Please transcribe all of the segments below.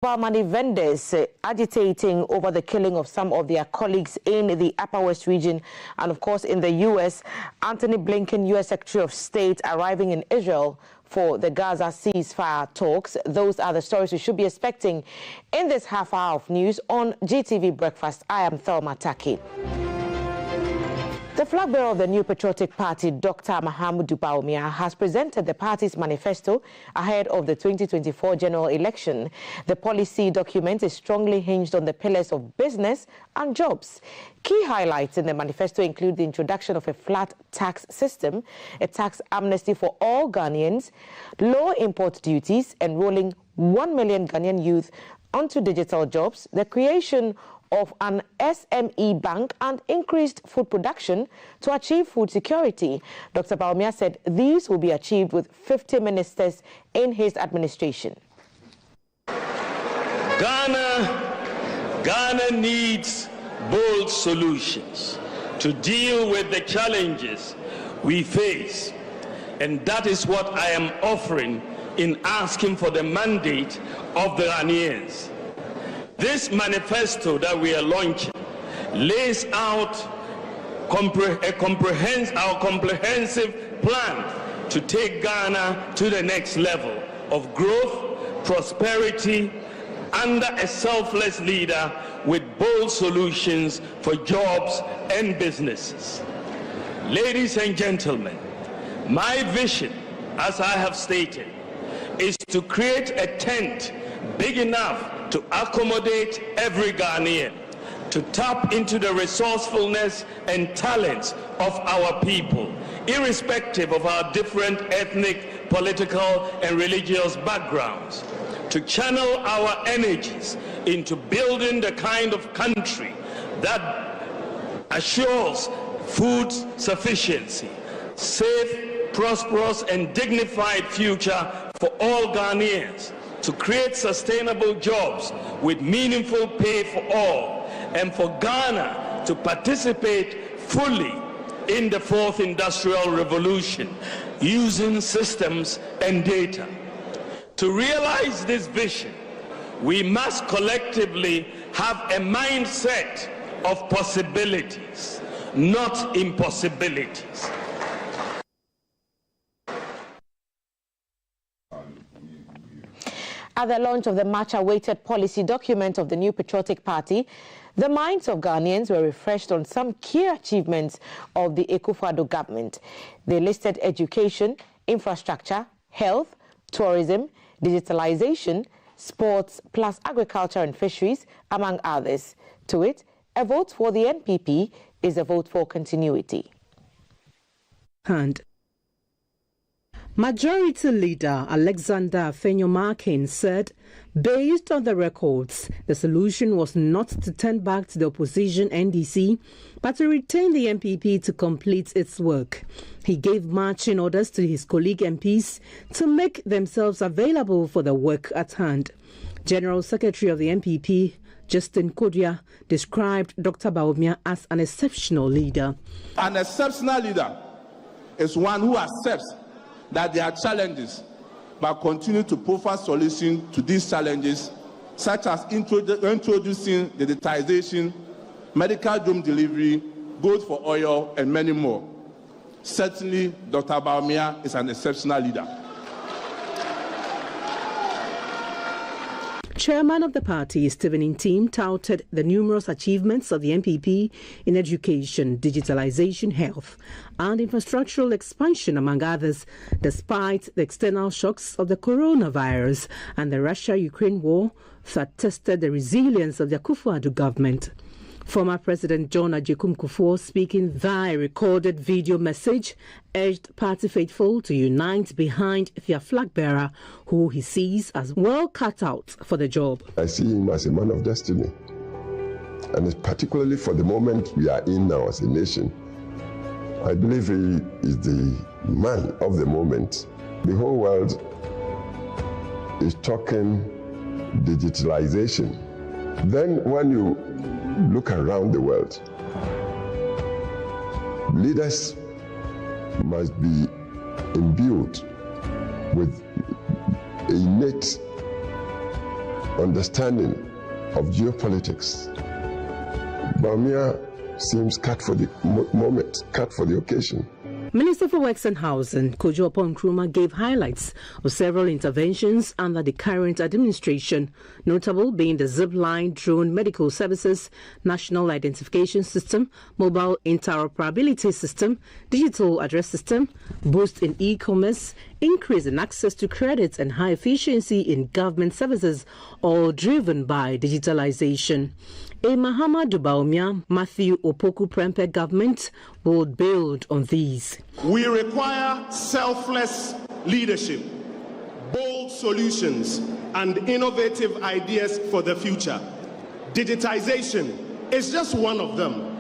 Money vendors agitating over the killing of some of their colleagues in the Upper West region and of course in the U.S. Antony Blinken, U.S. Secretary of State, arriving in Israel for the Gaza ceasefire talks. Those are the stories we should be expecting in this half hour of news on GTV Breakfast. I am Thelma Taki. The flag bearer of the New Patriotic Party, Dr. Mahamudu Bawumia, has presented the party's manifesto ahead of the 2024 general election. The policy document is strongly hinged on the pillars of business and jobs. Key highlights in the manifesto include the introduction of a flat tax system, a tax amnesty for all Ghanaians, low import duties, enrolling 1 million Ghanaian youth onto digital jobs, the creation of an SME bank and increased food production to achieve food security. Dr. Bawumia said these will be achieved with 50 ministers in his administration. Ghana needs bold solutions to deal with the challenges we face, and that is what I am offering in asking for the mandate of the Ghanaians. This manifesto that we are launching lays out our comprehensive plan to take Ghana to the next level of growth, prosperity, under a selfless leader with bold solutions for jobs and businesses. Ladies and gentlemen, my vision, as I have stated, is to create a tent big enough to accommodate every Ghanaian, to tap into the resourcefulness and talents of our people, irrespective of our different ethnic, political, and religious backgrounds, to channel our energies into building the kind of country that assures food sufficiency, safe, prosperous, and dignified future for all Ghanaians, to create sustainable jobs with meaningful pay for all, and for Ghana to participate fully in the fourth industrial revolution using systems and data. To realize this vision, we must collectively have a mindset of possibilities, not impossibilities. At the launch of the much-awaited policy document of the New Patriotic Party, the minds of Ghanaians were refreshed on some key achievements of the Akufo-Addo government. They listed education, infrastructure, health, tourism, digitalization, sports, plus agriculture and fisheries, among others. To it, a vote for the NPP is a vote for continuity. Majority Leader Alexander Afenyo-Markin said, based on the records, the solution was not to turn back to the opposition NDC, but to retain the NPP to complete its work. He gave marching orders to his colleague MPs to make themselves available for the work at hand. General Secretary of the NPP, Justin Kodia, described Dr. Bawumia as an exceptional leader. An exceptional leader is one who accepts that there are challenges, but continue to provide solutions to these challenges, such as introducing digitization, medical home delivery, gold for oil, and many more. Certainly, Dr. Bawumia is an exceptional leader. Chairman of the party, Stephen Intim, touted the numerous achievements of the NPP in education, digitalization, health, and infrastructural expansion, among others, despite the external shocks of the coronavirus and the Russia-Ukraine war that tested the resilience of the Akufo-Addo government. Former President John Agyekum Kufuor, speaking via a recorded video message, urged party faithful to unite behind their flag bearer, who he sees as well cut out for the job. I see him as a man of destiny, and particularly for the moment we are in now as a nation. I believe he is the man of the moment. The whole world is talking digitalization. Then when you look around the world, leaders must be imbued with innate understanding of geopolitics. Bawumia seems cut for the moment, cut for the occasion. Minister for Works and Housing, Kojo Nkrumah, gave highlights of several interventions under the current administration, notable being the Zipline Drone Medical Services, National Identification System, Mobile Interoperability System, Digital Address System, boost in e-commerce, increase in access to credits and high efficiency in government services, all driven by digitalization. A Mahamudu Bawumia Matthew Opoku Prempeh government will build on these. We require selfless leadership, bold solutions, and innovative ideas for the future. Digitization is just one of them,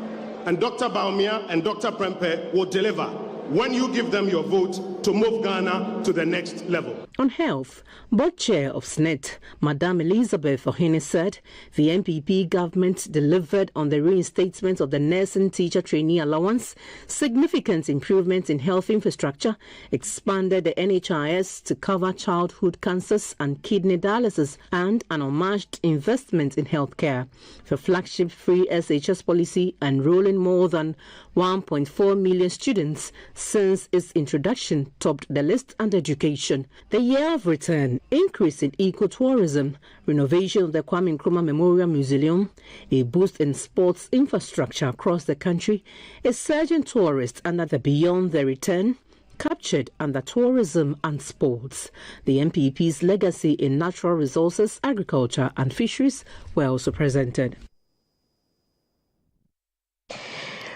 and Dr. Bawumia and Dr. Prempeh will deliver when you give them your vote to move Ghana to the next level. On health, board chair of SNET, Madame Elizabeth Ohene, said the NPP government delivered on the reinstatement of the nursing teacher trainee allowance, significant improvements in health infrastructure, expanded the NHIS to cover childhood cancers and kidney dialysis, and an unmatched investment in healthcare. The flagship free SHS policy enrolling more than 1.4 million students since its introduction topped the list under education. The year of return, increase in ecotourism, renovation of the Kwame Nkrumah Memorial Museum, a boost in sports infrastructure across the country, a surge in tourists under the Beyond the Return, captured under tourism and sports. The NPP's legacy in natural resources, agriculture and fisheries were also presented.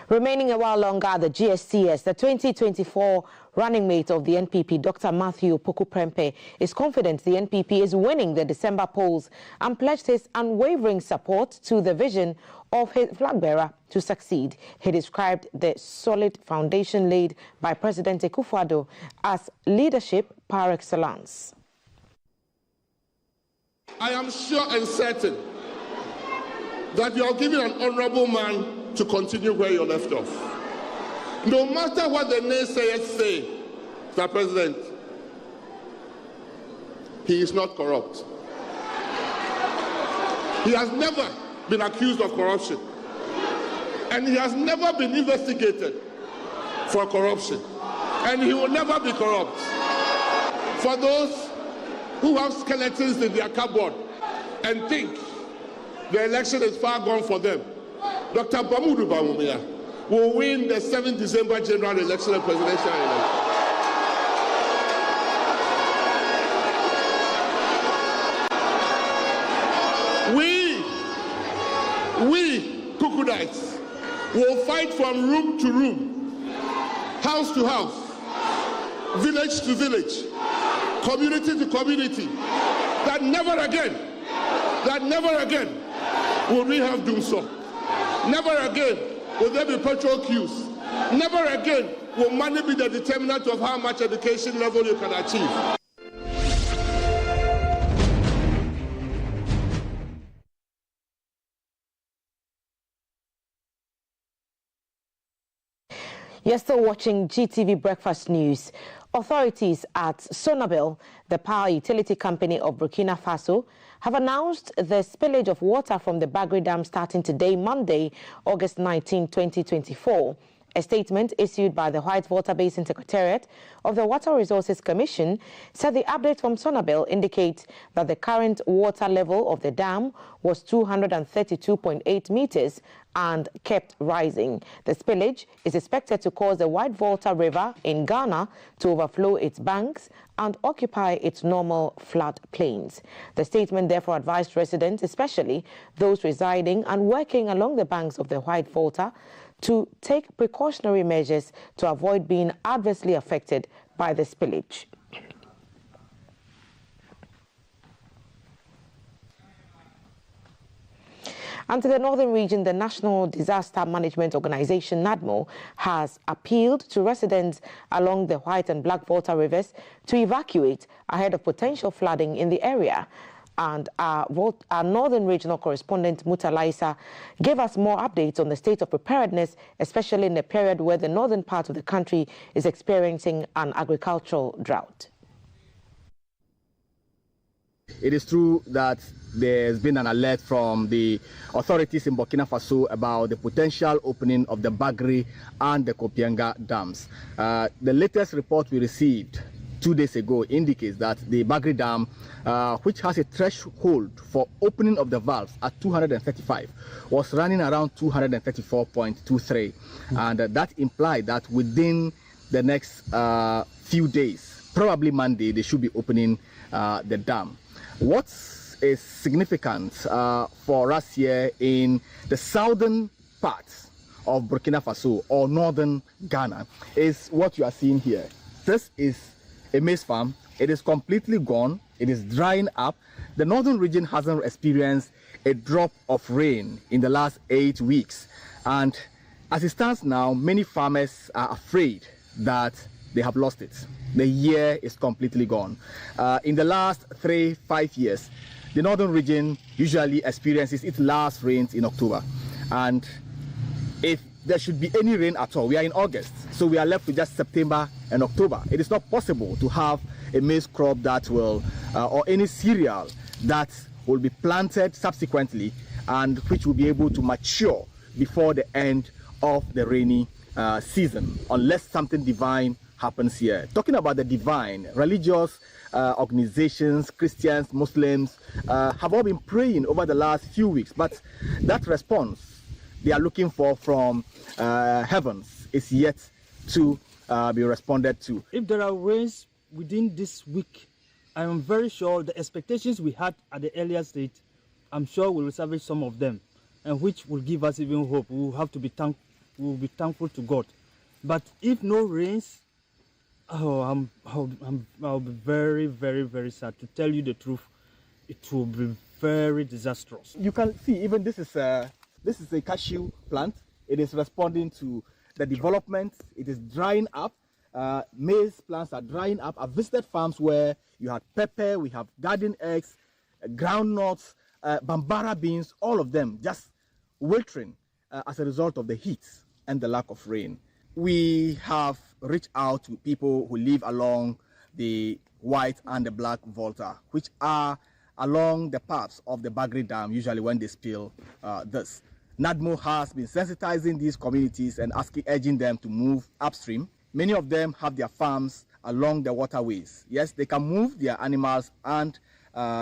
Remaining a while longer at the GSTS, the 2024 running mate of the NPP, Dr. Matthew Opoku Prempeh, is confident the NPP is winning the December polls and pledged his unwavering support to the vision of his flag bearer to succeed. He described the solid foundation laid by President Akufo-Addo as leadership par excellence. I am sure and certain that you are giving an honorable man to continue where you left off. No matter what the naysayers say, Mr. President, he is not corrupt. He has never been accused of corruption. And he has never been investigated for corruption. And he will never be corrupt. For those who have skeletons in their cupboard and think the election is far gone for them, Dr. Mahamudu Bawumia will win the 7th December general election and presidential election. We Kukudites will fight from room to room, house to house, village to village, community to community, that never again will we have doom so. Never again will there be petrol queues. Never again will money be the determinant of how much education level you can achieve. You're still watching GTV Breakfast News. Authorities at Sonabel, the power utility company of Burkina Faso, have announced the spillage of water from the Bagre Dam starting today, Monday, August 19, 2024. A statement issued by the White Water Basin Secretariat of the Water Resources Commission said the update from Sonabel indicates that the current water level of the dam was 232.8 meters and kept rising. The spillage is expected to cause the White Volta River in Ghana to overflow its banks and occupy its normal flood plains. The statement therefore advised residents, especially those residing and working along the banks of the White Volta, to take precautionary measures to avoid being adversely affected by the spillage. And to the northern region, the National Disaster Management Organization, NADMO, has appealed to residents along the White and Black Volta rivers to evacuate ahead of potential flooding in the area. And our northern regional correspondent, Mutalaisa, gave us more updates on the state of preparedness, especially in the period where the northern part of the country is experiencing an agricultural drought. It is true that there's been an alert from the authorities in Burkina Faso about the potential opening of the Bagri and the Kopienga dams. The latest report we received 2 days ago indicates that the Bagri Dam, which has a threshold for opening of the valves at 235, was running around 234.23. And that implied that within the next few days, probably Monday, they should be opening the dam. What is significant for us here in the southern parts of Burkina Faso or northern Ghana is what you are seeing here. This is a maize farm. It is completely gone. It is drying up. The northern region hasn't experienced a drop of rain in the last 8 weeks. And as it stands now, many farmers are afraid that they have lost it. The year is completely gone. In the last 3-5 years, the northern region usually experiences its last rains in October. And if there should be any rain at all, we are in August, so we are left with just September and October. It is not possible to have a maize crop that will, or any cereal that will be planted subsequently and which will be able to mature before the end of the rainy season, unless something divine happens here. Talking about the divine, religious organizations, Christians, Muslims, have all been praying over the last few weeks, but that response they are looking for from heavens is yet to be responded to. If there are rains within this week, I am very sure the expectations we had at the earlier stage, I'm sure we'll salvage some of them, and which will give us even hope. We will have to be thankful to God. But if no rains, I'll be very, very, very sad. To tell you the truth, it will be very disastrous. You can see even this is a cashew plant. It is responding to the development. It is drying up. Maize plants are drying up. I've visited farms where you had pepper, we have garden eggs, groundnuts, bambara beans, all of them just wilting as a result of the heat and the lack of rain. We have reached out to people who live along the white and the black Volta, which are along the paths of the Bagri Dam, usually when they spill this. NADMO has been sensitizing these communities and urging them to move upstream. Many of them have their farms along the waterways. Yes, they can move their animals and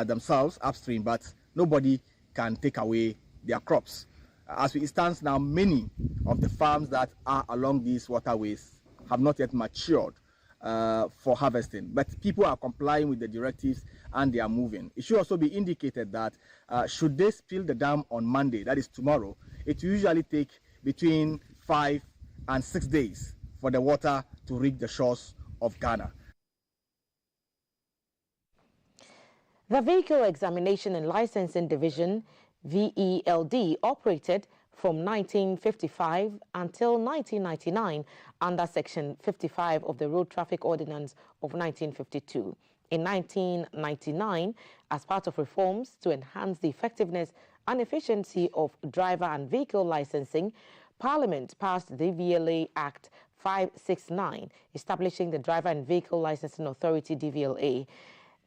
themselves upstream, but nobody can take away their crops. As it stands now, many of the farms that are along these waterways have not yet matured for harvesting, but people are complying with the directives and they are moving. It should also be indicated that should they spill the dam on Monday, that is tomorrow, it will usually take between 5 and 6 days for the water to reach the shores of Ghana. The Vehicle Examination and Licensing Division, VELD, operated from 1955 until 1999 under Section 55 of the Road Traffic Ordinance of 1952. In 1999, as part of reforms to enhance the effectiveness and efficiency of driver and vehicle licensing, Parliament passed the VLA Act 569, establishing the Driver and Vehicle Licensing Authority, DVLA.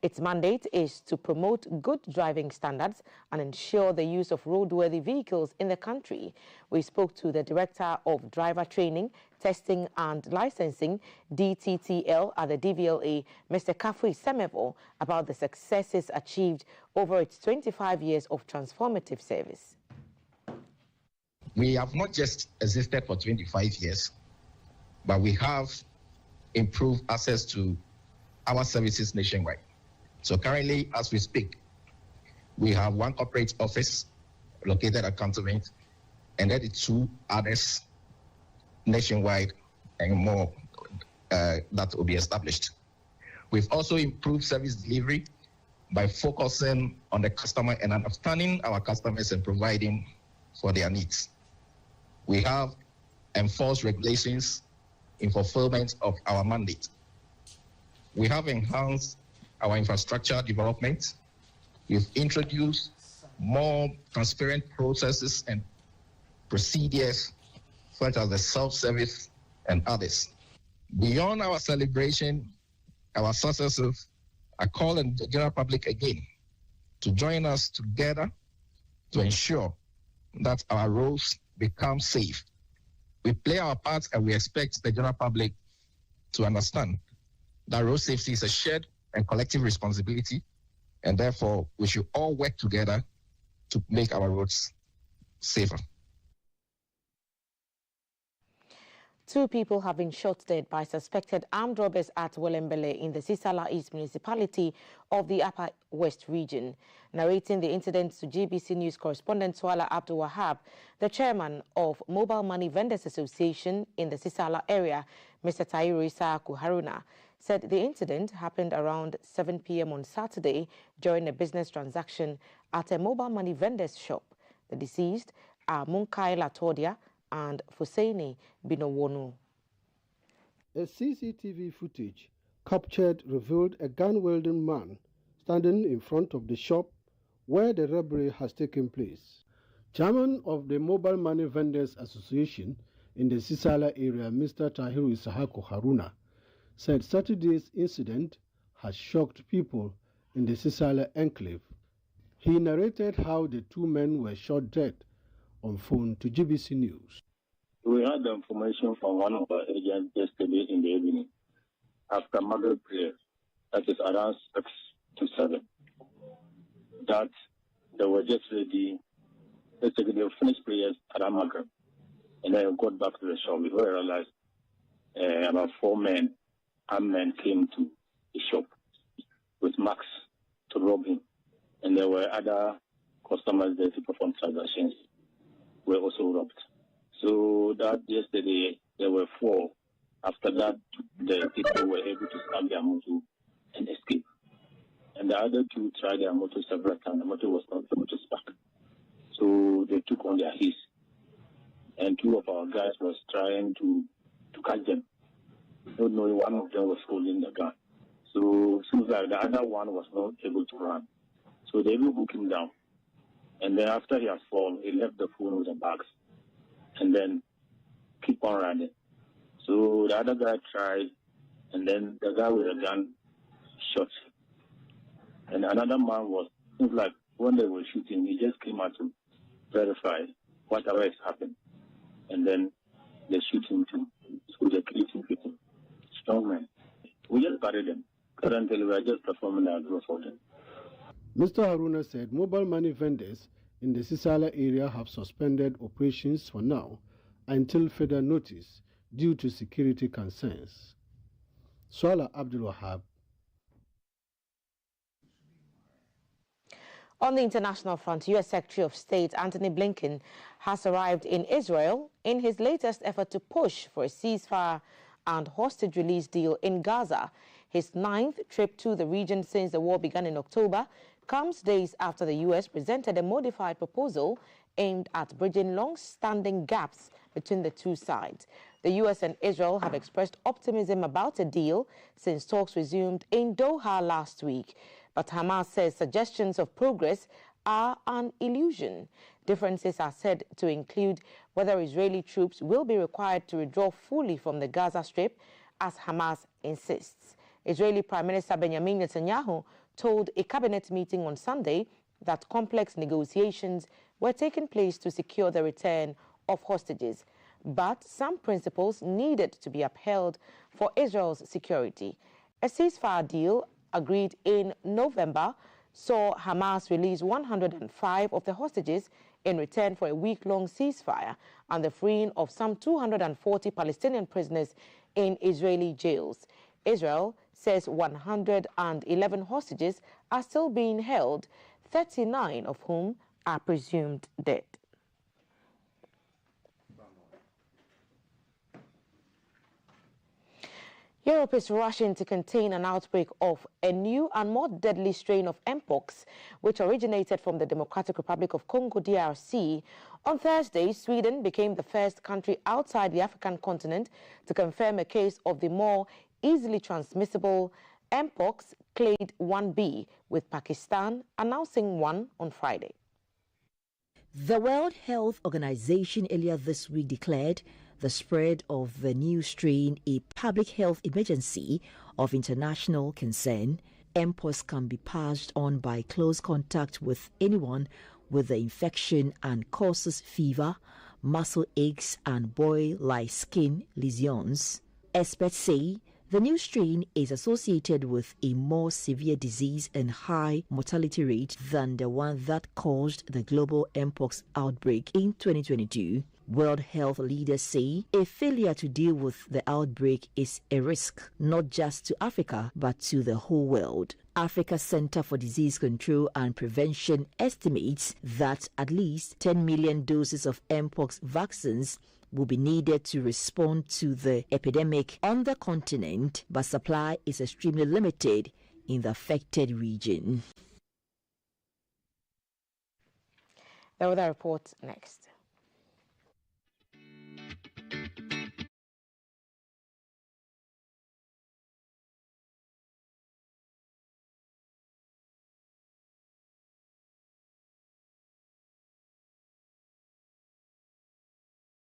Its mandate is to promote good driving standards and ensure the use of roadworthy vehicles in the country. We spoke to the Director of Driver Training, Testing and Licensing, DTTL, at the DVLA, Mr. Kafui Semevo, about the successes achieved over its 25 years of transformative service. We have not just existed for 25 years, but we have improved access to our services nationwide. So currently, as we speak, we have one corporate office located at Cantonment, and then 2 others nationwide and more that will be established. We've also improved service delivery by focusing on the customer and understanding our customers and providing for their needs. We have enforced regulations in fulfillment of our mandate. We have enhanced our infrastructure development. We've introduced more transparent processes and procedures, such as the self-service and others. Beyond our celebration, our successes are calling the general public again to join us together to ensure that our roads become safe. We play our part and we expect the general public to understand that road safety is a shared and collective responsibility, and therefore we should all work together to make our roads safer. 2 people have been shot dead by suspected armed robbers at Welembele in the Sisala East municipality of the Upper West region. Narrating the incident to GBC News correspondent Swala Abdul Wahab, the chairman of Mobile Money Vendors Association in the Sisala area, Mr. Tahiru Issahaku Haruna, said the incident happened around 7 p.m. on Saturday during a business transaction at a mobile money vendor's shop. The deceased are Munkai Latodia and Fuseini Binowonu. A CCTV footage captured revealed a gun-wielding man standing in front of the shop where the robbery has taken place. Chairman of the Mobile Money Vendors Association in the Sisala area, Mr. Tahiru Issahaku Haruna, said Saturday's incident has shocked people in the Sisala enclave. He narrated how the 2 men were shot dead on phone to GBC News. We had the information from one of our agents yesterday in the evening after Maghrib prayer, that is around 6 to 7, that they were just ready. Basically, they finished prayers around Maghrib, and then we got back to the shop. We realized about 4 men, armed men, came to the shop with Max to rob him, and there were other customers there to perform transactions were also robbed. So that yesterday there were 4. After that, the people were able to start their motor and escape. And the other 2 tried their motor several times. The motor was not able to spark. So they took on their heels. And 2 of our guys was trying to catch them. Not knowing one of them was holding the gun. So it seems like the other one was not able to run. So they will hook him down. And then after he has fallen, he left the phone with the bags and then keep on running. So the other guy tried, and then the guy with the gun shot. And another man was, seems like when they were shooting, he just came out to verify whatever has happened. And then they shoot him too. So they killed 2 people. Strong men. We just buried them. Currently, we are just performing our drill for them. Mr. Haruna said mobile money vendors in the Sisala area have suspended operations for now until further notice due to security concerns. Swala Abdul Wahab. On the international front, U.S. Secretary of State Antony Blinken has arrived in Israel in his latest effort to push for a ceasefire and hostage release deal in Gaza. His 9th trip to the region since the war began in October comes days after the U.S. presented a modified proposal aimed at bridging long-standing gaps between the 2 sides. The U.S. and Israel have expressed optimism about a deal since talks resumed in Doha last week. But Hamas says suggestions of progress are an illusion. Differences are said to include whether Israeli troops will be required to withdraw fully from the Gaza Strip, as Hamas insists. Israeli Prime Minister Benjamin Netanyahu told a cabinet meeting on Sunday that complex negotiations were taking place to secure the return of hostages, but some principles needed to be upheld for Israel's security. A ceasefire deal agreed in November saw Hamas release 105 of the hostages in return for a week-long ceasefire and the freeing of some 240 Palestinian prisoners in Israeli jails. Israel says 111 hostages are still being held, 39 of whom are presumed dead. Europe is rushing to contain an outbreak of a new and more deadly strain of Mpox, which originated from the Democratic Republic of Congo, DRC. On Thursday, Sweden became the first country outside the African continent to confirm a case of the more easily transmissible Mpox clade 1b, with Pakistan announcing one on Friday. The World Health Organization earlier this week declared the spread of the new strain a public health emergency of international concern. mpox can be passed on by close contact with anyone with the infection and causes fever, muscle aches, and boil-like skin lesions. Experts say the new strain is associated with a more severe disease and high mortality rate than the one that caused the global mpox outbreak in 2022. World health leaders say a failure to deal with the outbreak is a risk, not just to Africa, but to the whole world. Africa Center for Disease Control and Prevention estimates that at least 10 million doses of mpox vaccines will be needed to respond to the epidemic on the continent, but supply is extremely limited in the affected region. The weather report next.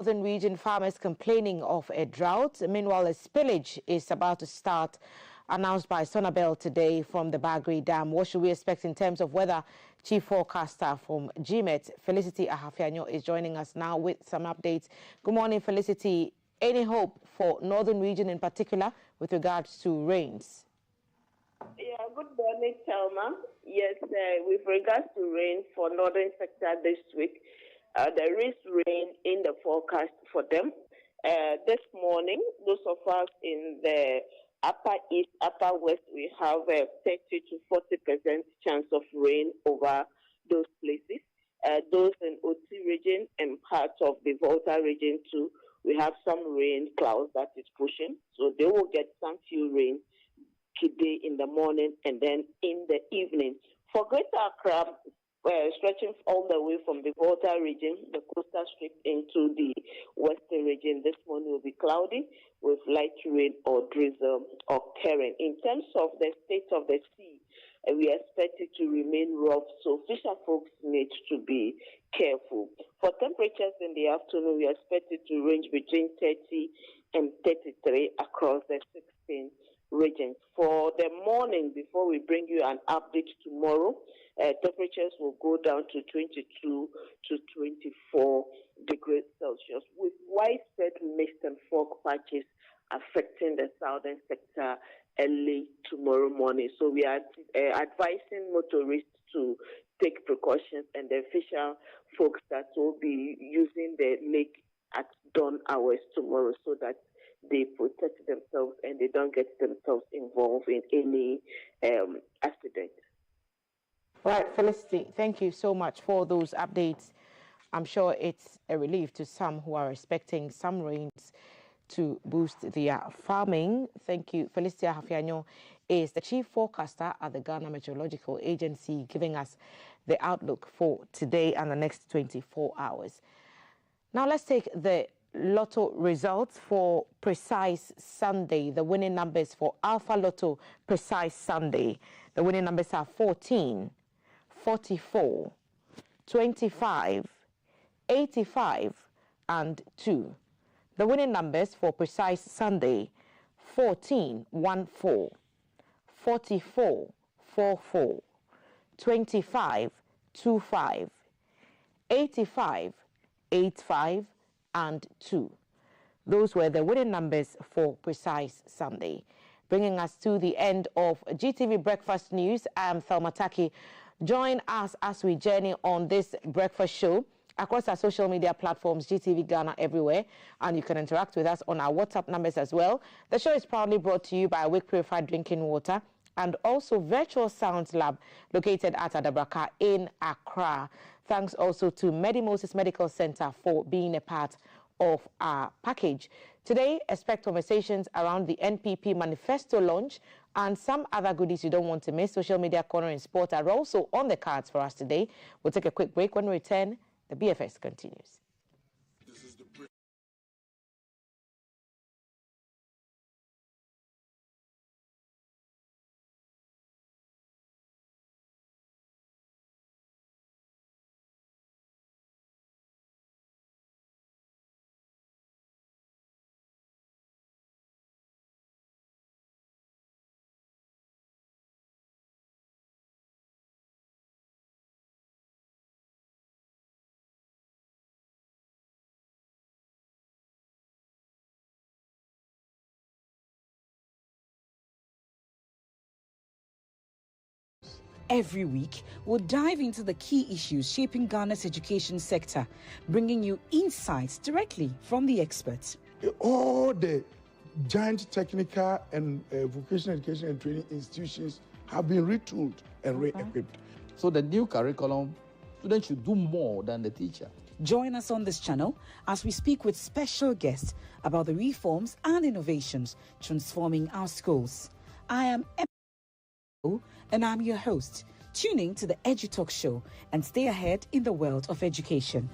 Northern region farmers complaining of a drought. Meanwhile, a spillage is about to start, announced by Sonabel today from the Bagri Dam. What should we expect in terms of weather? Chief forecaster from GMET, Felicity Ahafianyo, is joining us now with some updates. Good morning, Felicity. Any hope for Northern region in particular with regards to rains? Yeah, good morning, Thelma. Yes, with regards to rain for northern sector this week, there is rain in the forecast for them. This morning, those of us in the upper east, upper west, we have a 30 to 40% chance of rain over those places. Those in Oti region and parts of the Volta region too, we have some rain clouds that is pushing. So they will get some few rain today in the morning and then in the evening. For Greater Accra, stretching all the way from the Volta region, the coastal strip into the western region, this morning will be cloudy with light rain or drizzle occurring. In terms of the state of the sea, we expect it to remain rough, so fisher folks need to be careful. For temperatures in the afternoon, we expect it to range between 30 and 33 across the 16 regions. For the morning, before we bring you an update tomorrow, temperatures will go down to 22 to 24 degrees Celsius with widespread mist and fog patches affecting the southern sector early tomorrow morning. So we are advising motorists to take precautions and the fisher folks that will be using the lake at dawn hours tomorrow so that they protect themselves and they don't get themselves involved in any accident. Right, Felicity, thank you so much for those updates. I'm sure it's a relief to some who are expecting some rains to boost their farming. Thank you. Felicity Ahafianyo is the chief forecaster at the Ghana Meteorological Agency, giving us the outlook for today and the next 24 hours. Now let's take the Lotto results for Precise Sunday. The winning numbers for Alpha Lotto Precise Sunday. The winning numbers are 14, 44, 25, 85, and 2. The winning numbers for Precise Sunday: 14, 14, 44, 44, 25, 25, 85, 85, and 2. Those were the winning numbers for Precise Sunday. Bringing us to the end of GTV Breakfast News, I am Thelma Taki. Join us as we journey on this breakfast show across our social media platforms, GTV Ghana everywhere, and you can interact with us on our WhatsApp numbers as well. The show is proudly brought to you by Awake Purified Drinking Water and also Virtual Sounds Lab located at Adabraka in Accra. Thanks also to Medimosis Medical Center for being a part of our package. Today, expect conversations around the NPP manifesto launch and some other goodies you don't want to miss. Social media corner and sport are also on the cards for us today. We'll take a quick break. When we return, the BFS continues. Every week, we'll dive into the key issues shaping Ghana's education sector, bringing you insights directly from the experts. All the giant technical and vocational education and training institutions have been retooled and re-equipped. So the new curriculum, students should do more than the teacher. Join us on this channel as we speak with special guests about the reforms and innovations transforming our schools. I am Emma, and I'm your host. Tune in to the EduTalk Show and stay ahead in the world of education.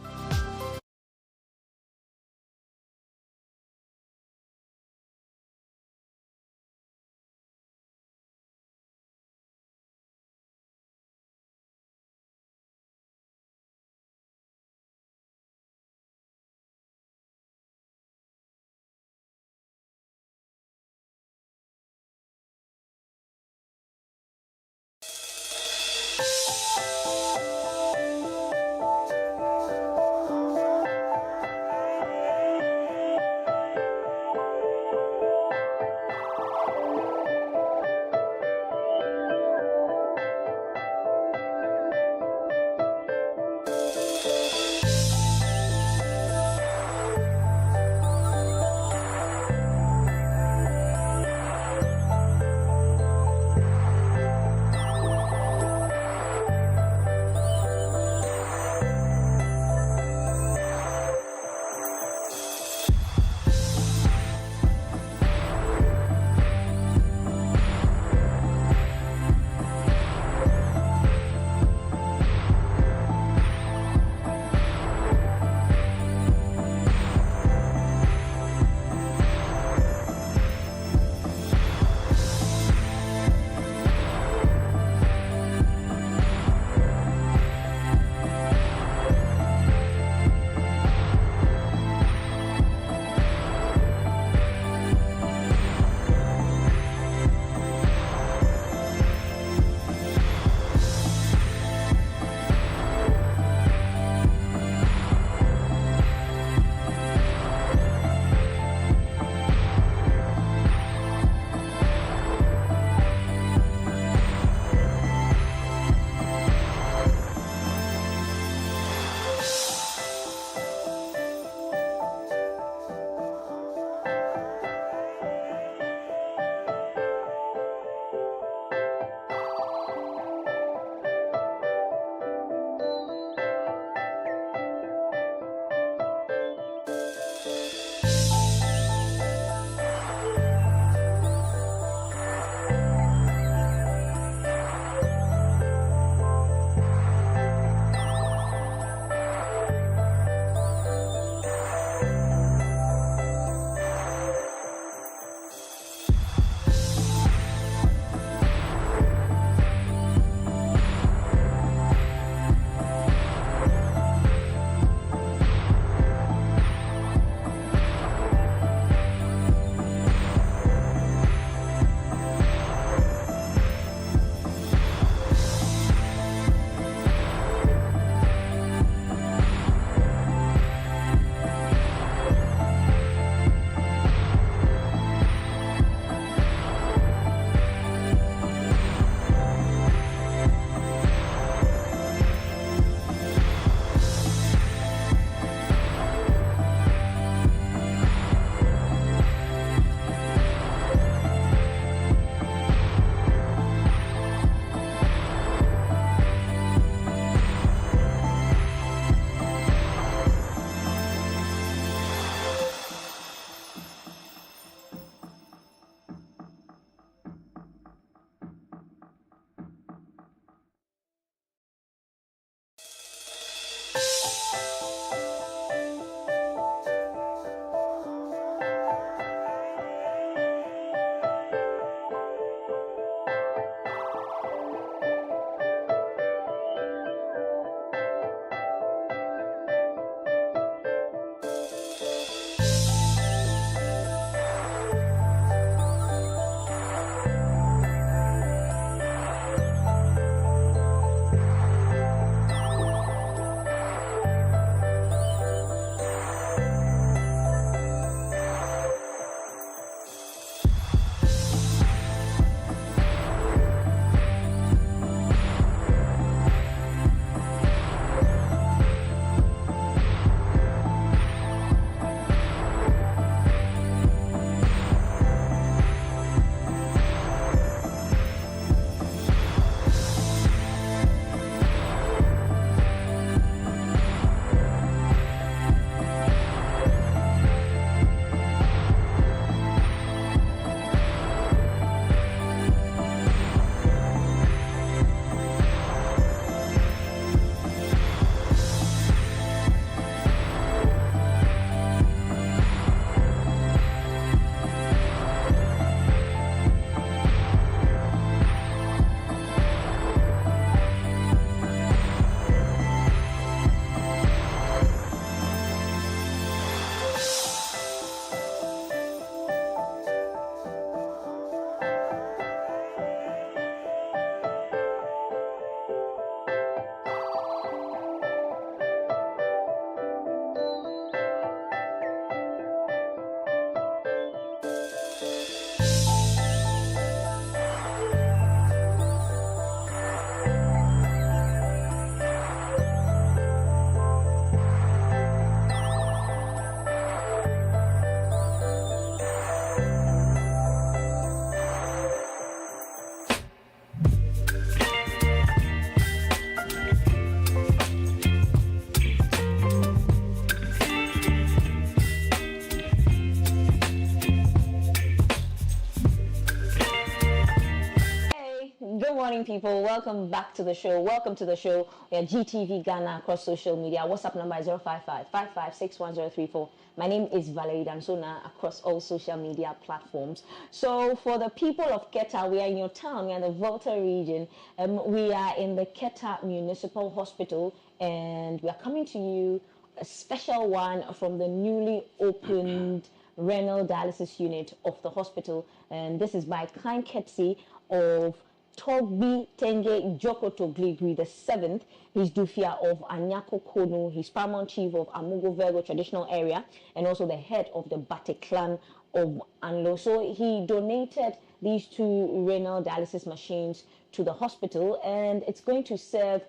morning, people. Welcome back to the show. Welcome to the show. We are GTV Ghana across social media. WhatsApp number is 055-556-1034. My name is Valerie Dansona across all social media platforms. So for the people of Keta, we are in your town. We are in the Volta region. We are in the Keta Municipal Hospital, and we are coming to you a special one from the newly opened renal dialysis unit of the hospital, and this is by kind courtesy of Togbi Tenge Jokoto Gligri the 7th. He's Dufia of Anyako Kono. He's Paramount Chief of Amugo Virgo Traditional Area and also the head of the Bate clan of Anlo. So he donated these 2 renal dialysis machines to the hospital, and it's going to serve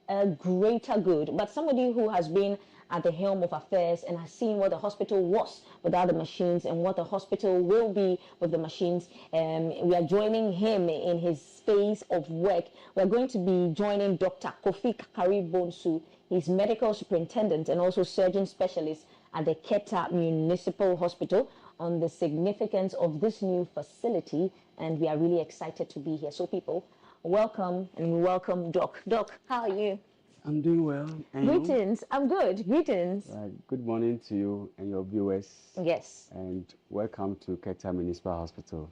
a greater good. But somebody who has been at the helm of affairs and has seen what the hospital was without the machines and what the hospital will be with the machines. We are joining him in his space of work. We're going to be joining Dr. Kofi Kakari Bonsu. He's medical superintendent and also surgeon specialist at the Keta Municipal Hospital on the significance of this new facility, and we are really excited to be here. So people, welcome, and we welcome Doc. Doc, how are you? I'm doing well. And greetings. I'm good. Greetings. Good morning to you and your viewers. Yes. And welcome to Keta Municipal Hospital,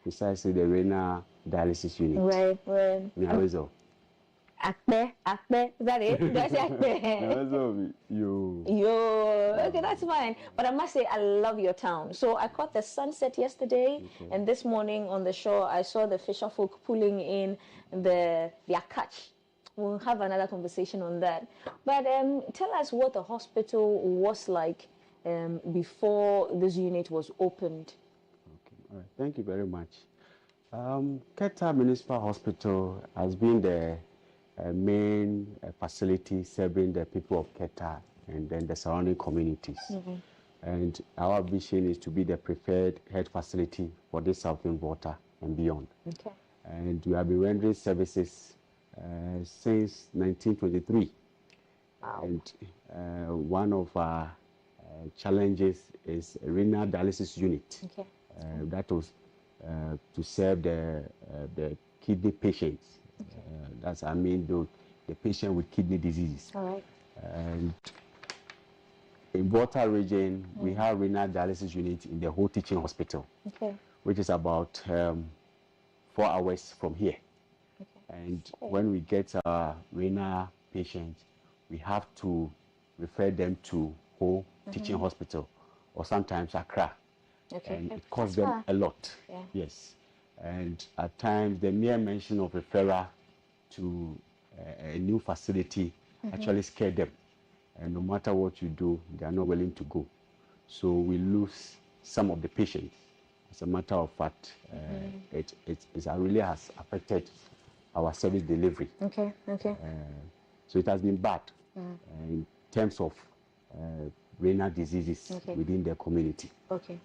precisely the renal dialysis unit. Right. Nyawezo. Akpe. Is that it? Did I say Akpe? Nyawezo, you. Okay, that's fine. But I must say, I love your town. So I caught the sunset yesterday, and this morning on the shore, I saw the fisher folk pulling in their catch. We'll have another conversation on that. But tell us what the hospital was like before this unit was opened. Okay, all right. Thank you very much. Keta Municipal Hospital has been the main facility serving the people of Keta and then the surrounding communities. And our vision is to be the preferred health facility for this Southern Volta and beyond. Okay. And we have been rendering services since 1923. Wow. And one of our challenges is a renal dialysis unit. Okay. That was to serve the kidney patients. That's the patient with kidney diseases. All right. And in Volta region, we have renal dialysis unit in the whole teaching hospital, which is about 4 hours from here. And when we get our renal patients, we have to refer them to Ho Teaching Hospital or sometimes Accra. And it costs them a lot. Yeah. Yes. And at times, the mere mention of referral to a new facility actually scare them. And no matter what you do, they are not willing to go. So we lose some of the patients. As a matter of fact, it really has affected our service delivery. Okay. So it has been bad in terms of renal diseases within the community. Okay.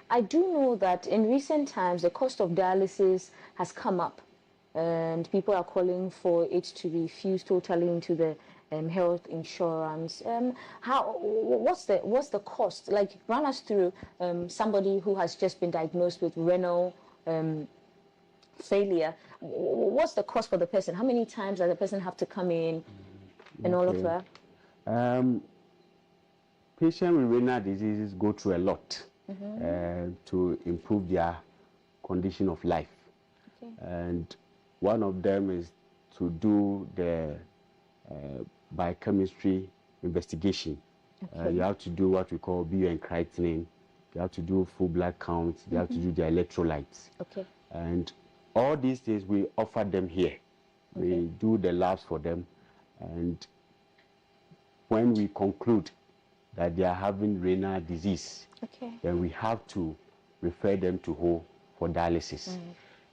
I do know that in recent times the cost of dialysis has come up, and people are calling for it to be fused totally into the health insurance. What's the cost? Like, run us through somebody who has just been diagnosed with renal failure. What's the cost for the person? How many times does the person have to come in and all of that? Patients with renal diseases go through a lot to improve their condition of life. And one of them is to do the biochemistry investigation. You have to do what we call bioencrypting. You have to do full blood counts. You have to do the electrolytes. And all these things we offer them here. We do the labs for them, and when we conclude that they are having renal disease, then we have to refer them to Ho for dialysis.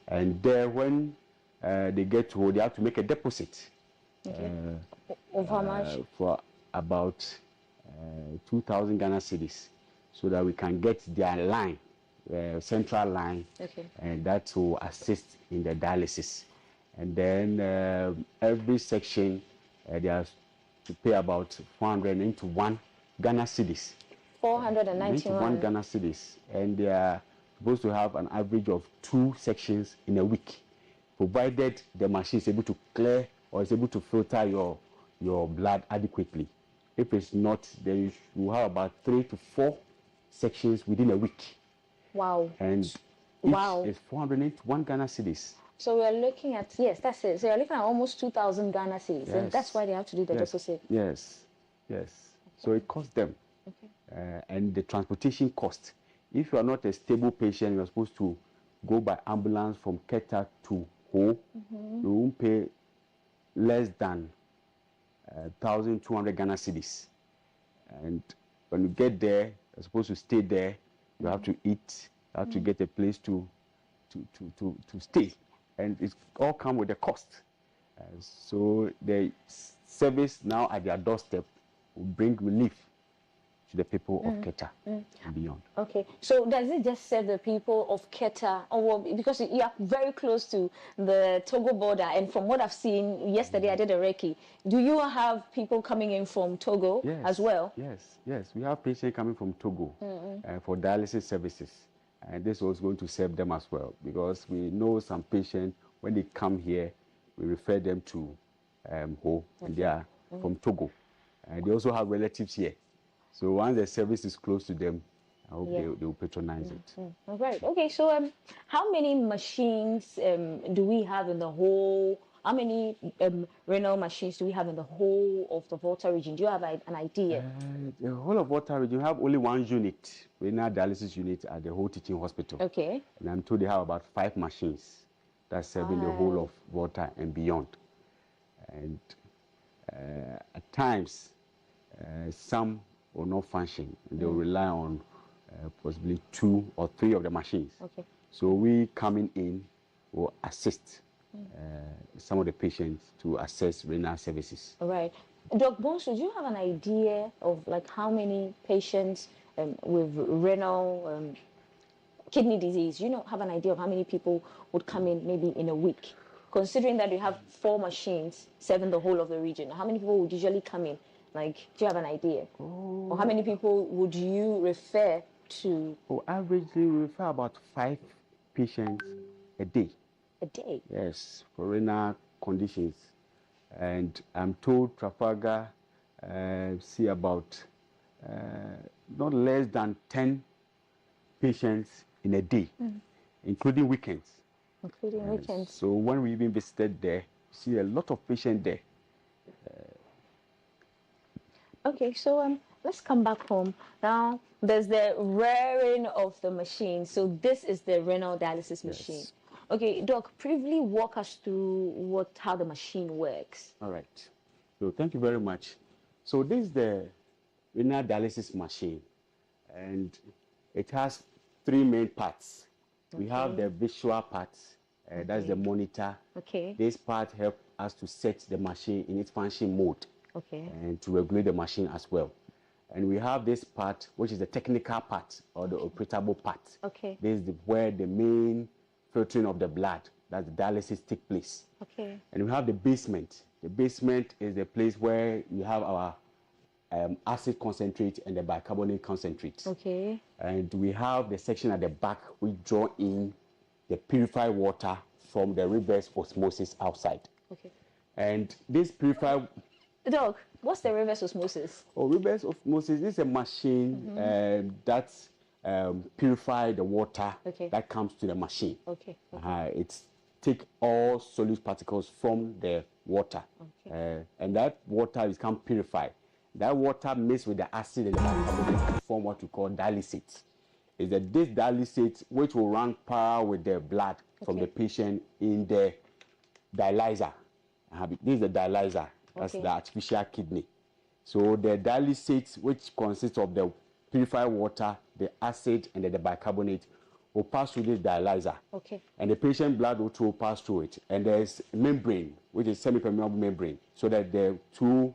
And there, when they get to Ho, they have to make a deposit. Of how much? For about 2,000 Ghana cedis, so that we can get their line, central line, and that will assist in the dialysis. And then every section, they have to pay about 491 Ghana cedis. 491 Ghana cedis, and they are supposed to have an average of 2 sections in a week. provided the machine is able to clear or is able to filter your blood adequately. If it's not, then you have about 3 to 4 sections within a week. Wow. And each is 481 Ghana cedis. So we are looking at, yes, that's it. So you're looking at almost 2,000 Ghana cedis. Yes. And that's why they have to do the deposit. Yes, yes. So it costs them. Okay. And the transportation cost. If you are not a stable patient, you are supposed to go by ambulance from Keta to Ho. You won't pay less than 1,200 Ghana cedis. And when you get there, you're supposed to stay there. You have to eat. You have to get a place to stay. And it all comes with a cost. So the service now at their doorstep will bring relief to the people of Keta and beyond. Okay, so does it just serve the people of Keta, or because you are very close to the Togo border, and from what I've seen yesterday, I did a recce. Do you have people coming in from Togo as well? Yes. We have patients coming from Togo for dialysis services, and this was going to serve them as well, because we know some patients, when they come here, we refer them to Ho, and they are from Togo, and they also have relatives here. So once the service is close to them, I hope they will patronize it. All right. Okay, so how many machines do we have in the whole, how many renal machines do we have in the whole of the Volta region? Do you have an idea? The whole of Volta region, you have only one unit, renal dialysis unit at the whole teaching hospital. Okay. And I'm told they have about 5 machines that's serving the whole of Volta and beyond. And at times, some will not function. They will rely on possibly 2 or 3 of the machines. Okay. So we coming in will assist some of the patients to access renal services. All right. Dr. Bonsu, do you have an idea of like how many patients with renal kidney disease, you have an idea of how many people would come in maybe in a week? Considering that you have 4 machines serving the whole of the region, how many people would usually come in? Like, do you have an idea? Or how many people would you refer to? Averagely, we refer about 5 patients a day. A day? Yes, for renal conditions. And I'm told Trafalgar see about not less than 10 patients in a day, including weekends. Including weekends. So when we even visited there, see a lot of patients there. Okay, so let's come back home. Now, there's the rearing of the machine. So this is the renal dialysis machine. Okay, Doc, briefly walk us through how the machine works. All right. So thank you very much. So this is the renal dialysis machine, and it has 3 main parts. We have the visual part, that's the monitor. Okay. This part helps us to set the machine in its function mode. Okay. And to regulate the machine as well. And we have this part, which is the technical part or the operable part. Okay. This is where the main filtering of the blood, that's the dialysis, takes place. Okay. And we have the basement. The basement is the place where you have our acid concentrate and the bicarbonate concentrate. Okay. And we have the section at the back which draw in the purified water from the reverse osmosis outside. Okay. And this purified... Doc, what's the reverse osmosis? Reverse osmosis is a machine that purifies the water that comes to the machine. Okay. It takes all solute particles from the water. And that water is become purified. That water mixed with the acid and the bicarbonate to form what we call dialysate. Is that this dialysate which will run parallel with the blood from the patient in the dialyzer. This is the dialyzer. That's the artificial kidney. So the dialysate, which consists of the purified water, the acid, and the bicarbonate, will pass through this dialyzer. Okay. And the patient blood will pass through it. And there's membrane, which is semi-permeable membrane, so that the 2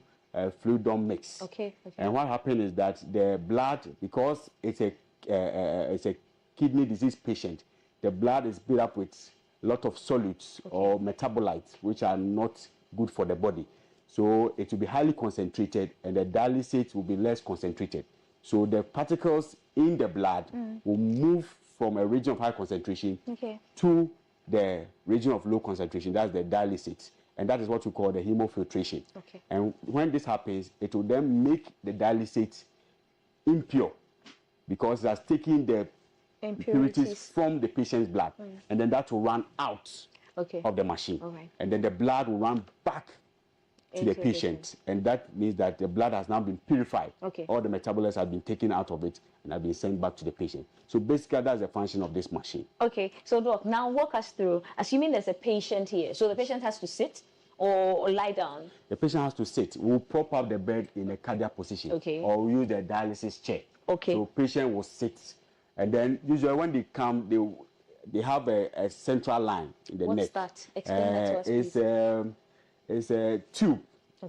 fluid don't mix. Okay. And what happens is that the blood, because it's a kidney disease patient, the blood is built up with a lot of solutes or metabolites, which are not good for the body. So it will be highly concentrated, and the dialysate will be less concentrated. So the particles in the blood will move from a region of high concentration to the region of low concentration, that's the dialysate, and that is what we call the hemofiltration. Okay. And when this happens, it will then make the dialysate impure because it has taken the impurities from the patient's blood, and then that will run out of the machine. And then the blood will run back to the patient, and that means that the blood has now been purified. All the metabolites have been taken out of it and have been sent back to the patient. So basically, that's the function of this machine. Okay, so Doc, now walk us through, assuming there's a patient here, so the patient has to sit or lie down? The patient has to sit. We'll prop up the bed in a cardiac position, or we'll use the dialysis chair. So patient will sit, and then usually when they come, they have a central line in the neck. What's that? Explain that to us, please. It's a tube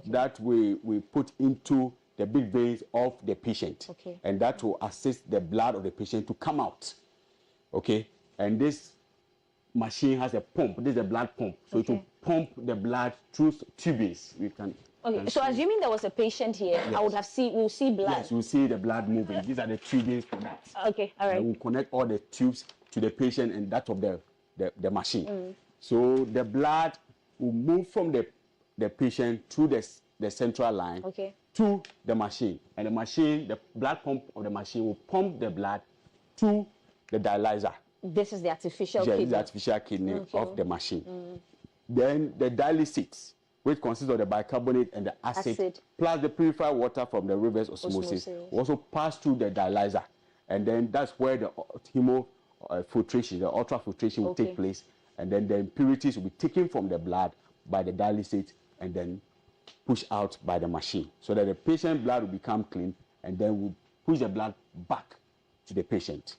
that we put into the big veins of the patient, and that will assist the blood of the patient to come out. Okay, and this machine has a pump. This is a blood pump, so it will pump the blood through tubings. We can. Okay, so assuming there was a patient here, I would have we'll see blood. Yes, we'll see the blood moving. These are the tubings for that. Okay, all right. And we'll connect all the tubes to the patient and that of the machine. So the blood will move from the patient through the central line to the machine. And the machine, the blood pump of the machine will pump the blood to the dialyzer. This is the artificial kidney. The artificial kidney of the machine. Then the dialysates, which consists of the bicarbonate and the acid, plus the purified water from the reverse osmosis, will also pass through the dialyzer. And then that's where the hemofiltration, the ultrafiltration will take place. And then the impurities will be taken from the blood by the dialysate and then pushed out by the machine. So that the patient's blood will become clean, and then we'll push the blood back to the patient.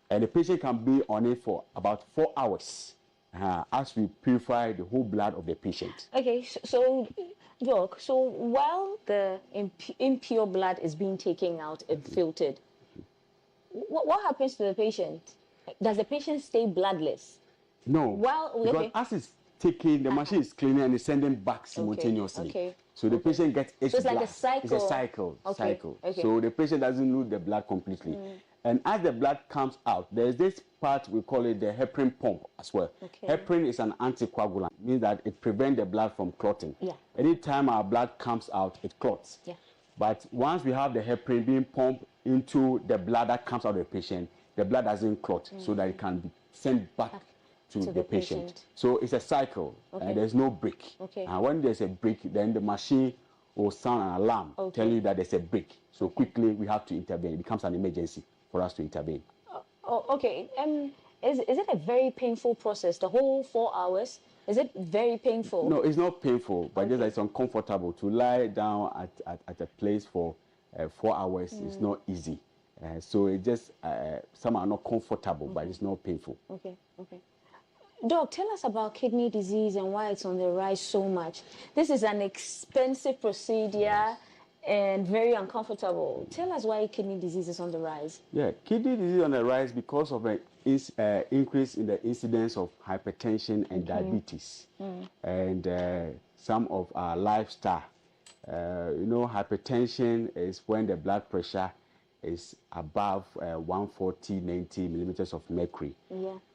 And the patient can be on it for about 4 hours as we purify the whole blood of the patient. Okay, so Doc, so while the impure blood is being taken out and filtered, what happens to the patient? Does the patient stay bloodless? No, because as it's taking, the machine is cleaning and it's sending back simultaneously. So the patient gets its blood. Like a cycle. It's a cycle. So the patient doesn't lose the blood completely. And as the blood comes out, there's this part, we call it the heparin pump as well. Heparin is an anticoagulant, means that it prevents the blood from clotting. Anytime our blood comes out, it clots. But once we have the heparin being pumped into the blood that comes out of the patient, the blood doesn't clot, so that it can be sent back to the patient. So it's a cycle, and there's no break. And when there's a break, then the machine will sound an alarm, telling you that there's a break. So quickly we have to intervene. It becomes an emergency for us to intervene. Is it a very painful process, the whole 4 hours? Is it very painful? No, it's not painful, but just it's uncomfortable. To lie down at a place for 4 hours is not easy. So it just, some are not comfortable, but it's not painful. Doc, tell us about kidney disease and why it's on the rise so much. This is an expensive procedure and very uncomfortable. Tell us why kidney disease is on the rise. Yeah, kidney disease is on the rise because of an increase in the incidence of hypertension and diabetes. And some of our lifestyle. Hypertension is when the blood pressure is above 140/90 millimeters of mercury.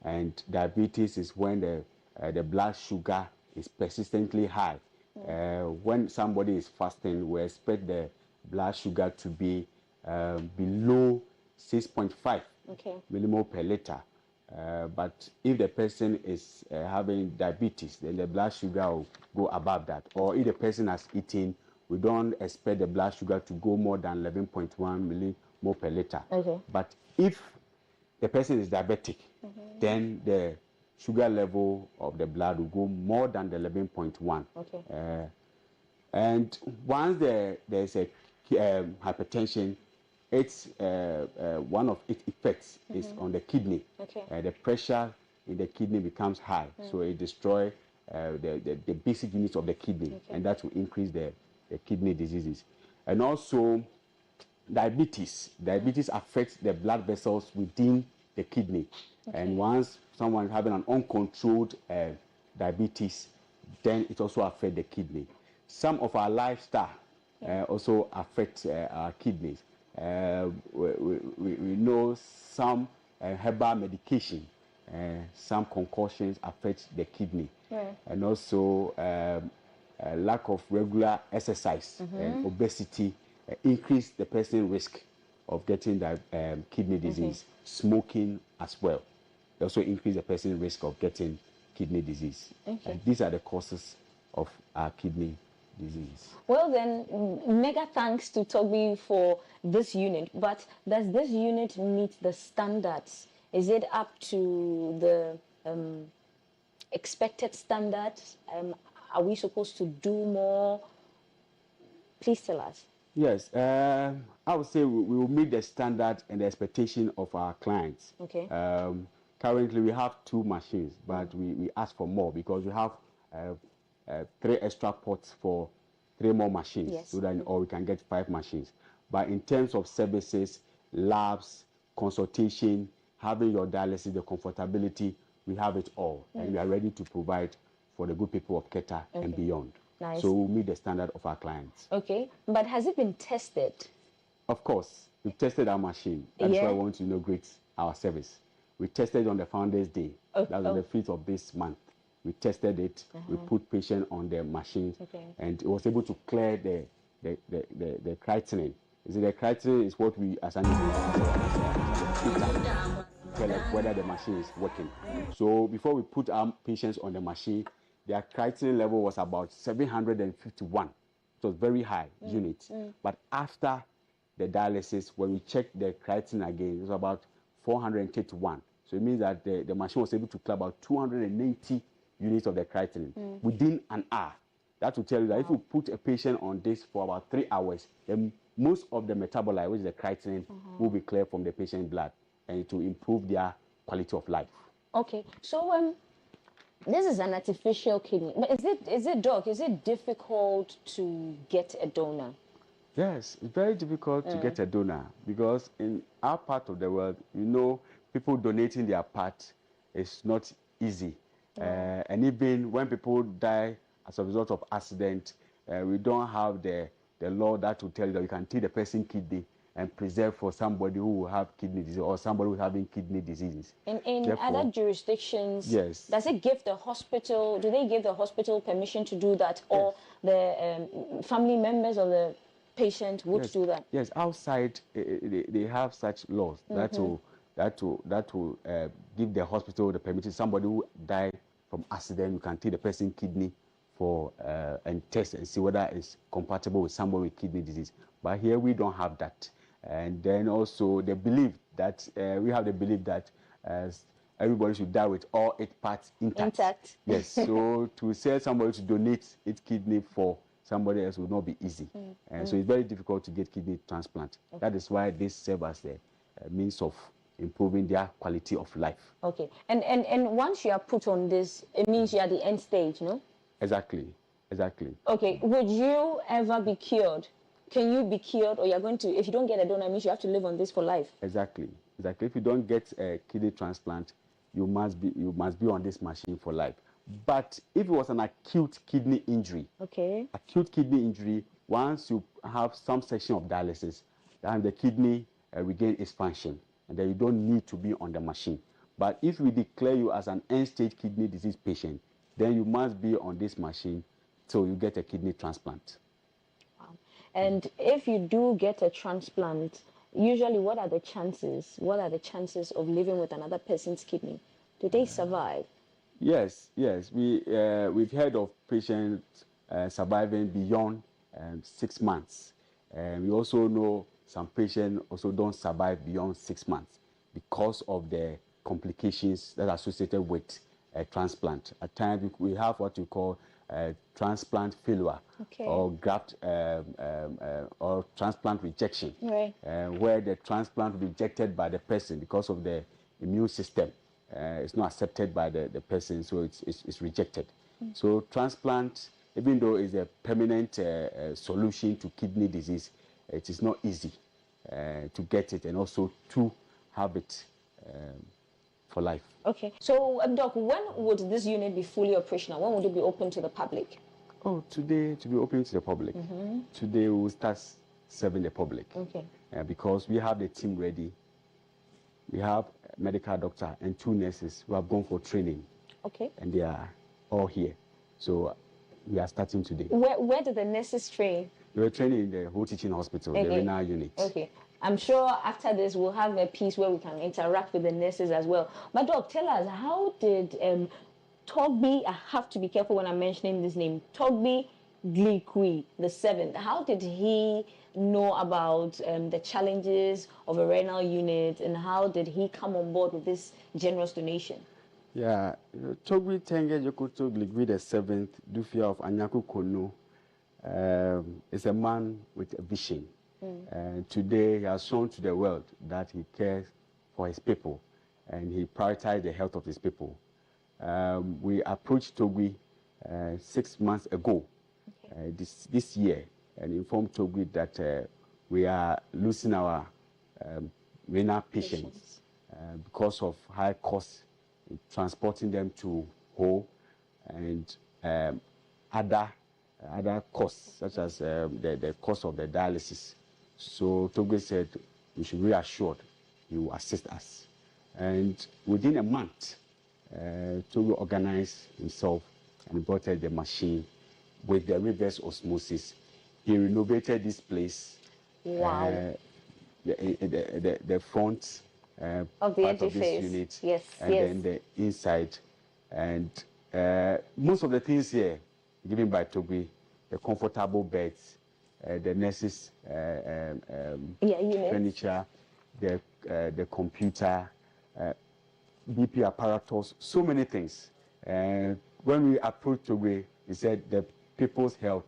And diabetes is when the blood sugar is persistently high. When somebody is fasting, we expect the blood sugar to be below 6.5 millimole per liter. But if the person is having diabetes, then the blood sugar will go above that. Or if the person has eaten, we don't expect the blood sugar to go more than 11.1 millimole per liter. But if the person is diabetic, then the sugar level of the blood will go more than the 11.1. And once there's a hypertension, it's one of its effects is on the kidney. The pressure in the kidney becomes high, so it destroys the basic units of the kidney, and that will increase the kidney diseases. And also diabetes. Diabetes affects the blood vessels within the kidney. And once someone is having an uncontrolled diabetes, then it also affects the kidney. Some of our lifestyle also affects our kidneys. We know some herbal medication some concussions affect the kidney, Right. and also lack of regular exercise and obesity increase the person's risk of getting the kidney disease. Smoking as well also increase the person's risk of getting kidney disease. Okay. These are the causes of kidney disease. Well then, mega thanks to Toby for this unit. But does this unit meet the standards? Is it up to the expected standards? Are we supposed to do more? Please tell us. Yes, I would say we will meet the standard and the expectation of our clients. Okay. Currently, we have 2 machines, but we ask for more because we have 3 extra ports for 3 more machines, Yes. so that or we can get 5 machines. But in terms of services, labs, consultation, having your dialysis, the comfortability, we have it all, and we are ready to provide for the good people of Keta and beyond. Nice. So we'll meet the standard of our clients. Okay, but has it been tested? Of course, we've tested our machine. That's why I want to inaugurate our service. We tested on the Founders Day. That's on the 5th of this month. We tested it. We put patient on the machine, and it was able to clear the creatinine. You see, the creatinine is what we as an whether the machine is working. So before we put our patients on the machine, their creatinine level was about 751. It was very high unit. But after the dialysis, when we checked the creatinine again, it was about 431. So it means that the machine was able to clear about 280 units of the creatinine within an hour. That will tell you that if you put a patient on this for about 3 hours, then most of the metabolite, which is the creatinine, will be cleared from the patient's blood, and to improve their quality of life. Okay, so this is an artificial kidney. But is it, Doc, is it difficult to get a donor? Yes, it's very difficult to get a donor because in our part of the world, people donating their part is not easy. And even when people die as a result of accident, we don't have the law that will tell you that you can take the person's kidney and preserve for somebody who will have kidney disease or somebody who's having kidney disease. In other jurisdictions, yes. Does it give the hospital, do they give the hospital permission to do that, or the family members of the patient would do that? Yes, outside they have such laws that will give the hospital the permission. Somebody who died from accident, you can take the person's kidney for and test and see whether it's compatible with somebody with kidney disease. But here we don't have that. And then also the belief that we have the belief that everybody should die with all 8 parts intact. Yes. So to say somebody to donate its kidney for somebody else will not be easy. And so it's very difficult to get kidney transplant. That is why this serves as a means of improving their quality of life. Okay. And once you are put on this, it means you are at the end stage, no? Exactly. Okay. Would you ever be cured? Can you be cured, or you're going to, if you don't get a donor, it means you have to live on this for life? Exactly. If you don't get a kidney transplant, you must be on this machine for life. But if it was an acute kidney injury, once you have some section of dialysis, then the kidney regain its function, and then you don't need to be on the machine. But if we declare you as an end-stage kidney disease patient, then you must be on this machine till you get a kidney transplant. Wow. And if you do get a transplant, usually what are the chances? What are the chances of living with another person's kidney? Do they survive? Yes. We've heard of patients surviving beyond 6 months. We also know some patients also don't survive beyond 6 months because of the complications that are associated with a transplant. At times, we have what we call transplant failure or graft or transplant rejection, where the transplant rejected by the person because of the immune system. It's not accepted by the person, so it's rejected. So transplant, even though it's a permanent solution to kidney disease, it is not easy to get it and also to have it for life. Okay. So, Doc, when would this unit be fully operational? When would it be open to the public? Oh, today to be open to the public. Today we will start serving the public. Okay. Because we have the team ready. we have a medical doctor and 2 nurses who have gone for training. Okay. And they are all here. So we are starting today. Where do the nurses train? They were training in the whole teaching hospital, the renal unit. Okay. I'm sure after this we'll have a piece where we can interact with the nurses as well. But Doc, tell us, how did Togbi, I have to be careful when I'm mentioning this name, Togbi Glikwi, the 7th, how did he know about the challenges of a renal unit, and how did he come on board with this generous donation? Yeah, Togbi Tenge Jokoto Glikwi, the 7th, Dufia of Anyaku Kono, is a man with a vision. And today he has shown to the world that he cares for his people and he prioritizes the health of his people. We approached Togbi 6 months ago, this year, and informed Togbi that we are losing our renal patients because of high costs in transporting them to Ho and other costs, such as the cost of the dialysis. So Togbi said we should be reassured he will assist us. And within a month, Togbi organized himself and brought the machine with the reverse osmosis. He renovated this place. Wow. The front of the part of this unit, yes, and then the inside. And most of the things here given by Togbi, the comfortable beds, the nurses' furniture, the computer, BP apparatus, so many things. When we approached Togbi, he said the people's health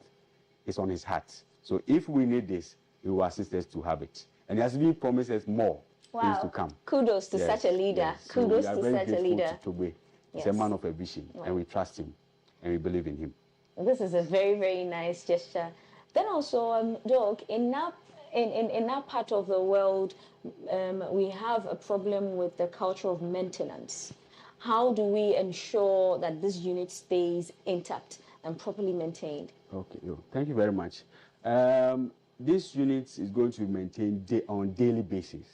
is on his heart. So if we need this, he will assist us to have it. And he has even promised us more things to come. Kudos to such a leader. Yes. Kudos so to such a leader. To Togbi. He's a man of a vision, and we trust him, and we believe in him. This is a very, very nice gesture. Then also, Doc, in that part of the world, we have a problem with the culture of maintenance. How do we ensure that this unit stays intact and properly maintained? Okay, thank you very much. This unit is going to be maintained on a daily basis,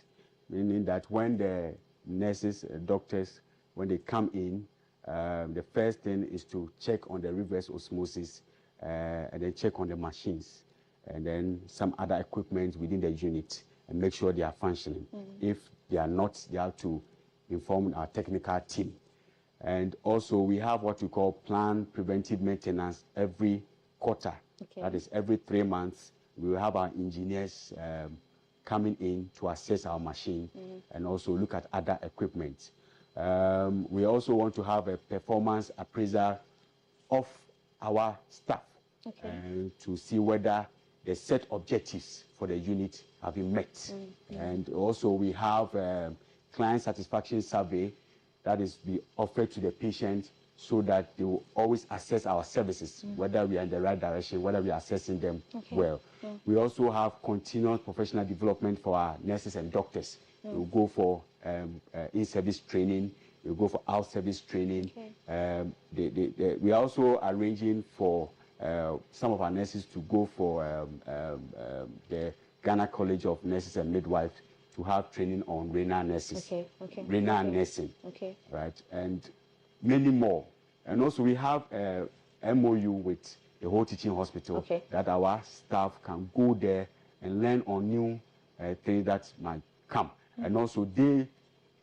meaning that when the nurses, doctors, when they come in, the first thing is to check on the reverse osmosis and then check on the machines and then some other equipment within the unit and make sure they are functioning. If they are not, they have to inform our technical team. And also we have what we call planned preventive maintenance every quarter. That is every 3 months. We will have our engineers coming in to assess our machine and also look at other equipment. We also want to have a performance appraiser of our staff to see whether the set objectives for the unit have been met. And also we have client satisfaction survey that is be offered to the patient so that they will always assess our services, whether we are in the right direction, whether we are assessing them well. We also have continuous professional development for our nurses and doctors. We'll go for in-service training, we'll go for out-service training. We are also arranging for some of our nurses to go for the Ghana College of Nurses and Midwives to have training on renal nurses, renal nursing, right, and many more. And also we have a MOU with the whole teaching hospital that our staff can go there and learn on new things that might come. And also they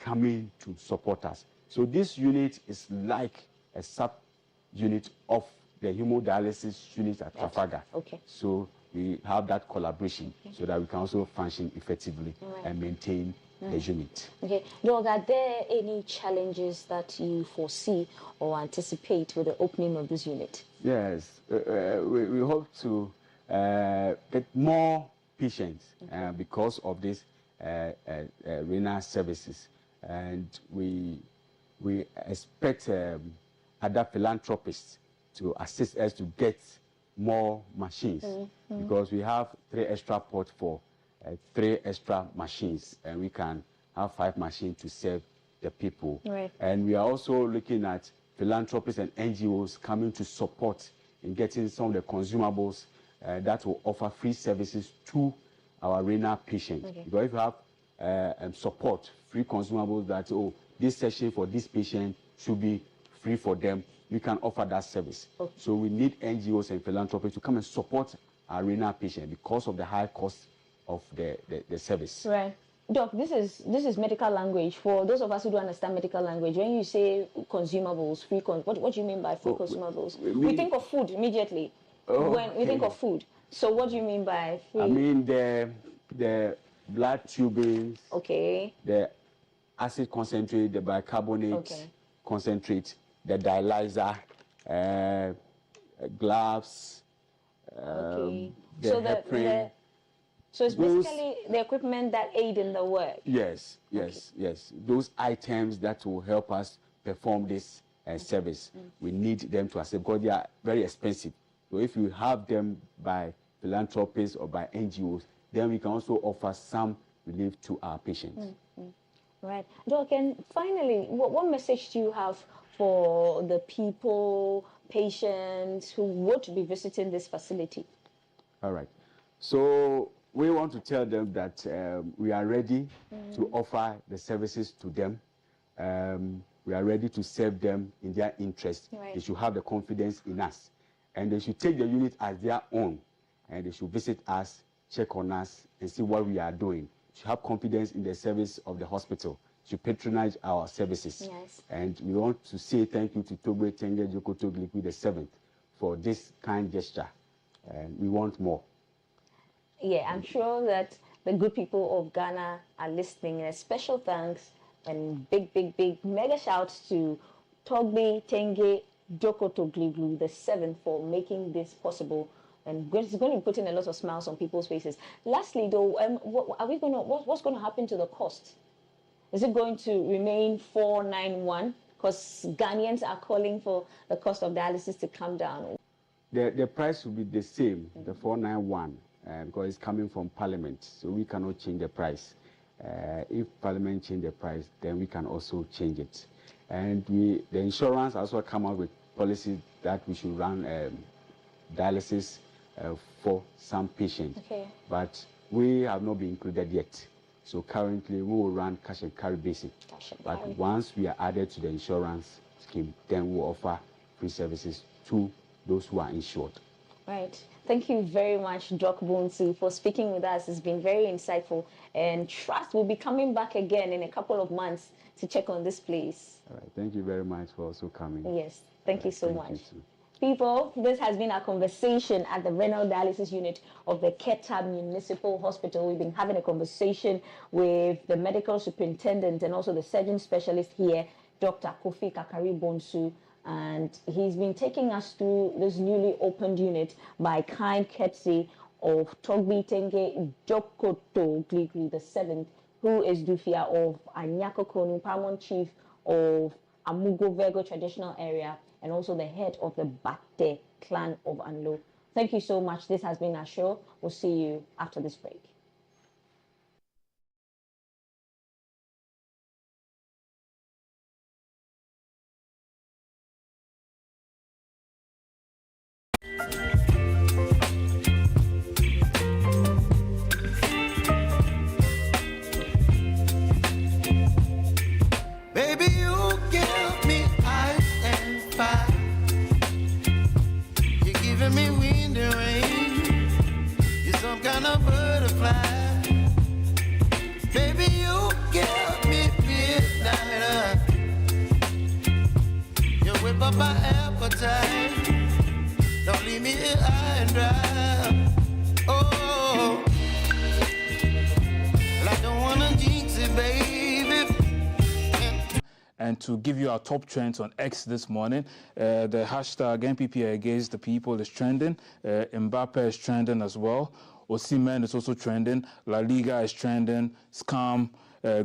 coming to support us. So this unit is like a sub-unit of the hemodialysis unit at Trafalgar. So we have that collaboration so that we can also function effectively and maintain the unit. Doc, are there any challenges that you foresee or anticipate with the opening of this unit? Yes, we hope to get more patients because of this renal services, and we expect other philanthropists to assist us to get more machines because we have 3 extra ports for 3 extra machines, and we can have 5 machines to serve the people. And we are also looking at philanthropists and NGOs coming to support in getting some of the consumables that will offer free services to our renal patients. Because if you have support, free consumables that, oh, this session for this patient should be free for them. We can offer that service. Okay. So we need NGOs and philanthropists to come and support our renal patient because of the high cost of the service. Right. Doc, this is medical language. For those of us who don't understand medical language, when you say consumables, what do you mean by free consumables? We think of food immediately. When we think of food. So what do you mean by free? I mean the blood tubings, okay, the acid concentrate, the bicarbonate concentrate, the dialyzer, gloves, the heparin. So it's basically the equipment that aid in the work. Yes. Those items that will help us perform this service, we need them to accept because they are very expensive. So if you have them by philanthropists or by NGOs, then we can also offer some relief to our patients. Right. Doc, and finally, what message do you have for the people, patients who would be visiting this facility? All right. So we want to tell them that we are ready to offer the services to them. We are ready to serve them in their interest. Right. They should have the confidence in us. And they should take the unit as their own. And they should visit us, check on us, and see what we are doing. They should have confidence in the service of the hospital. They should patronize our services. Yes. And we want to say thank you to Togbe Tenge Jokoto Gliku VII for this kind gesture. And we want more. Yeah, I'm sure that the good people of Ghana are listening. And a special thanks and big mega shouts to Togbe Tenge Jokoto Gliku VII for making this possible. And it's going to be putting a lot of smiles on people's faces. Lastly, though, what's going to happen to the cost? Is it going to remain 491? Because Ghanaians are calling for the cost of dialysis to come down. The price will be the same, the 491. Because it's coming from Parliament, so we cannot change the price. If Parliament change the price, then we can also change it. And the insurance also come out with policies that we should run dialysis for some patients. Okay. But we have not been included yet. So currently we will run cash and carry basis. But once we are added to the insurance scheme, then we'll offer free services to those who are insured. Right. Thank you very much, Doc Bonsu, for speaking with us. It's been very insightful. And trust we'll be coming back again in a couple of months to check on this place. All right. Thank you very much for also coming. Yes. Thank you so much. People, this has been our conversation at the renal dialysis unit of the Keta Municipal Hospital. We've been having a conversation with the medical superintendent and also the surgeon specialist here, Dr. Kofi Kakari Bonsu. And he's been taking us through this newly opened unit by kind courtesy of Togbe Tenge Jokoto Gliku VII, who is Dufia of Anyako Konu, Paramount Chief of Amugo Virgo Traditional Area, and also the head of the Bate clan of Anlo. Thank you so much. This has been our show. We'll see you after this break. My appetite, don't leave me here high and dry. Oh, well, I don't wanna jinx it, baby. And to give you our top trends on X this morning, the hashtag NPP against the people is trending. Mbappe is trending as well. Osimhen is also trending. La Liga is trending. Scam,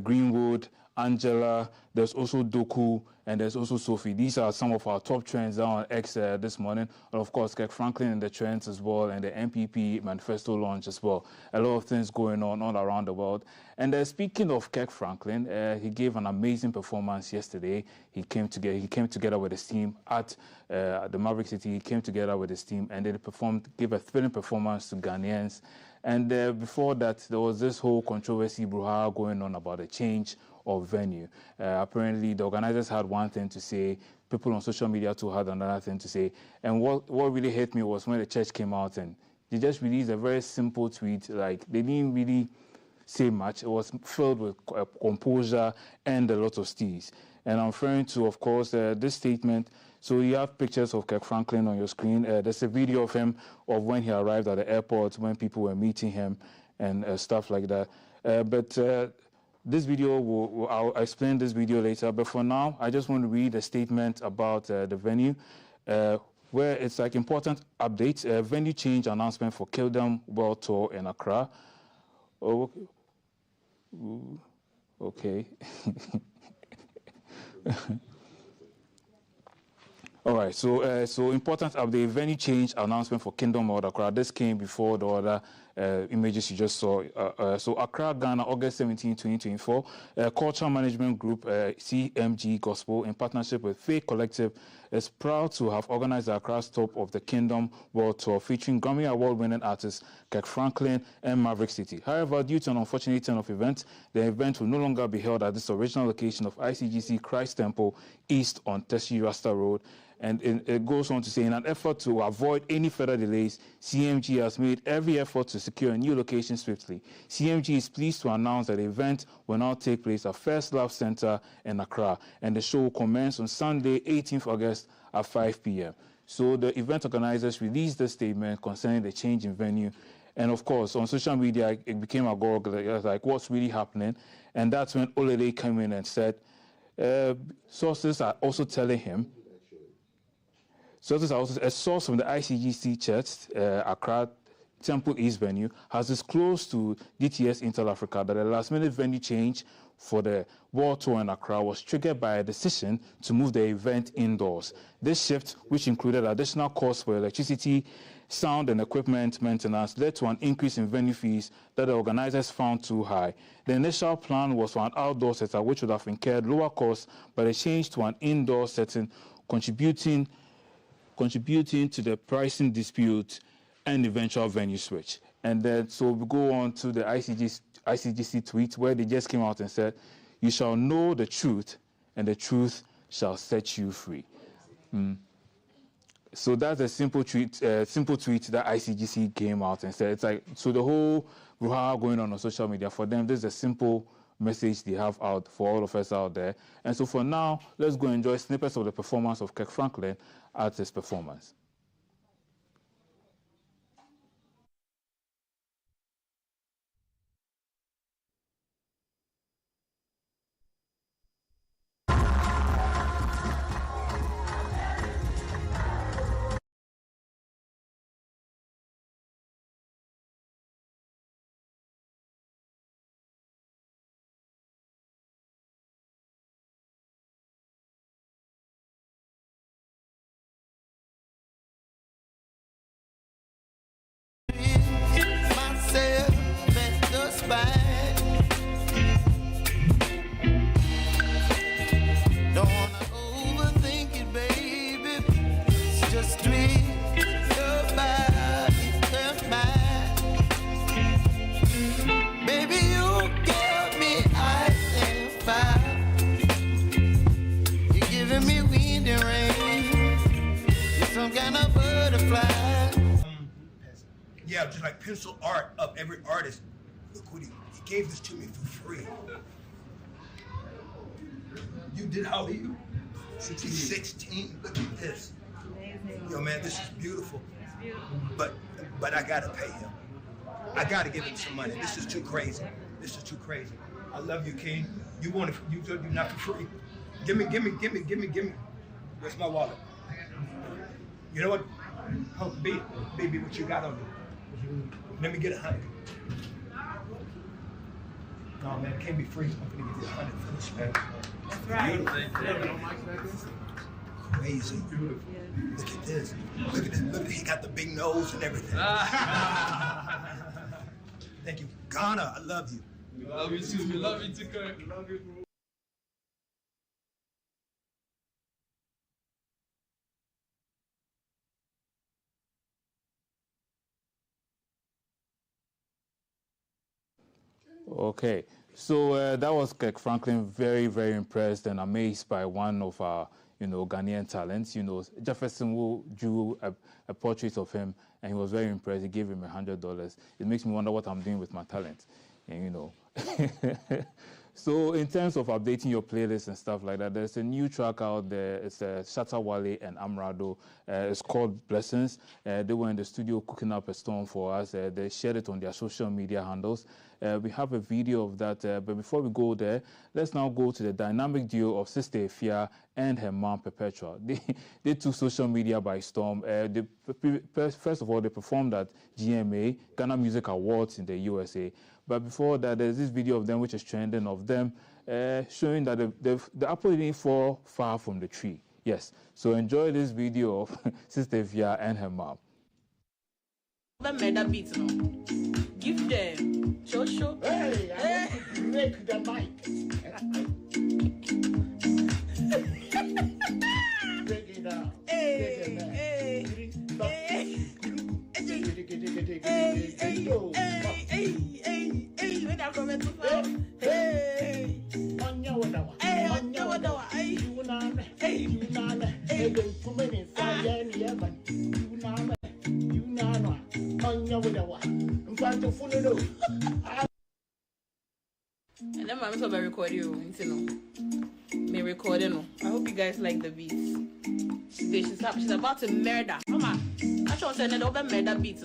Greenwood, Angela. There's also Doku. And there's also Sophie. These are some of our top trends on X this morning. And of course, Kirk Franklin in the trends as well, and the MPP manifesto launch as well. A lot of things going on all around the world. And speaking of Kirk Franklin, he gave an amazing performance yesterday. He came together with his team at the Maverick City. He came together with his team, and they gave a thrilling performance to Ghanaians. And before that, there was this whole controversy, brouhaha, going on about the change of venue. Apparently, the organizers had one thing to say, people on social media too had another thing to say. And what really hit me was when the church came out and they just released a very simple tweet. Like, they didn't really say much. It was filled with composure and a lot of steez. And I'm referring to, of course, this statement. So you have pictures of Kirk Franklin on your screen. There's a video of him of when he arrived at the airport, when people were meeting him and stuff like that. This video, I'll explain this video later. But for now, I just want to read a statement about the venue, where it's like important updates. Venue change announcement for Kingdom World Tour in Accra. Oh, okay. All right, so important update, venue change announcement for Kingdom World Accra. This came before the other images you just saw. So Accra, Ghana, August 17, 2024. Cultural Management Group, CMG Gospel, in partnership with Faith Collective, is proud to have organized the Accra stop of the Kingdom World Tour, featuring Grammy Award-winning artists Kirk Franklin and Maverick City. However, due to an unfortunate turn of events, the event will no longer be held at this original location of ICGC Christ Temple East on Teshi Rasta Road. And it goes on to say, in an effort to avoid any further delays, CMG has made every effort to secure a new location swiftly. CMG is pleased to announce that the event will now take place at First Love Center in Accra, and the show will commence on Sunday, 18th August at 5 p.m. So the event organizers released the statement concerning the change in venue. And of course, on social media, it became a go, like what's really happening? And that's when Olede came in and said, sources are also telling him, so this is also a source from the ICGC Church, Accra Temple East venue, has disclosed to DTS Intel Africa that the last-minute venue change for the World Tour in Accra was triggered by a decision to move the event indoors. This shift, which included additional costs for electricity, sound and equipment maintenance, led to an increase in venue fees that the organizers found too high. The initial plan was for an outdoor setup, which would have incurred lower costs, but a change to an indoor setting, contributing to the pricing dispute and eventual venue switch. And then, so we go on to the ICGC tweet, where they just came out and said, "You shall know the truth, and the truth shall set you free." So that's a simple tweet that ICGC came out and said. It's like, so the whole brouhaha going on social media, for them, this is a simple message they have out for all of us out there. And so for now, let's go enjoy snippets of the performance of Kirk Franklin at his performance. Yeah, just like pencil art of every artist. Look what he gave this to me for free. You did, how old are you? 16. 16. Look at this. Yo, man, this is beautiful. But I gotta pay him. I gotta give him some money. This is too crazy. This is too crazy. I love you, King. You want it? You do not for free. Give me. Where's my wallet? You know what? Oh, B, what you got on you? Let me get 100. No, man, it can't be free. I'm gonna give you 100 for this, man. That's right. Crazy. Look at this. Look at this. Look at he got the big nose and everything. Thank you. Ghana, I love you. We love you too. We love you too, Kirk. We love you. Okay. So that was Kirk Franklin, very, very impressed and amazed by one of our, Ghanaian talents. Jefferson Wu drew a portrait of him, and he was very impressed. He gave him $100. It makes me wonder what I'm doing with my talent, and So in terms of updating your playlist and stuff like that, there's a new track out there. It's Shatta Wale and Amrado. It's called Blessings. They were in the studio cooking up a storm for us. They shared it on their social media handles. We have a video of that. But before we go there, let's now go to the dynamic duo of Sister Efia and her mom, Perpetua. They took social media by storm. First of all, they performed at GMA, Ghana Music Awards in the USA. But before that, there's this video of them which is trending, of them showing that the apple didn't fall far from the tree. Yes, so enjoy this video of Sister Efia and her mom. Give them. Show. Hey, I want to break the mic. Break it down. Hey. When I come to hey. On your wadawa. You know, hey, too many fire yaman. You know, on your wadawa. I'm going to follow. And then I'm going to record you, me recording. I hope you guys like the beats. She's about to murder. Mama, I should say that murder beats.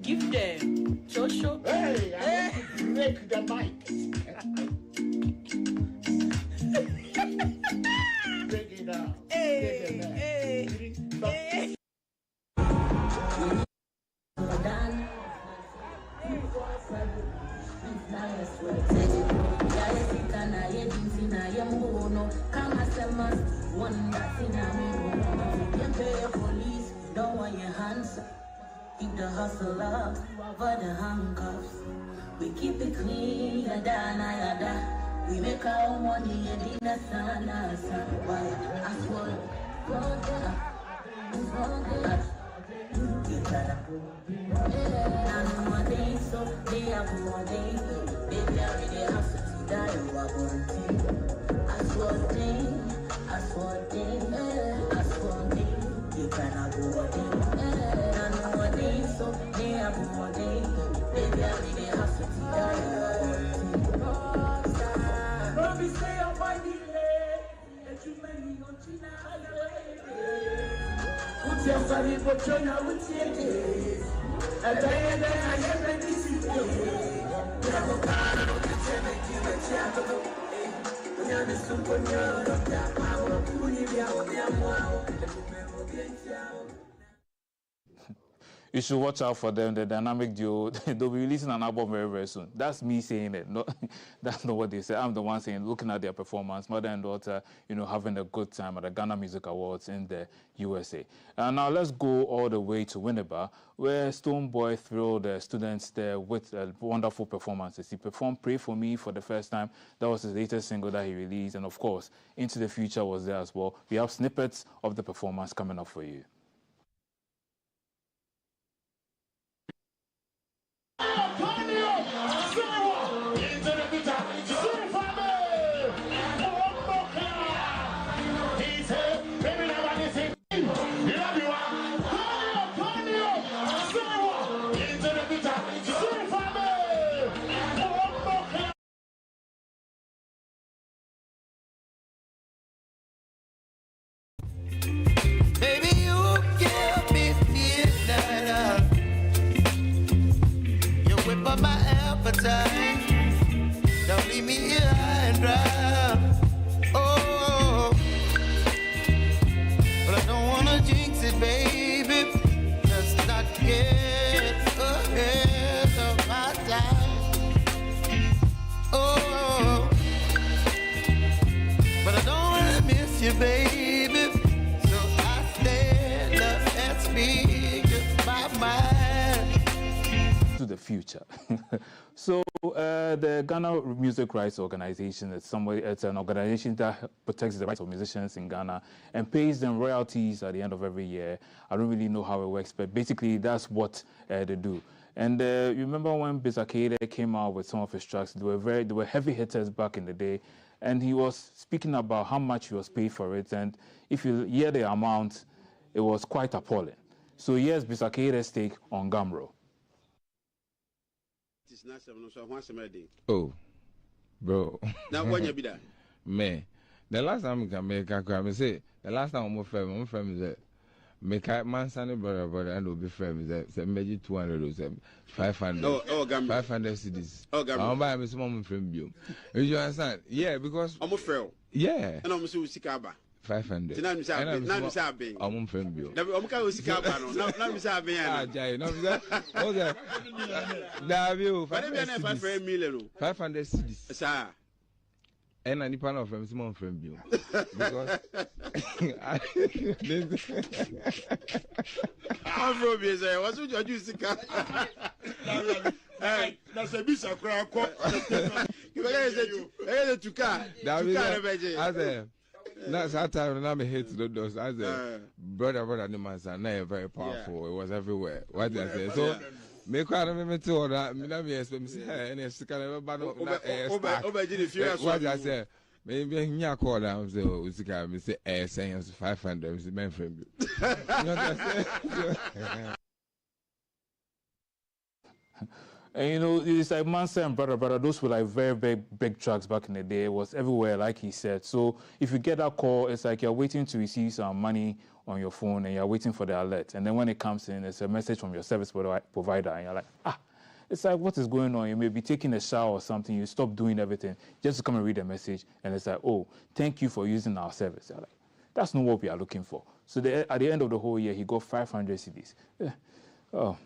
Give them. Show. Hey, I want to break the mic. Break it down. Hey. Don't want your hands up. Keep the hustle up for the handcuffs. We keep it clean, yada. We make our own money and in the sun. I swear, so they have more days. Baby, I really have to die. I swear, you cannot go again. So they have more days. Baby, I really have to die. Don't be stay up by the lake. Let you make me on China. Put your sorry, but you're not with your days. And I never this You should watch out for them, the dynamic duo. They'll be releasing an album very, very soon. That's me saying it. No, that's not what they say. I'm the one saying, looking at their performance, mother and daughter, having a good time at the Ghana Music Awards in the USA. Now let's go all the way to Winneba, where Stonebwoy thrilled the students there with wonderful performances. He performed Pray For Me for the first time. That was his latest single that he released. And of course, Into the Future was there as well. We have snippets of the performance coming up for you. Don't leave me here high and dry. Oh, but I don't wanna jinx it, baby. Let's not get ahead of my time. Oh, but I don't wanna miss you, baby. So I stand up and speak my mind. To the future. So the Ghana Music Rights Organization, it's an organization that protects the rights of musicians in Ghana and pays them royalties at the end of every year. I don't really know how it works, but basically that's what they do. And you remember when Bisakere came out with some of his tracks, they were heavy hitters back in the day. And he was speaking about how much he was paid for it. And if you hear the amount, it was quite appalling. So here's Bisakere's take on Gamro. Oh, bro. Now, when you be there? Man, the last time I can make a say, the last time I'm friend is that make a man son brother and will be friends that maybe 200 or 500. Oh, 500 CDs. Oh, Gamro. I'll buy me some from you. You understand? Yeah, because I'm a friend. Yeah. And I'm a Sikaba. 500. Now I'm saying, I'm from you. I'm going to Sikaba. Now I'm saying, ah, Jay, no, okay. W. 500 million. 500 CDs. Sir. And I need to from Simon from you. Because I'm from you, sir. What's your juice? That's a bit of crowd. You get to car. That's that time when I'm hit to those. I said, brother, the man are very powerful. Yeah. It was everywhere. What did I say? So, make one of me too. That me expect me say, and it's kind of about what I said. Maybe I call down. So, we say, saying 500. We say, man, friend. You know what I say? And you know, it's like Mansa and Brother, those were like very big tracks back in the day. It was everywhere, like he said. So if you get that call, it's like you're waiting to receive some money on your phone and you're waiting for the alert. And then when it comes in, it's a message from your service provider. And you're like, it's like, what is going on? You may be taking a shower or something. You stop doing everything just to come and read the message. And it's like, oh, thank you for using our service. You're like, that's not what we are looking for. So at the end of the whole year, he got 500 CDs. Oh.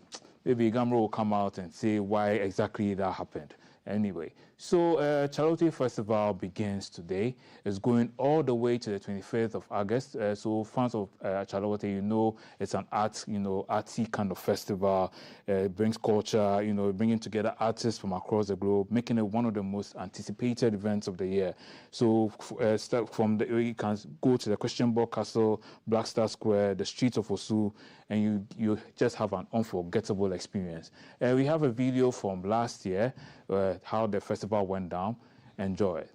Maybe Gamro will come out and say why exactly that happened. Anyway, so Charlotte Festival begins today. It's going all the way to the 25th of August. So fans of Charlotte, you know, it's an artsy kind of festival. It brings culture, bringing together artists from across the globe, making it one of the most anticipated events of the year. So start from you can go to the Christian Borg Castle, Black Star Square, the streets of Osu, and you just have an unforgettable experience. We have a video from last year, how the festival went down. Enjoy it.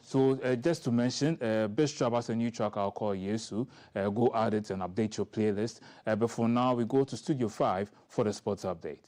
So just to mention, Bishop has a new track I'll call Yesu. Go add it and update your playlist. But for now, we go to Studio 5 for the sports update.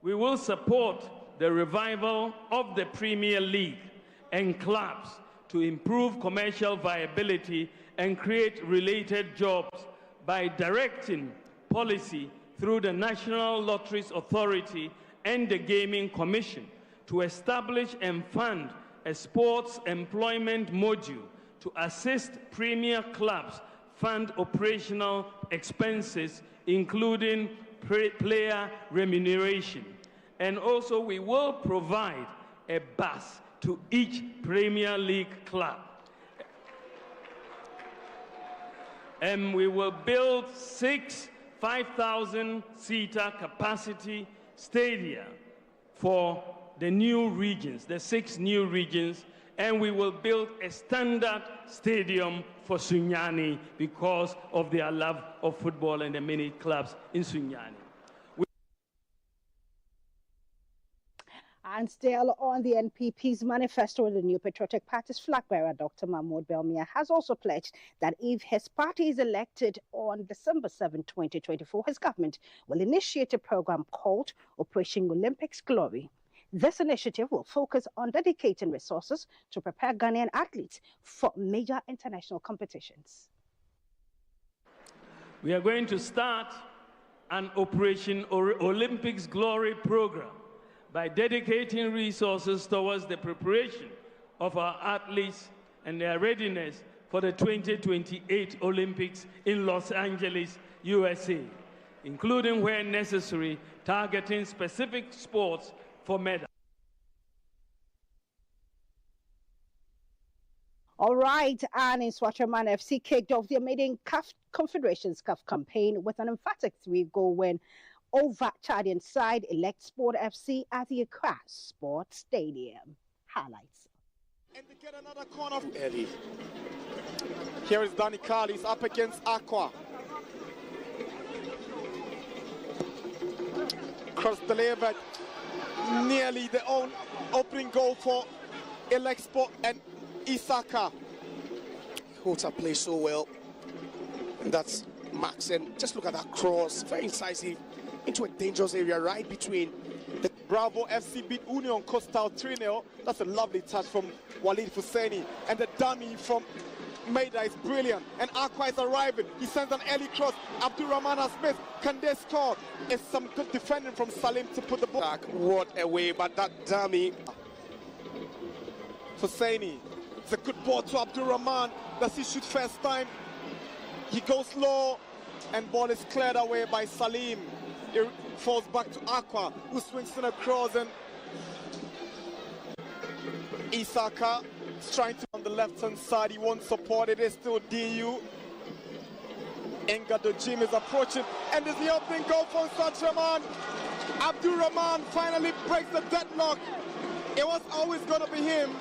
We will support the revival of the Premier League and clubs to improve commercial viability and create related jobs by directing policy through the National Lotteries Authority and the Gaming Commission to establish and fund a sports employment module to assist premier clubs fund operational expenses, including player remuneration. And also we will provide a bus to each Premier League club. And we will build 6 5,000-seater capacity stadia for the new regions, the 6 new regions, and we will build a standard stadium for Sunyani because of their love of football and the many clubs in Sunyani. And still on the NPP's manifesto, the New Patriotic Party's flag bearer, Dr. Mahmoud Bawumia, has also pledged that if his party is elected on December 7, 2024, his government will initiate a program called Operation Olympics Glory. This initiative will focus on dedicating resources to prepare Ghanaian athletes for major international competitions. We are going to start an Operation Olympics Glory program by dedicating resources towards the preparation of our athletes and their readiness for the 2028 Olympics in Los Angeles, USA, including where necessary, targeting specific sports for medals. All right, and in Swatraman FC kicked off their maiden CAF Confederations Cup campaign with an emphatic 3-goal win over Chadian side Elect Sport FC at the Accra Sports Stadium. Highlights. And to get another corner early. Here is Danny Carlis up against Aqua. Cross delivered. Nearly the own opening goal for Elect Sport and Isaka. Hota plays so well. And that's Max. And just look at that cross. Very incisive. Into a dangerous area right between the Bravo FC beat Union Coastal 3-0. That's a lovely touch from Walid Husseini. And the dummy from Maida is brilliant. And Aqua is arriving. He sends an early cross. Abdurrahman Smith. Can they score? It's some good defending from Salim to put the ball back. What away, but that dummy. Husseini. It's a good ball to Abdurrahman. Does he shoot first time? He goes low. And ball is cleared away by Salim. It falls back to Aqua, who swings in across, and Isaka is trying to on the left-hand side. He won't support it. It's still DU. Engado Jim is approaching, and there's the opening goal for Swatraman. Abdurrahman finally breaks the deadlock. It was always going to be him.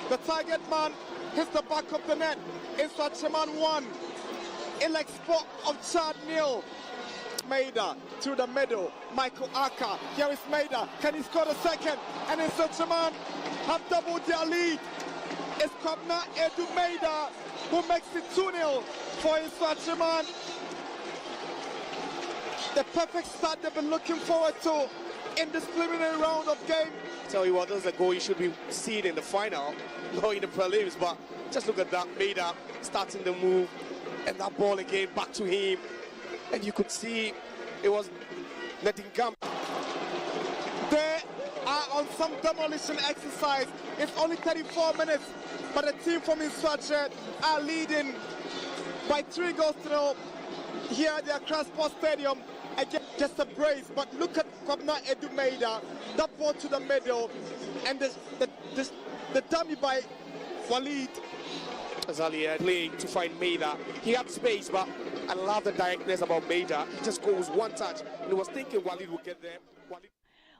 The target man hits the back of the net. It's Swatraman 1. Elect Sport of Chad 0. Maida through the middle. Michael Aka. Here is Maida. Can he score the second? And it's Swatraman have doubled their lead. It's Kwabna Edu Maida who makes it 2-0 for Swatraman. The perfect start they've been looking forward to in this preliminary round of game. Tell you what, that's a goal you should be seeing in the final, not in the prelims, but just look at that. Maida starting the move, and that ball again back to him. And you could see it was letting come. They are on some demolition exercise. It's only 34 minutes, but the team from Iswache are leading by 3-0 here at the Accra Sports Stadium. Again, just a brace, but look at Kwabna Edu Maida, that ball to the middle, and the dummy by Walid Azali playing to find Maida. He had space, but I love the directness about Maida. He just goes one touch, and he was thinking Walid would get there.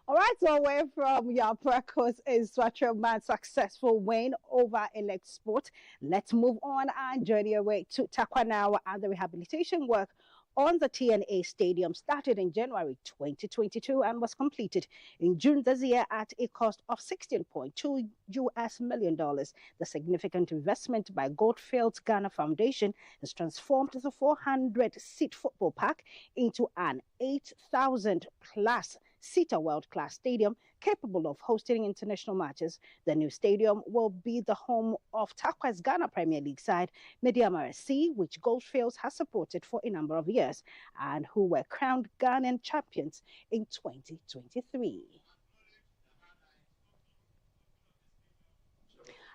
All right, so away from your Precos is Swatraman's successful win over Elect Sport. Let's move on and journey away to Takwanawa, and the rehabilitation work on the TNA Stadium started in January 2022 and was completed in June this year at a cost of $16.2 million. The significant investment by Goldfields Ghana Foundation has transformed the 400-seat football park into an 8,000-plus seat a world-class stadium capable of hosting international matches. The new stadium will be the home of Tarkwa's Ghana Premier League side, Mediama SC, which Goldfields has supported for a number of years and who were crowned Ghanaian champions in 2023.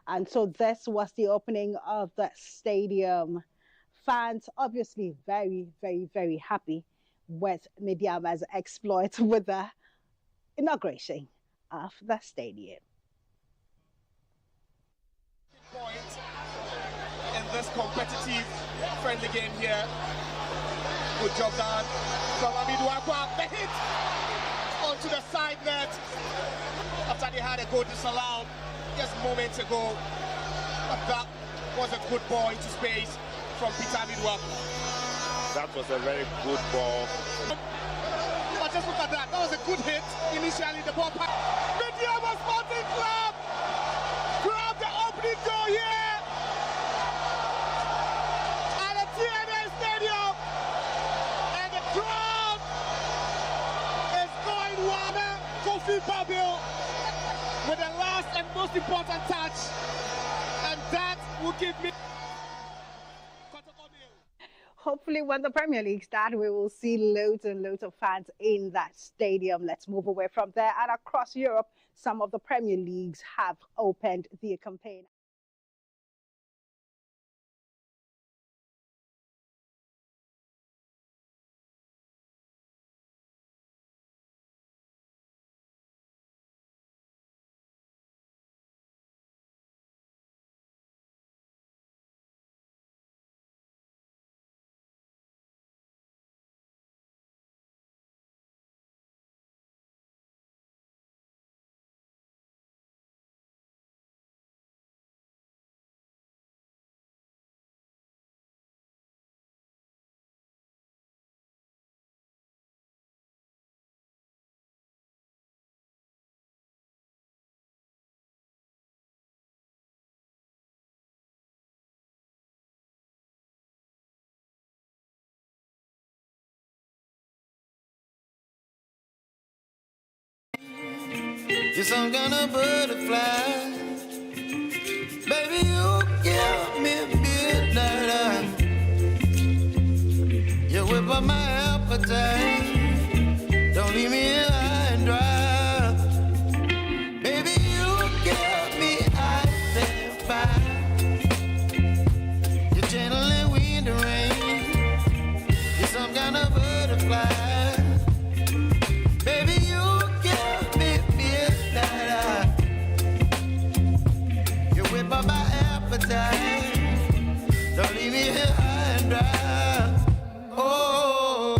And so this was the opening of the stadium. Fans obviously very, very, very happy with Mediama's exploit with the inauguration of the stadium. Point in this competitive, friendly game here. Good job done from Amidu Akwa. The hit onto the side net after they had a goal disallowed just moments ago. But that was a good ball into space from Peter Amidu Akwa. That was a very good ball. But just look at that. That was a good hit. Initially, the ball passed. Mediama Sporting Club grab the opening goal here at the TNA Stadium. And the crowd is going wild. Kofi Babil with the last and most important touch. And that will give me... Hopefully when the Premier League starts, we will see loads and loads of fans in that stadium. Let's move away from there. And across Europe, some of the Premier Leagues have opened their campaign. You're some kind of butterfly. Baby, you give me midnight. You whip up my appetite. Don't leave me here high and dry. Baby, you give me ice and fire. You're gentle and wind and rain. You're some kind of butterfly. My appetite. Don't leave me here high and dry. Oh,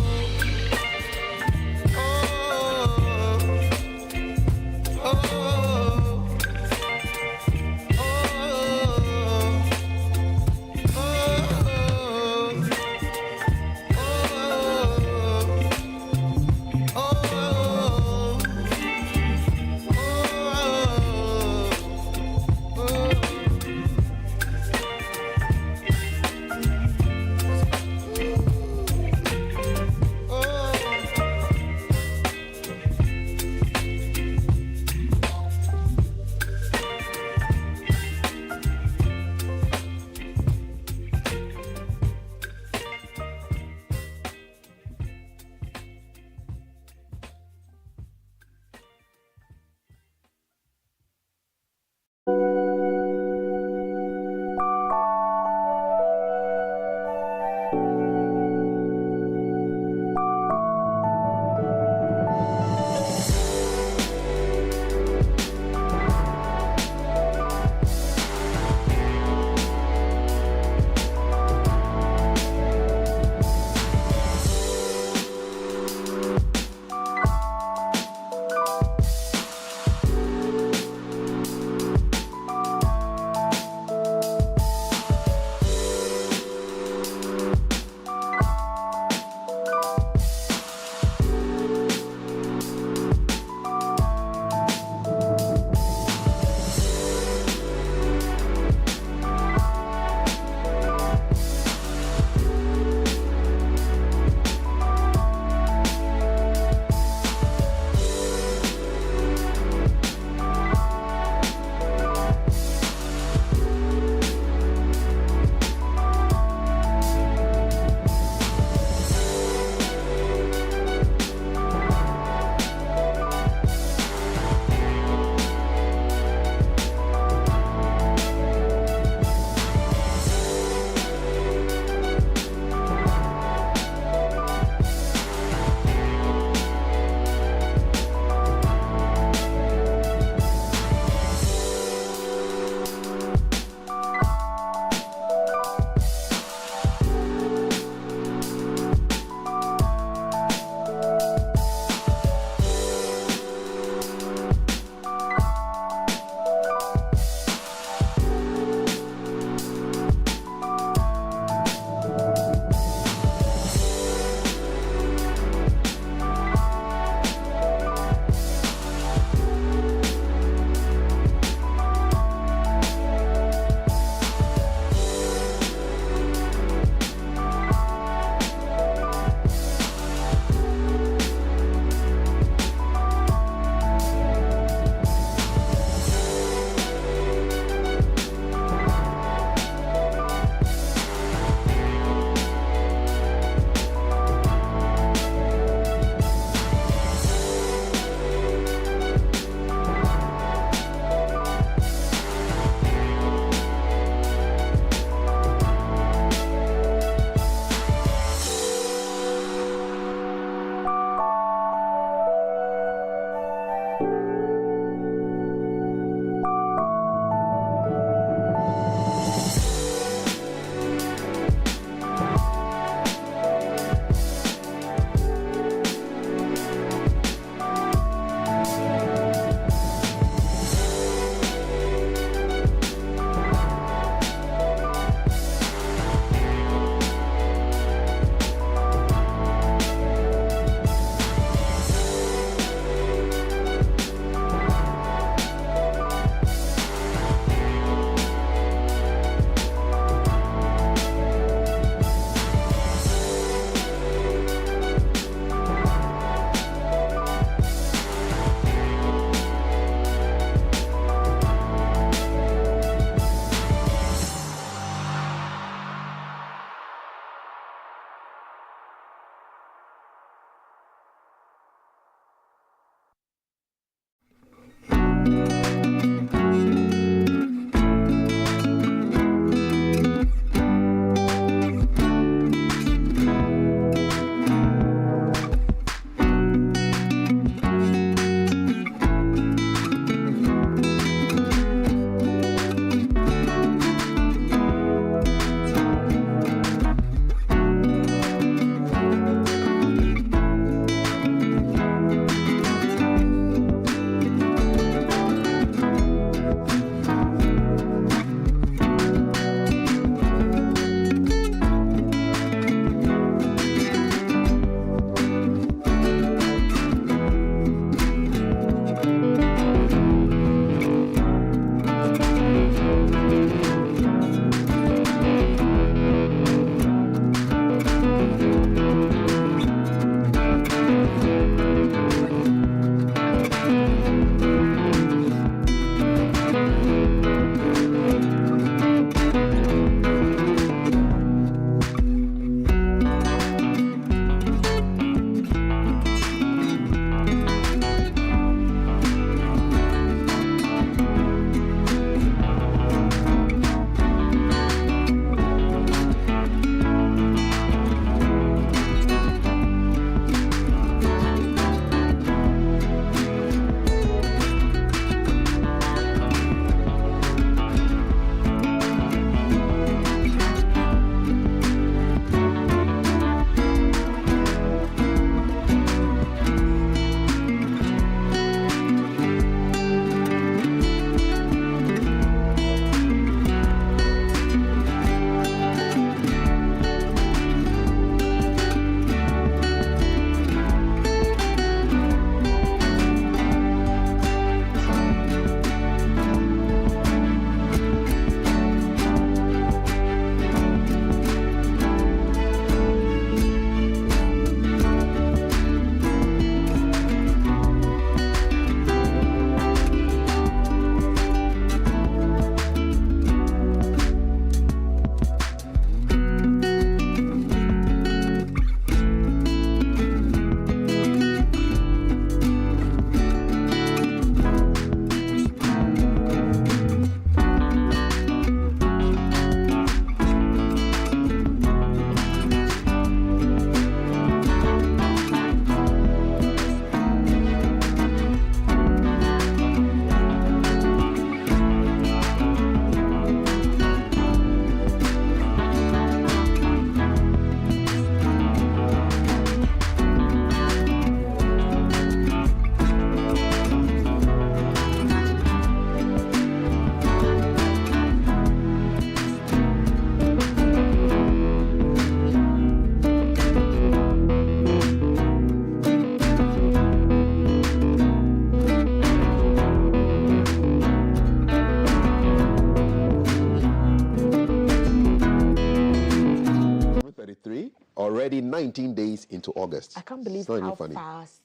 19 days into August. I can't believe how fast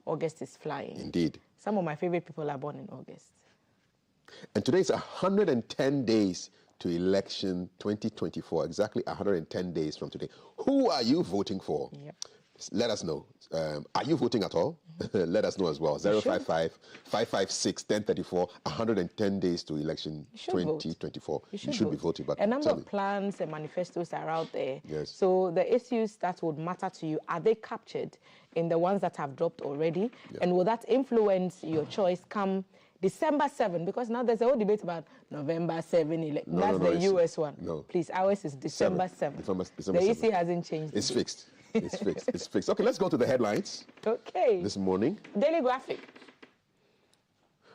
August is flying. Indeed. Some of my favorite people are born in August. And today is 110 days to election 2024. Exactly 110 days from today. Who are you voting for? Yep. Let us know. Are you voting at all? Let us know as well. 055-556-1034. 110 days to election 2024. You should be voting. But a number of plans and manifestos are out there. Yes. So the issues that would matter to you, are they captured in the ones that have dropped already? Yeah. And will that influence your choice come December 7? Because now there's a whole debate about November 7. That's the US one. No. Please, ours is December 7. December the EC hasn't changed. It's fixed. It's fixed. It's fixed. Okay, let's go to the headlines. Okay. This morning. Daily Graphic.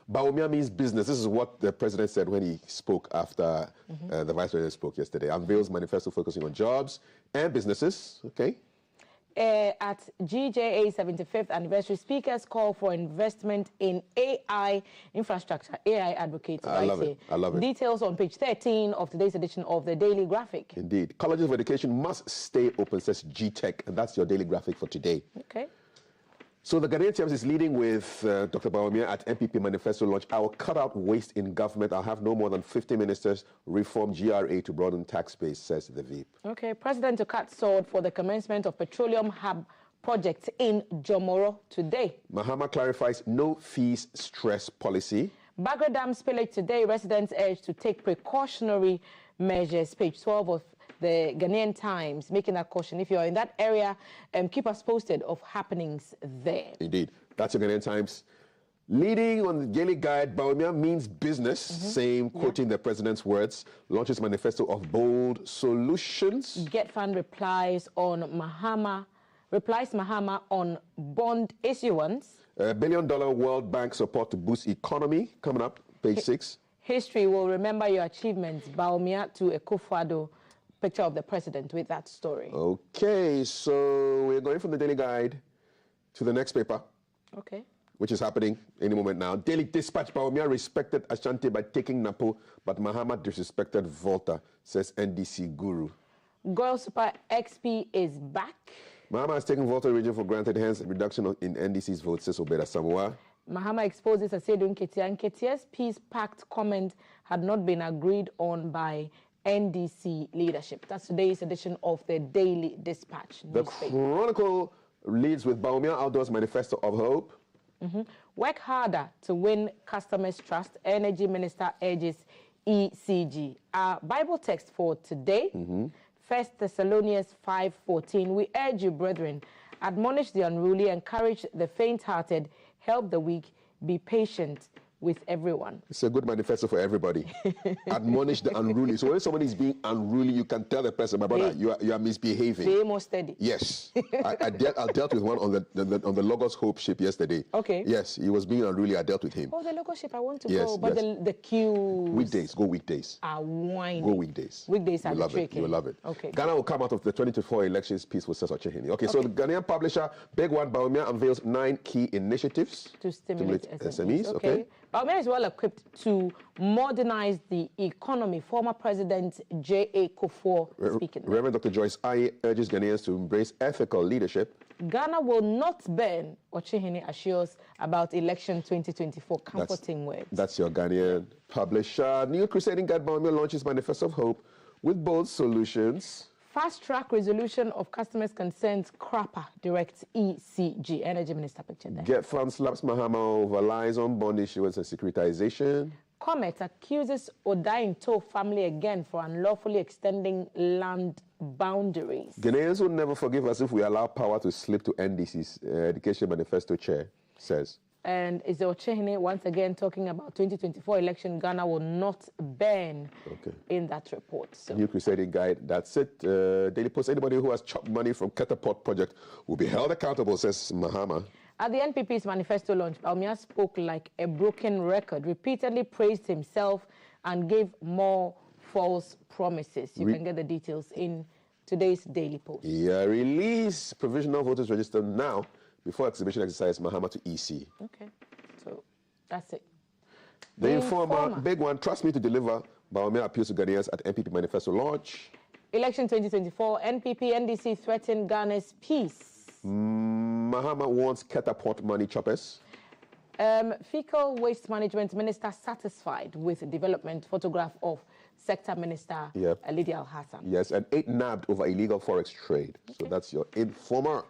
Bawumia means business. This is what the president said when he spoke after the vice president spoke yesterday. Unveils manifesto focusing on jobs and businesses. Okay. At GJA 75th anniversary, speakers call for investment in AI infrastructure. AI advocates. I love it. I love it. Details on page 13 of today's edition of the Daily Graphic. Indeed. Colleges of Education must stay open, says GTech, and that's your Daily Graphic for today. Okay. So the Ghanaian Times is leading with Dr. Bawumia at MPP Manifesto launch. I will cut out waste in government. I'll have no more than 50 ministers, reform GRA to broaden tax base, says the VIP. Okay, President to cut sword for the commencement of petroleum hub project in Jomoro today. Mahama clarifies no fees stress policy. Bagra Dam spillage today. Residents urged to take precautionary measures. Page 12 of the Ghanaian Times, making that caution. If you're in that area, keep us posted of happenings there. Indeed. That's the Ghanaian Times. Leading on the daily guide, Bawumia means business, same, quoting the president's words, launches manifesto of bold solutions. Get Fund replies Mahama on bond issuance. $1 billion World Bank support to boost economy, coming up, page 6. History will remember your achievements, Bawumia to Akufo-Addo. Picture of the president with that story. Okay, so we're going from the Daily Guide to the next paper. Okay. Which is happening any moment now. Daily Dispatch, Bawumia respected Ashanti by taking Napo, but Mahama disrespected Volta, says NDC guru. Girl Super XP is back. Mahama has taken Volta region for granted, hence reduction in NDC's vote, says Obeda Samoa. Mahama exposes Asedu Nketia. Nketia's peace-pact comment had not been agreed on by NDC leadership. That's today's edition of the Daily Dispatch newspaper. The Chronicle leads with Bawumia Outdoors Manifesto of Hope. Work harder to win customers' trust. Energy Minister urges ECG. Our Bible text for today, 1 Thessalonians 5:14. We urge you, brethren, admonish the unruly, encourage the faint-hearted, help the weak, be patient with everyone. It's a good manifesto for everybody. Admonish the unruly. So when somebody is being unruly, you can tell the person, my brother, you are misbehaving. Be more steady. Yes. I dealt with one on the Logos Hope ship yesterday. Okay. Yes, he was being unruly. I dealt with him. Oh, the Logos ship, I want to go. But the queues. Weekdays. Go weekdays. Are whining. Go weekdays. Weekdays are the trick. You will love it. Okay. Ghana will come out of the 2024 elections peace with Cesar Chehini. Okay, so the Ghanaian publisher, Big One Bawumia, unveils 9 key initiatives to stimulate SMEs. Okay. Bawumia is well equipped to modernize the economy. Former President J.A. Kufuor speaking. Reverend Dr. Joyce Aye urges Ghanaians to embrace ethical leadership. Ghana will not burn, Ochehini assures about election 2024. Comforting words. That's your Ghanaian publisher. New Crusading Guide Bawumia launches Manifesto of Hope with bold solutions. Fast-track resolution of customers' concerns, CRAPA directs ECG. Energy Minister picture there. Get Fund slaps Mahama over lies on bond issuance and securitization. Comet accuses Odainto family again for unlawfully extending land boundaries. Ghanaians will never forgive us if we allow power to slip to NDC's Education Manifesto chair, says. And is Ochehini once again talking about 2024 election? Ghana will not burn in that report. So. New Crusading Guide, that's it. Daily Post, anybody who has chopped money from Catapult project will be held accountable, says Mahama. At the NPP's manifesto launch, Bawumia spoke like a broken record, repeatedly praised himself and gave more false promises. You can get the details in today's Daily Post. Yeah, release provisional voters register now before exhibition exercise Mahama to EC. Okay, so that's it. The Informer, big one, trust me to deliver. Bawumia appeals to Ghanaians at NPP Manifesto launch. Election 2024, NPP, NDC threaten Ghana's peace. Mahama wants catapult money choppers. Fecal Waste Management Minister satisfied with development. Photograph of Sector Minister Lydia Al-Hassan. Yes, and 8 nabbed over illegal forex trade. So that's your informer.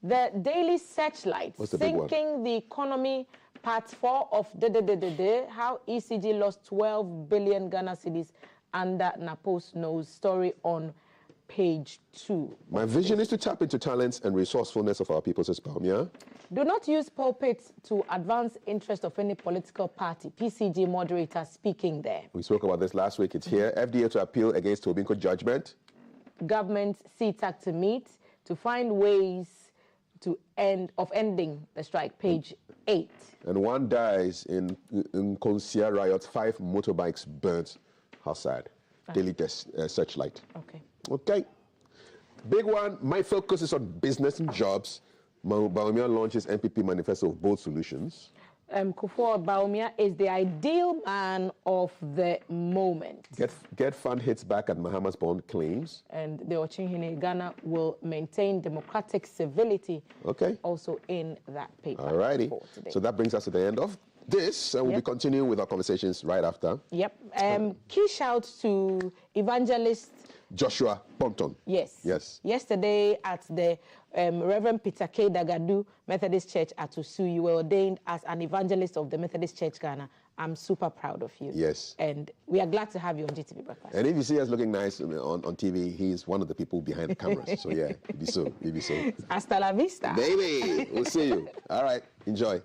The Daily Searchlight, sinking the economy, part 4 of how ECG lost 12 billion Ghana cedis under Napo's nose. Story on page 2. My vision is to tap into talents and resourcefulness of our people, says Bawumia. Do not use pulpits to advance interest of any political party. PCG moderator speaking there. We spoke about this last week. It's here. FDA to appeal against Tobinco judgment. Government CTAC to meet to find ways ending the strike. Page 8. And 1 dies in Konsia riot. 5 motorbikes burnt. How sad. Daily Searchlight. Okay. Big one. My focus is on business and jobs. Bawumia launches NPP manifesto of bold solutions. Kufuor Bawumia is the ideal man of the moment. Get fund hits back at Mahama's bond claims. And the Ochinhine Ghana will maintain democratic civility. Also in that paper. All righty. So that brings us to the end of this. We'll be continuing with our conversations right after. Key shout to evangelist Joshua Ponton. Yes. Yesterday at the Reverend Peter K. Dagadu Methodist Church at Usu, you were ordained as an evangelist of the Methodist Church Ghana. I'm super proud of you. Yes. And we are glad to have you on GTV Breakfast. And if you see us looking nice on TV, he's one of the people behind the cameras. So yeah, be so. Hasta la vista. Baby, we'll see you. All right, enjoy.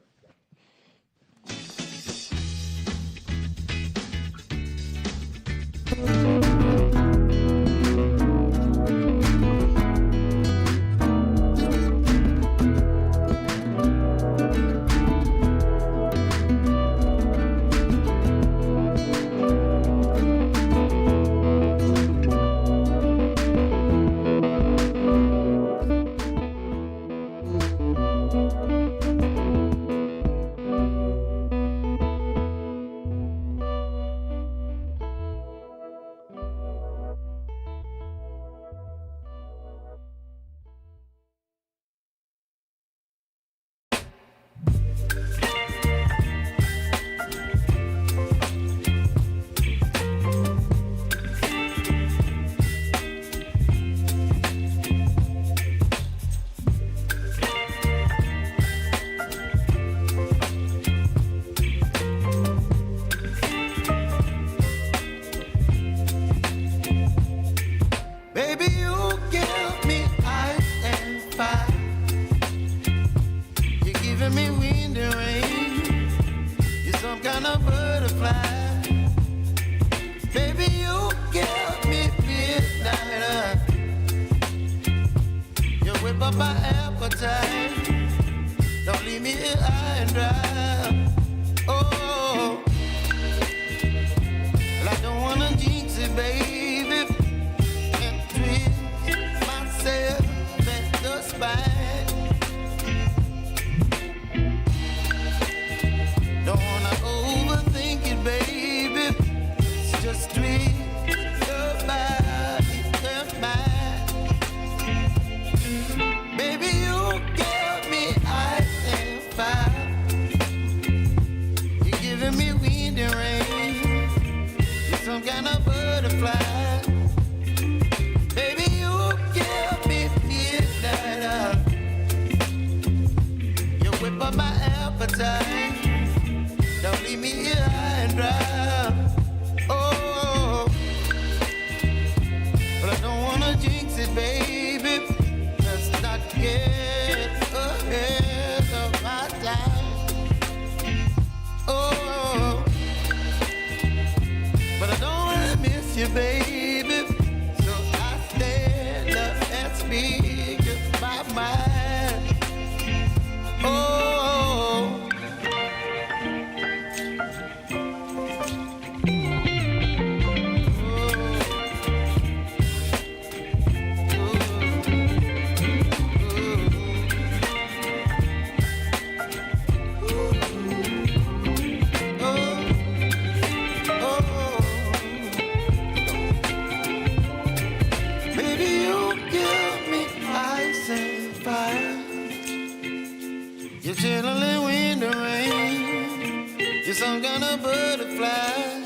gonna butterfly.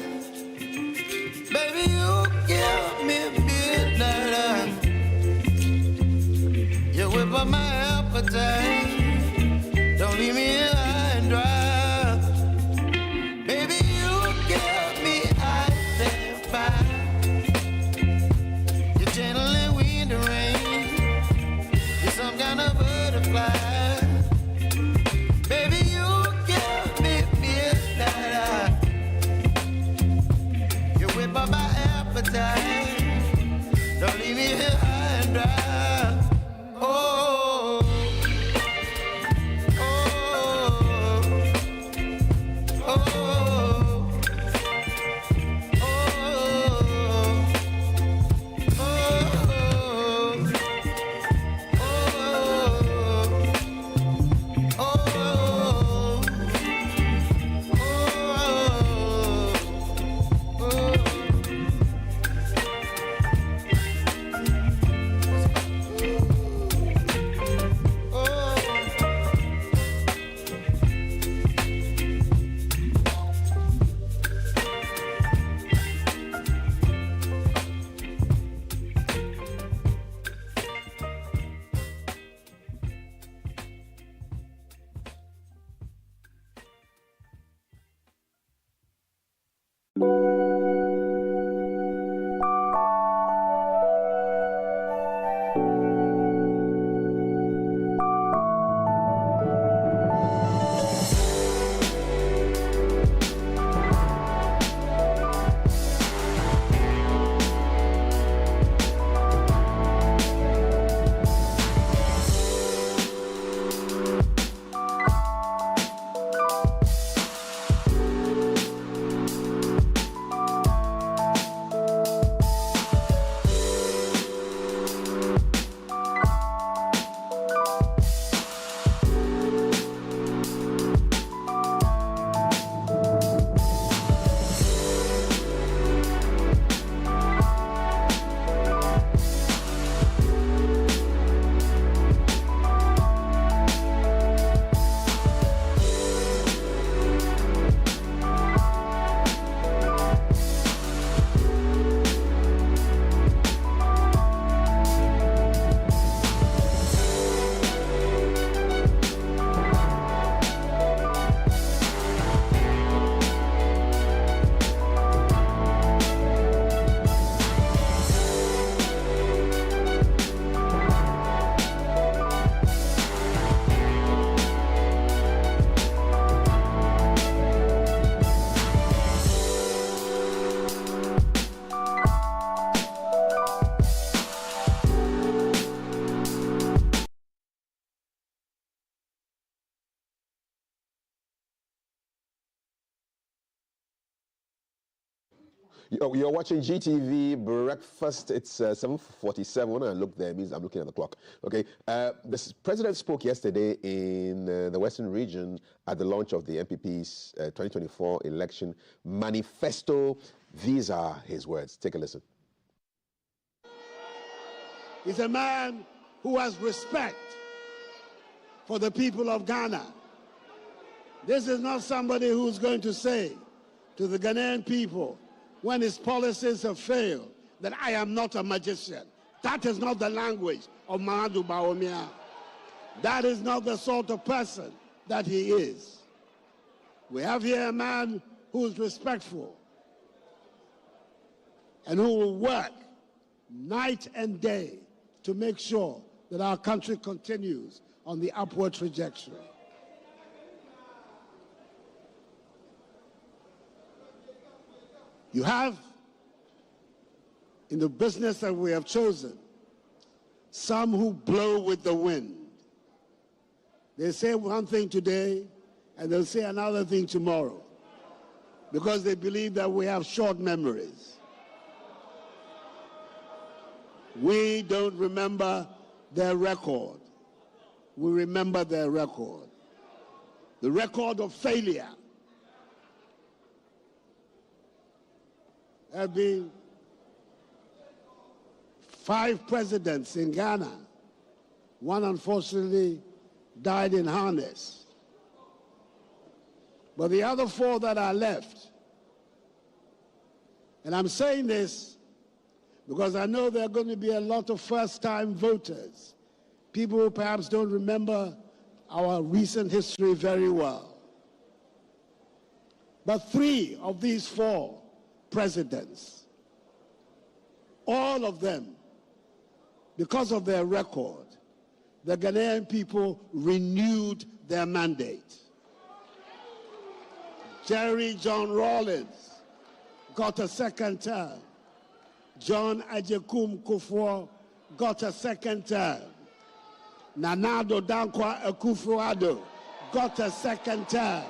Baby, you give me midnight. You whip up my appetite. Don't leave me here high and dry. Baby, you give me ice and fire. You're gentle and wind and rain. You're some kind of butterfly. Baby, you give me midnight. You whip up my appetite. Don't leave me here high and dry. Oh, oh, oh, oh, You're watching GTV Breakfast. It's 7:47. When I look there, it means I'm looking at the clock. Okay. The president spoke yesterday in the Western region at the launch of the NPP's 2024 election manifesto. These are his words. Take a listen. He's a man who has respect for the people of Ghana. This is not somebody who's going to say to the Ghanaian people, when his policies have failed, that I am not a magician. That is not the language of Mahamudu Bawumia. That is not the sort of person that he is. We have here a man who is respectful and who will work night and day to make sure that our country continues on the upward trajectory. You have, in the business that we have chosen, some who blow with the wind. They say one thing today, and they'll say another thing tomorrow, because they believe that we have short memories. We don't remember their record. We remember their record. The record of failure. There have been 5 presidents in Ghana. One, unfortunately, died in harness. But the other 4 that are left, and I'm saying this because I know there are going to be a lot of first-time voters, people who perhaps don't remember our recent history very well. But 3 of these 4 presidents, all of them, because of their record, the Ghanaian people renewed their mandate. Jerry John Rawlings got a 2nd term. John Agyekum Kufuor got a 2nd term. Nana Addo Dankwa Akufo-Addo got a 2nd term.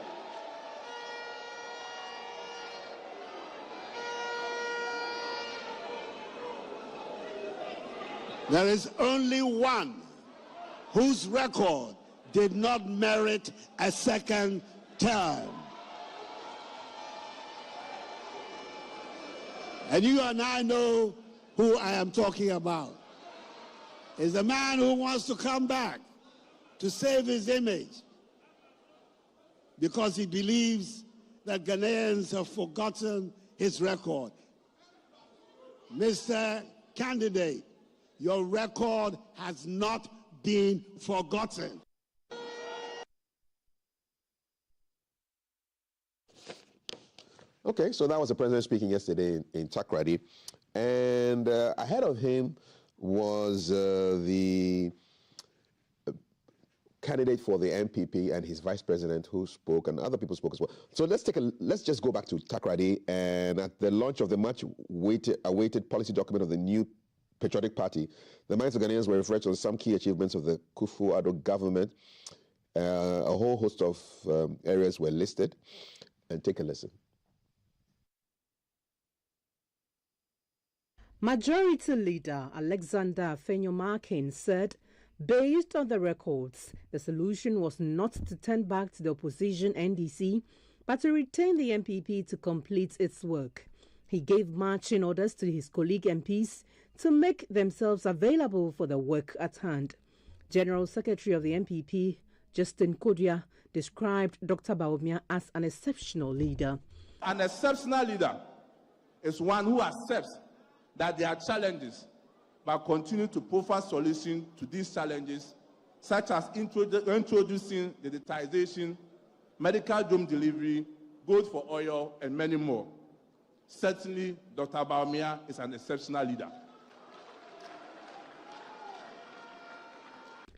There is only one whose record did not merit a 2nd term. And you and I know who I am talking about. Is a man who wants to come back to save his image because he believes that Ghanaians have forgotten his record. Mr. Candidate, your record has not been forgotten. Okay, so that was the president speaking yesterday in Takoradi. And ahead of him was the candidate for the MPP and his vice president who spoke, and other people spoke as well. So let's just go back to Takoradi, and at the launch of the much awaited policy document of the new Patriotic Party, the minds of Ghanaians were refreshed on some key achievements of the Kufuor-Addo government. A whole host of areas were listed, and take a listen. Majority Leader Alexander Afenyo-Markin said, based on the records, the solution was not to turn back to the opposition NDC, but to retain the MPP to complete its work. He gave marching orders to his colleague MPs to make themselves available for the work at hand. General Secretary of the MPP, Justin Kodia, described Dr. Bawumia as an exceptional leader. An exceptional leader is one who accepts that there are challenges, but continue to provide solutions to these challenges, such as introducing digitization, medical home delivery, gold for oil, and many more. Certainly, Dr. Bawumia is an exceptional leader.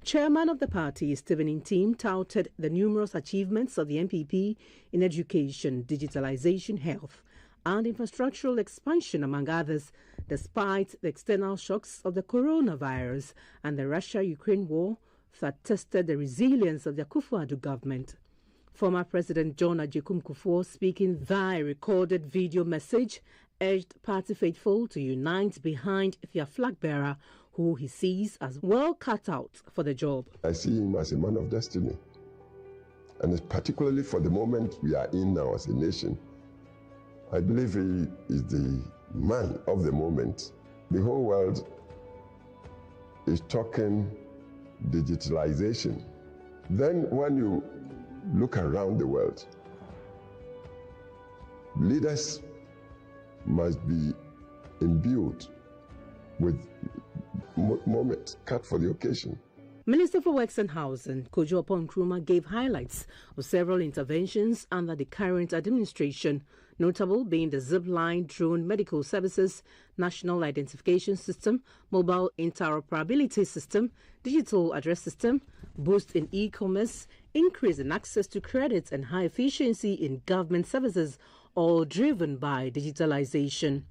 Chairman of the party, Stephen Intim, touted the numerous achievements of the MPP in education, digitalization, health, and infrastructural expansion, among others, despite the external shocks of the coronavirus and the Russia-Ukraine war that tested the resilience of the Akufo-Addo government. Former President John Agyekum Kufuor, speaking via recorded video message, urged party faithful to unite behind their flag bearer, who he sees as well cut out for the job. I see him as a man of destiny, and particularly for the moment we are in now as a nation. I believe he is the man of the moment. The whole world is talking digitalization. Then when you look around the world, leaders must be imbued with moment cut for the occasion. Minister for Works and Housing, Kojo Oppong-Nkrumah, gave highlights of several interventions under the current administration, notable being the Zipline Drone Medical Services, National Identification System, Mobile Interoperability System, Digital Address System, boost in e-commerce, increase in access to credit, and high efficiency in government services, all driven by digitalization.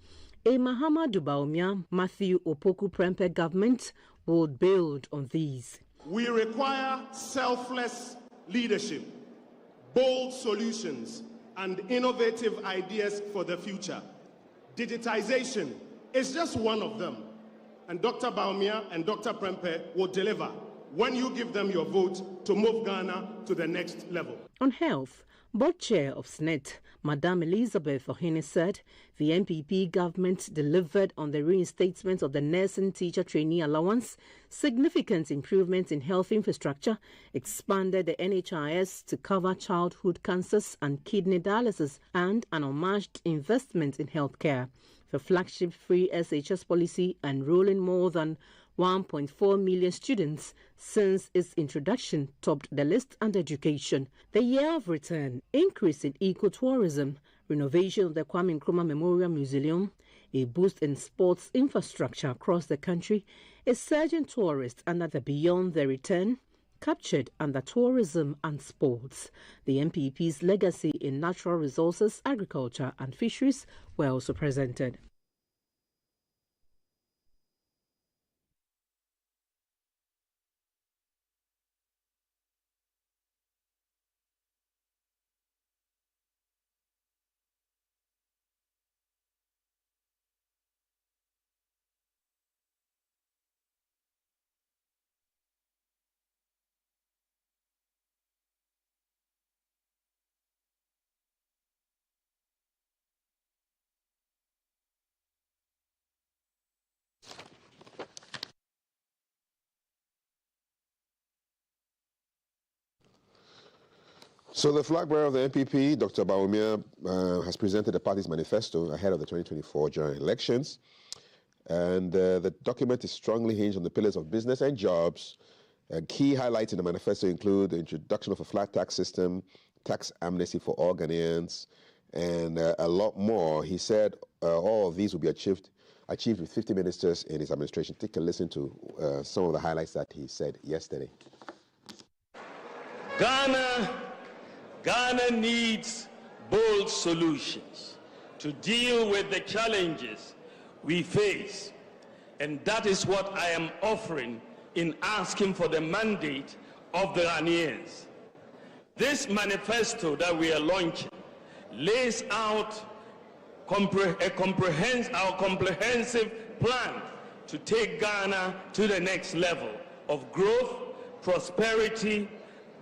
A Mahamudu Bawumia, Matthew Opoku Prempeh government will build on these. We require selfless leadership, bold solutions, and innovative ideas for the future. Digitization is just one of them, and Dr. Bawumia and Dr. Prempeh will deliver when you give them your vote to move Ghana to the next level. On health, Board Chair of SNET, Madame Elizabeth Ohene, said the NPP government delivered on the reinstatement of the nursing teacher trainee allowance, significant improvements in health infrastructure, expanded the NHIS to cover childhood cancers and kidney dialysis, and an unmatched investment in healthcare. The flagship free SHS policy enrolling more than 1.4 million students since its introduction topped the list, and education. The year of return, increase in ecotourism, renovation of the Kwame Nkrumah Memorial Museum, a boost in sports infrastructure across the country, a surge in tourists under the Beyond the Return, captured under tourism and sports. The NPP's legacy in natural resources, agriculture and fisheries were also presented. So the flag bearer of the NPP, Dr. Bawumia, has presented the party's manifesto ahead of the 2024 general elections. And the document is strongly hinged on the pillars of business and jobs. Key highlights in the manifesto include the introduction of a flat tax system, tax amnesty for all Ghanaians, and a lot more. He said all of these will be achieved with 50 ministers in his administration. Take a listen to some of the highlights that he said yesterday. Ghana needs bold solutions to deal with the challenges we face, and that is what I am offering in asking for the mandate of the Ghanaians. This manifesto that we are launching lays out our comprehensive plan to take Ghana to the next level of growth, prosperity,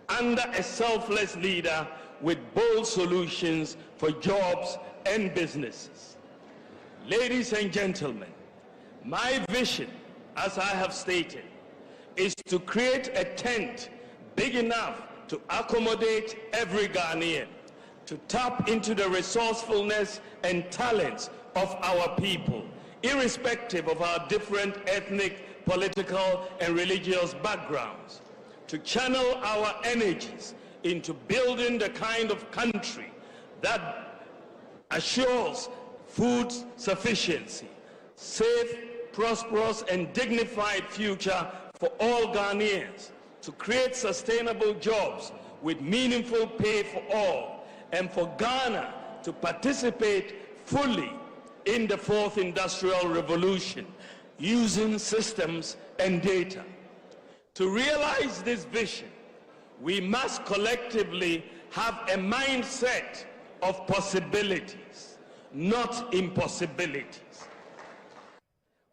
under a selfless leader with bold solutions for jobs and businesses. Ladies and gentlemen, my vision, as I have stated, is to create a tent big enough to accommodate every Ghanaian, to tap into the resourcefulness and talents of our people, irrespective of our different ethnic, political, and religious backgrounds, to channel our energies into building the kind of country that assures food sufficiency, safe, prosperous, and dignified future for all Ghanaians, to create sustainable jobs with meaningful pay for all, and for Ghana to participate fully in the fourth industrial revolution using systems and data. To realize this vision, we must collectively have a mindset of possibilities, not impossibilities.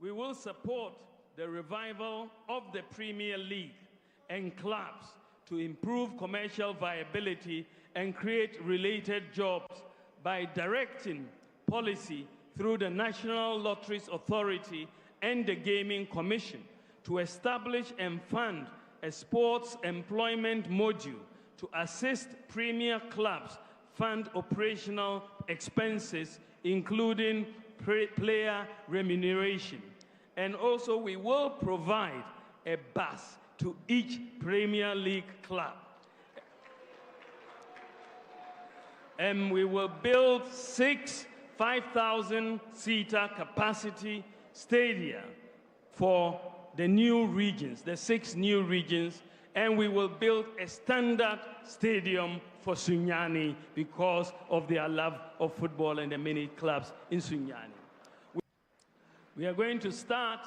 We will support the revival of the Premier League and clubs to improve commercial viability and create related jobs by directing policy through the National Lotteries Authority and the Gaming Commission to establish and fund a sports employment module to assist premier clubs fund operational expenses, including player remuneration. And also we will provide a bus to each Premier League club. And we will build 6 5,000-seater capacity stadia for the new regions, the 6 new regions, and we will build a standard stadium for Sunyani because of their love of football and the many clubs in Sunyani. We are going to start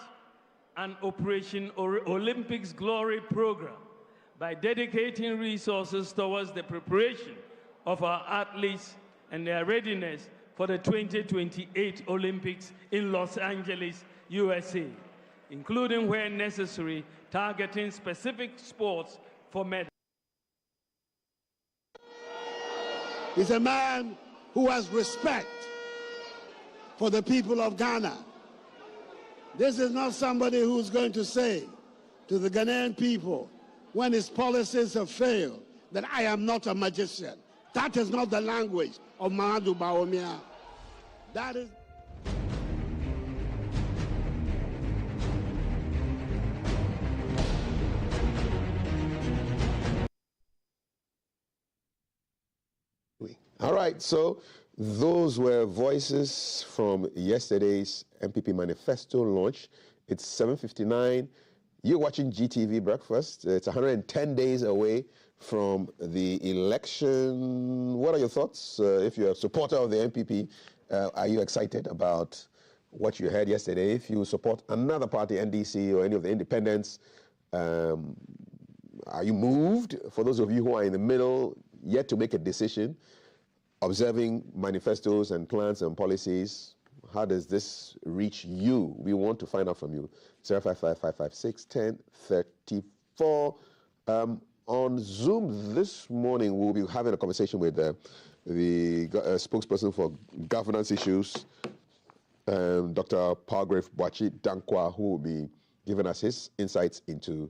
an Operation Olympics Glory program by dedicating resources towards the preparation of our athletes and their readiness for the 2028 Olympics in Los Angeles, USA, including where necessary, targeting specific sports for medals. He's a man who has respect for the people of Ghana. This is not somebody who's going to say to the Ghanaian people when his policies have failed that I am not a magician. That is not the language of Mahamudu Bawumia. That is... All right, so those were voices from yesterday's MPP manifesto launch. It's 7:59. You're watching GTV Breakfast. It's 110 days away from the election. What are your thoughts? If you're a supporter of the MPP, are you excited about what you heard yesterday? If you support another party, NDC or any of the independents, are you moved? For those of you who are in the middle, yet to make a decision, observing manifestos and plans and policies, how does this reach you? We want to find out from you. 055-556-1034. On Zoom this morning, we'll be having a conversation with the spokesperson for governance issues, Dr. Palgrave Boakye Dankwa, who will be giving us his insights into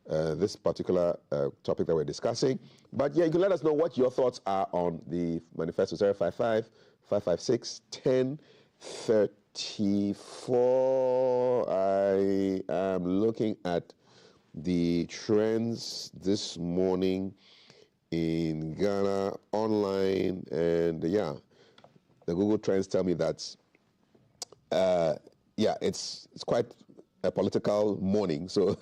this particular topic that we're discussing. But yeah, you can let us know what your thoughts are on the manifesto. 055-556-1034. I am looking at the trends this morning in Ghana online, and yeah, the Google Trends tell me that yeah, it's quite a political morning. So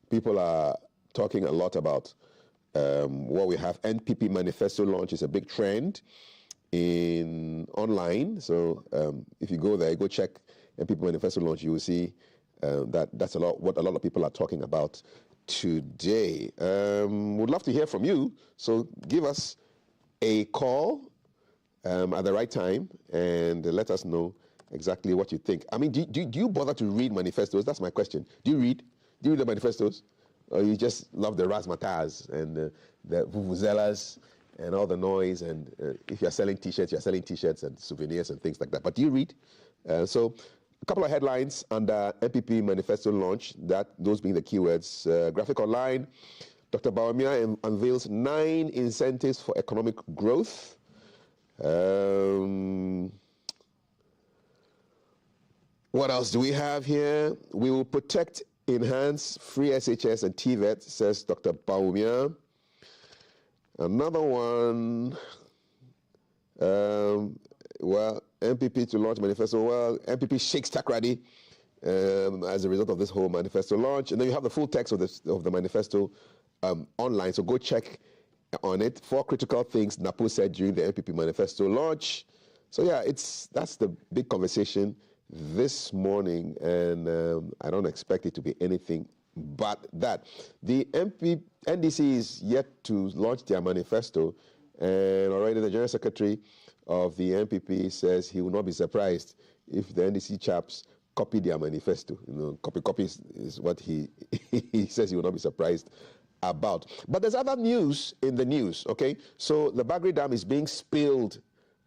people are talking a lot about what we have. NPP manifesto launch is a big trend in online. So if you go there, go check NPP manifesto launch, you will see that's what a lot of people are talking about today. Would love to hear from you. So give us a call at the right time and let us know exactly what you think. I mean, do you bother to read manifestos? That's my question. Do you read the manifestos? Or you just love the razzmatazz and the vuvuzelas and all the noise, and if you're selling T-shirts, you're selling T-shirts and souvenirs and things like that. But do you read? So a couple of headlines under MPP manifesto launch, those being the keywords. Graphic Online, Dr. Bawumia unveils 9 incentives for economic growth. What else do we have here? We will protect, enhance free SHS and TVET, says Dr. Bawumia. Another one, well, MPP to launch manifesto. Well, MPP shakes Takrady as a result of this whole manifesto launch. And then you have the full text of the manifesto online, so go check on it. 4 critical things NAPO said during the MPP manifesto launch. So yeah, that's the big conversation this morning, and I don't expect it to be anything but that. The NDC is yet to launch their manifesto, and already the General Secretary of the NPP says he will not be surprised if the NDC chaps copy their manifesto. You know, copy is what he says he will not be surprised about. But there's other news in the news, okay? So the Bagri Dam is being spilled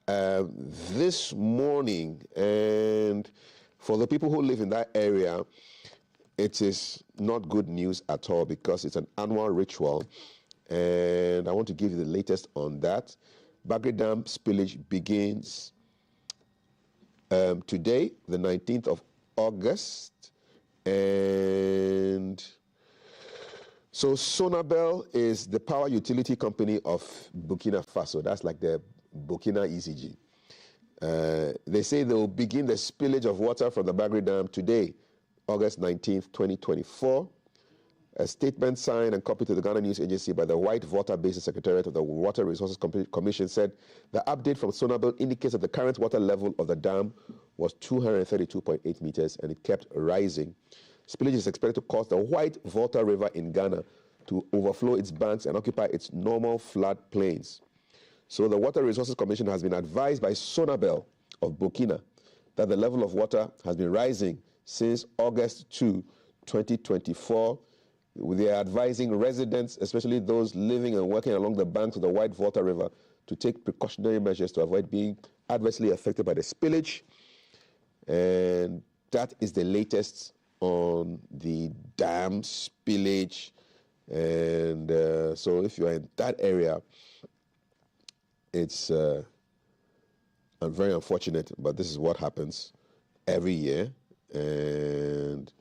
this morning, and for the people who live in that area, it is not good news at all because it's an annual ritual, and I want to give you the latest on that. Bagri Dam spillage begins today, the 19th of August, and so Sonabel is the power utility company of Burkina Faso. That's like the Burkina ECG. They say they will begin the spillage of water from the Bagri Dam today, August 19th, 2024. A statement signed and copied to the Ghana News Agency by the White Water Basin Secretariat of the Water Resources Commission said the update from Sonabel indicates that the current water level of the dam was 232.8 meters and it kept rising. Spillage is expected to cause the White Volta River in Ghana to overflow its banks and occupy its normal flood plains. So the Water Resources Commission has been advised by Sonabel of Burkina that the level of water has been rising since August 2, 2024. They are advising residents, especially those living and working along the banks of the White Volta River, to take precautionary measures to avoid being adversely affected by the spillage. And that is the latest on the dam spillage. And so if you're in that area, it's very unfortunate, but this is what happens every year. And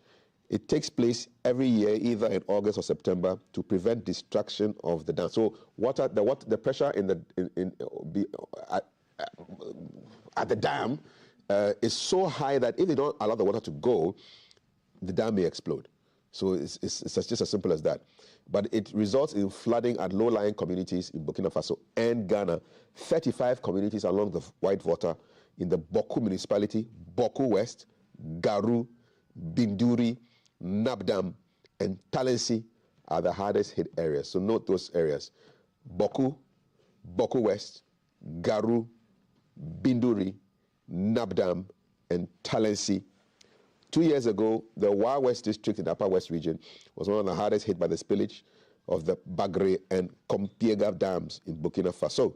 it takes place every year, either in August or September, to prevent destruction of the dam. So the pressure at the dam is so high that if they don't allow the water to go, the dam may explode. So it's just as simple as that. But it results in flooding at low-lying communities in Burkina Faso and Ghana. 35 communities along the White Water in the Boku municipality, Boku West, Garu, Binduri, Nabdam, and Talensi are the hardest hit areas. So note those areas: Boku, Boku West, Garu, Binduri, Nabdam, and Talensi. 2 years ago, the Wa West district in the Upper West region was one of the hardest hit by the spillage of the Bagre and Kompiega dams in Burkina Faso.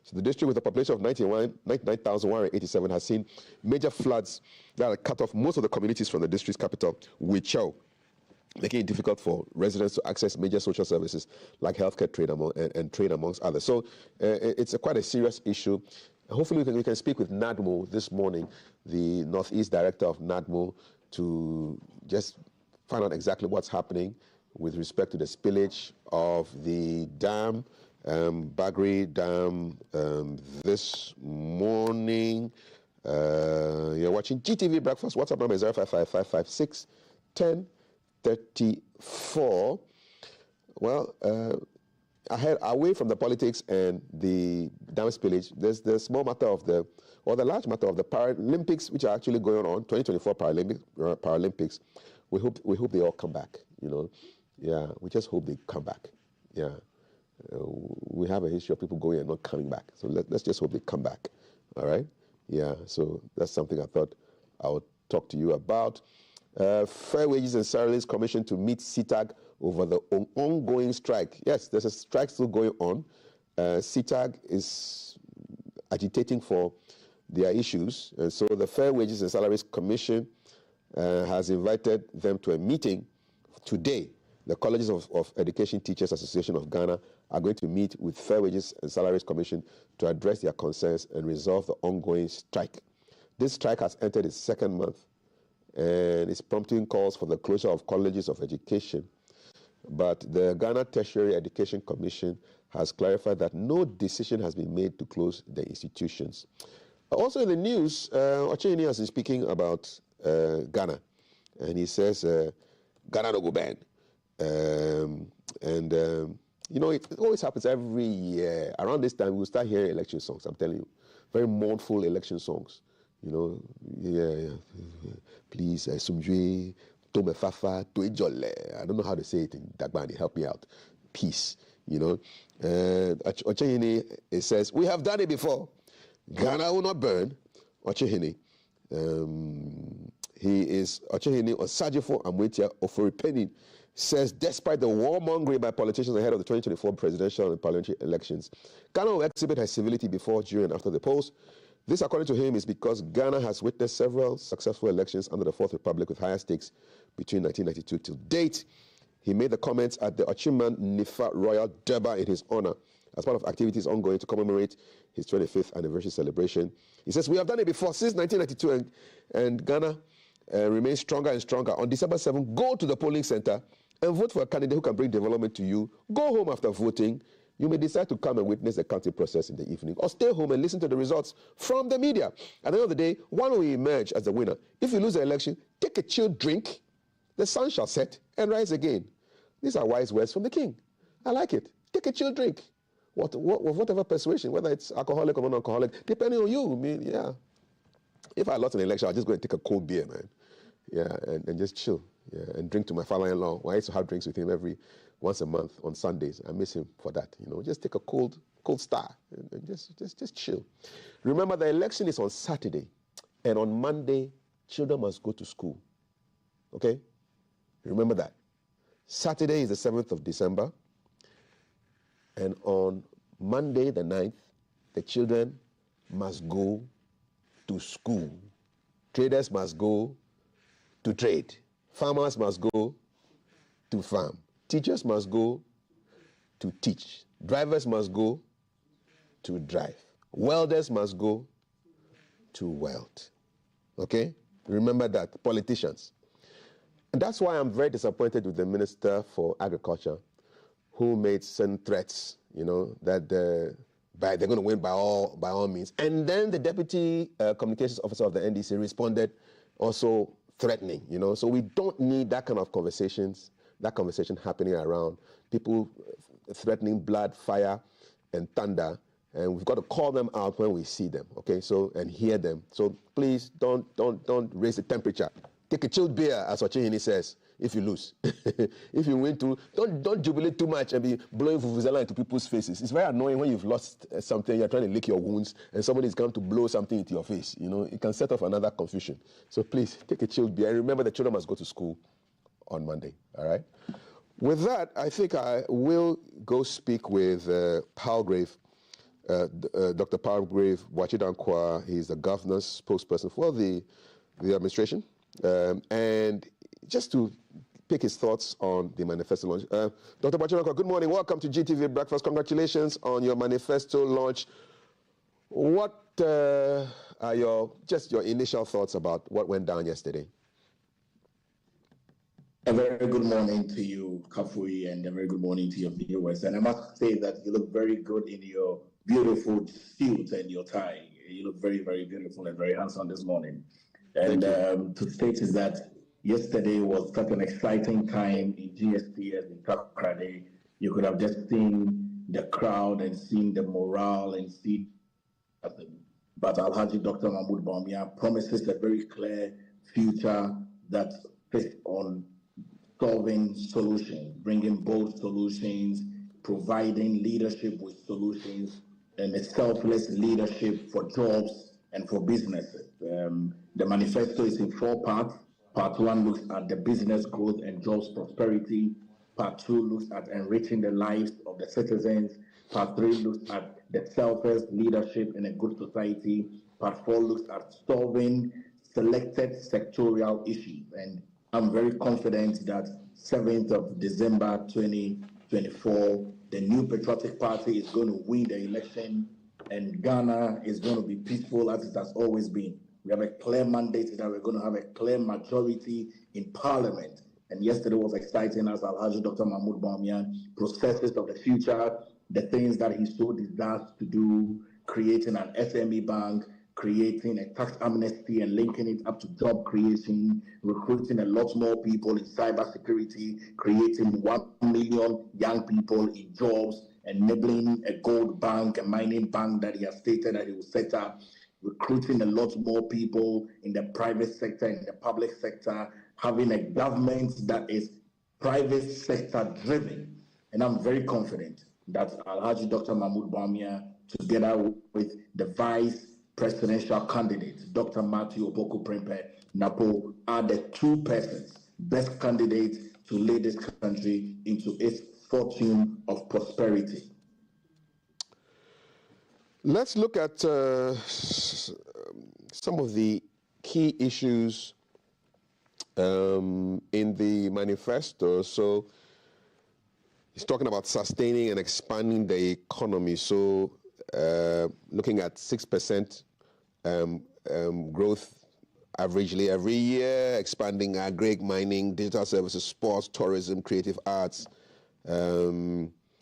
So the district, with a population of 99,187, has seen major floods that have cut off most of the communities from the district's capital, Huichao, making it difficult for residents to access major social services like healthcare and trade, amongst others. So it's quite a serious issue. Hopefully we can speak with NADMO this morning, the Northeast Director of NADMO, to just find out exactly what's happening with respect to the spillage of the dam, Bagre Dam, this morning. You're watching GTV Breakfast. WhatsApp number is 055556 1034. Well, away from the politics and the dam spillage, there's the small matter of the large matter of the Paralympics, which are actually going on, 2024 Paralympics. We hope they all come back, Yeah, we just hope they come back. Yeah. We have a history of people going and not coming back. So let's just hope they come back. All right? Yeah, so that's something I thought I would talk to you about. Fair Wages and Salaries Commission to meet CTAG over the ongoing strike. Yes, there's a strike still going on. CTAG is agitating for their issues. And so the Fair Wages and Salaries Commission has invited them to a meeting today. The Colleges of Education Teachers Association of Ghana are going to meet with Fair Wages and Salaries Commission to address their concerns and resolve the ongoing strike. This strike has entered its second month and is prompting calls for the closure of colleges of education. But the Ghana Tertiary Education Commission has clarified that no decision has been made to close the institutions. Also in the news, Ocheni has been speaking about Ghana, and he says Ghana no go ban. It always happens every year. Around this time, we'll start hearing election songs, I'm telling you. Very mournful election songs. Please, Sumjwe, Tome Fafa, Tuejole. I don't know how to say it in Dagbani. Help me out. Peace, Ochehini, it says, we have done it before. Ghana will not burn. Ochehini. He is Ochehini Osajifo Amwetia Oforipenin. Says, despite the warmongering by politicians ahead of the 2024 presidential and parliamentary elections, Ghana will exhibit her civility before, during, and after the polls. This, according to him, is because Ghana has witnessed several successful elections under the Fourth Republic with higher stakes between 1992 to date. He made the comments at the Ochiman Nifa Royal Durbar in his honor as part of activities ongoing to commemorate his 25th anniversary celebration. He says, we have done it before since 1992, and Ghana remains stronger and stronger. On December 7th, go to the polling center and vote for a candidate who can bring development to you. Go home after voting. You may decide to come and witness the counting process in the evening, or stay home and listen to the results from the media. At the end of the day, one will emerge as the winner. If you lose the election, take a chilled drink, the sun shall set and rise again. These are wise words from the king. I like it. Take a chilled drink. Whatever persuasion, whether it's alcoholic or non-alcoholic, depending on you. I mean, yeah. If I lost an election, I'll just go and take a cold beer, man. Yeah, and just chill. Yeah, and drink to my father-in-law. I used to have drinks with him once a month on Sundays. I miss him for that. Just take a cold star and just chill. Remember, the election is on Saturday, and on Monday, children must go to school. Okay? Remember that. Saturday is the 7th of December, and on Monday, the 9th, the children must go to school. Traders must go to trade. Farmers must go to farm. Teachers must go to teach. Drivers must go to drive. Welders must go to weld. Okay? Remember that, politicians. And that's why I'm very disappointed with the Minister for Agriculture, who made certain threats, that they're going to win by all means. And then the Deputy Communications Officer of the NDC responded also threatening, So we don't need that kind of conversation happening around, people threatening blood, fire, and thunder. And we've got to call them out when we see them, okay? And hear them. So please don't raise the temperature. Take a chilled beer, as Ochehini says, if you lose. If you win too, don't jubilate too much and be blowing vuvuzela into people's faces. It's very annoying when you've lost something, you're trying to lick your wounds, and somebody's come to blow something into your face. It can set off another confusion. So please, take a chilled beer. And remember, the children must go to school on Monday, all right? With that, I think I will go speak with Palgrave, Dr. Palgrave Wachidankwa. He's the governor's spokesperson for the administration. And just to pick his thoughts on the manifesto launch. Dr. Wachidankwa, good morning. Welcome to GTV Breakfast. Congratulations on your manifesto launch. What are your initial thoughts about what went down yesterday? A very good morning to you, Kafui, and a very good morning to your viewers. And I must say that you look very good in your beautiful suit and your tie. You look very, very beautiful and very handsome this morning. And to state is that yesterday was such an exciting time in GSTS in Takoradi. You could have just seen the crowd and seen the morale and see. But Alhaji Dr. Mahmoud Bawumia promises a very clear future that fits on solving solutions, bringing bold solutions, providing leadership with solutions, and a selfless leadership for jobs and for businesses. The manifesto is in 4 parts. Part 1 looks at the business growth and jobs prosperity. Part 2 looks at enriching the lives of the citizens. Part 3 looks at the selfless leadership in a good society. Part 4 looks at solving selected sectorial issues. And I'm very confident that 7th of December 2024, the New Patriotic Party is going to win the election and Ghana is going to be peaceful as it has always been. We have a clear mandate that we're going to have a clear majority in Parliament. And yesterday was exciting as Alhaji Dr. Mahmoud Bawumia processes of the future, the things that he so desires to do, creating an SME bank, creating a tax amnesty and linking it up to job creation, recruiting a lot more people in cybersecurity, creating 1 million young people in jobs, enabling a gold bank, a mining bank that he has stated that he will set up, recruiting a lot more people in the private sector, in the public sector, having a government that is private sector driven. And I'm very confident that Alhaji Dr. Mahmoud Bawumia, together with the vice presidential candidate, Dr. Matthew Opoku Prempeh Napo, are the 2 persons, best candidates to lead this country into its fortune of prosperity. Let's look at some of the key issues in the manifesto. So he's talking about sustaining and expanding the economy. So looking at 6% growth averagely every year, expanding agri, mining, digital services, sports, tourism, creative arts,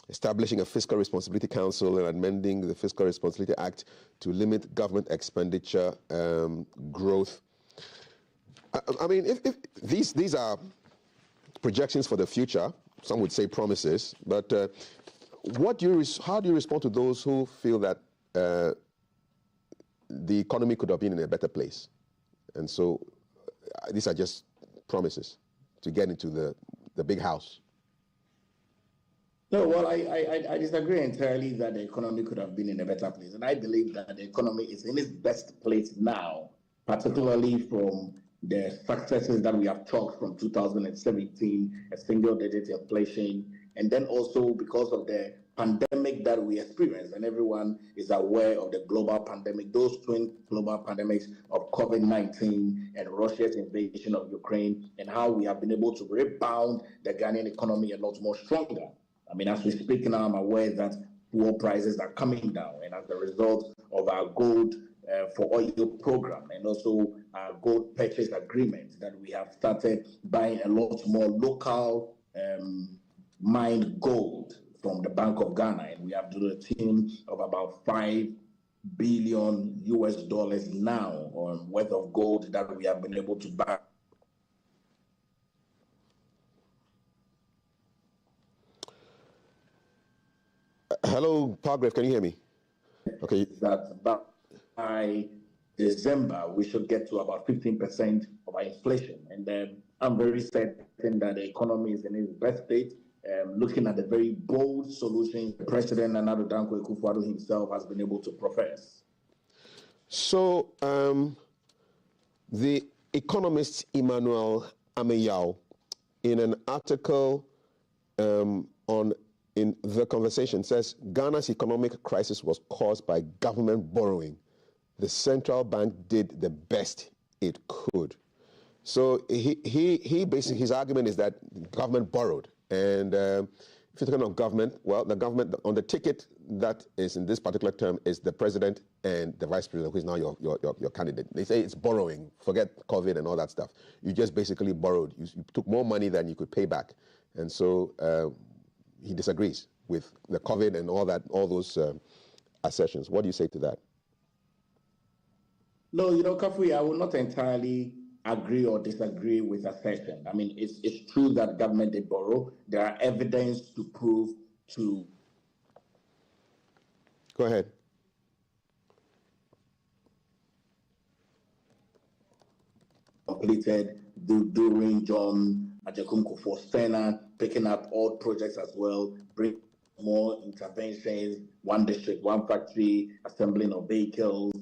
establishing a Fiscal Responsibility Council and amending the Fiscal Responsibility Act to limit government expenditure growth. I mean, if these are projections for the future, some would say promises, but how do you respond to those who feel that the economy could have been in a better place? And so these are just promises to get into the big house. No, well, I disagree entirely that the economy could have been in a better place. And I believe that the economy is in its best place now, particularly from the successes that we have talked from 2017, a single-digit inflation, and then also because of the pandemic that we experienced, and everyone is aware of the global pandemic, those twin global pandemics of COVID-19 and Russia's invasion of Ukraine, and how we have been able to rebound the Ghanaian economy a lot more stronger. I mean, as we speak now, I'm aware that fuel prices are coming down, and as a result of our gold for oil program and also our gold purchase agreement, that we have started buying a lot more local mined gold from the Bank of Ghana, and we have to a team of about $5 billion now on worth of gold that we have been able to buy. Hello, Pargrave, can you hear me? Okay. That by December, we should get to about 15% of our inflation. And I'm very certain that the economy is in its best state. Looking at the very bold solutions the President Nana Addo Dankwa Akufo-Addo himself has been able to profess. So, the economist Emmanuel Ameyaw, in an article in The Conversation, says Ghana's economic crisis was caused by government borrowing. The central bank did the best it could. So he basically, his argument is that the government borrowed. And if you're talking of government, well, the government on the ticket that is in this particular term is the president and the vice president, who is now your candidate. They say it's borrowing. Forget COVID and all that stuff. You just basically borrowed. You took more money than you could pay back. And so he disagrees with the COVID and all that, all those assertions. What do you say to that? No, Kafui, I will not entirely agree or disagree with assertion. I mean, it's true that government did borrow. There are evidence to prove to. Go ahead. Completed during John Agyekum Kufuor's tenure, picking up old projects as well, bring more interventions, one district, one factory, assembling of vehicles,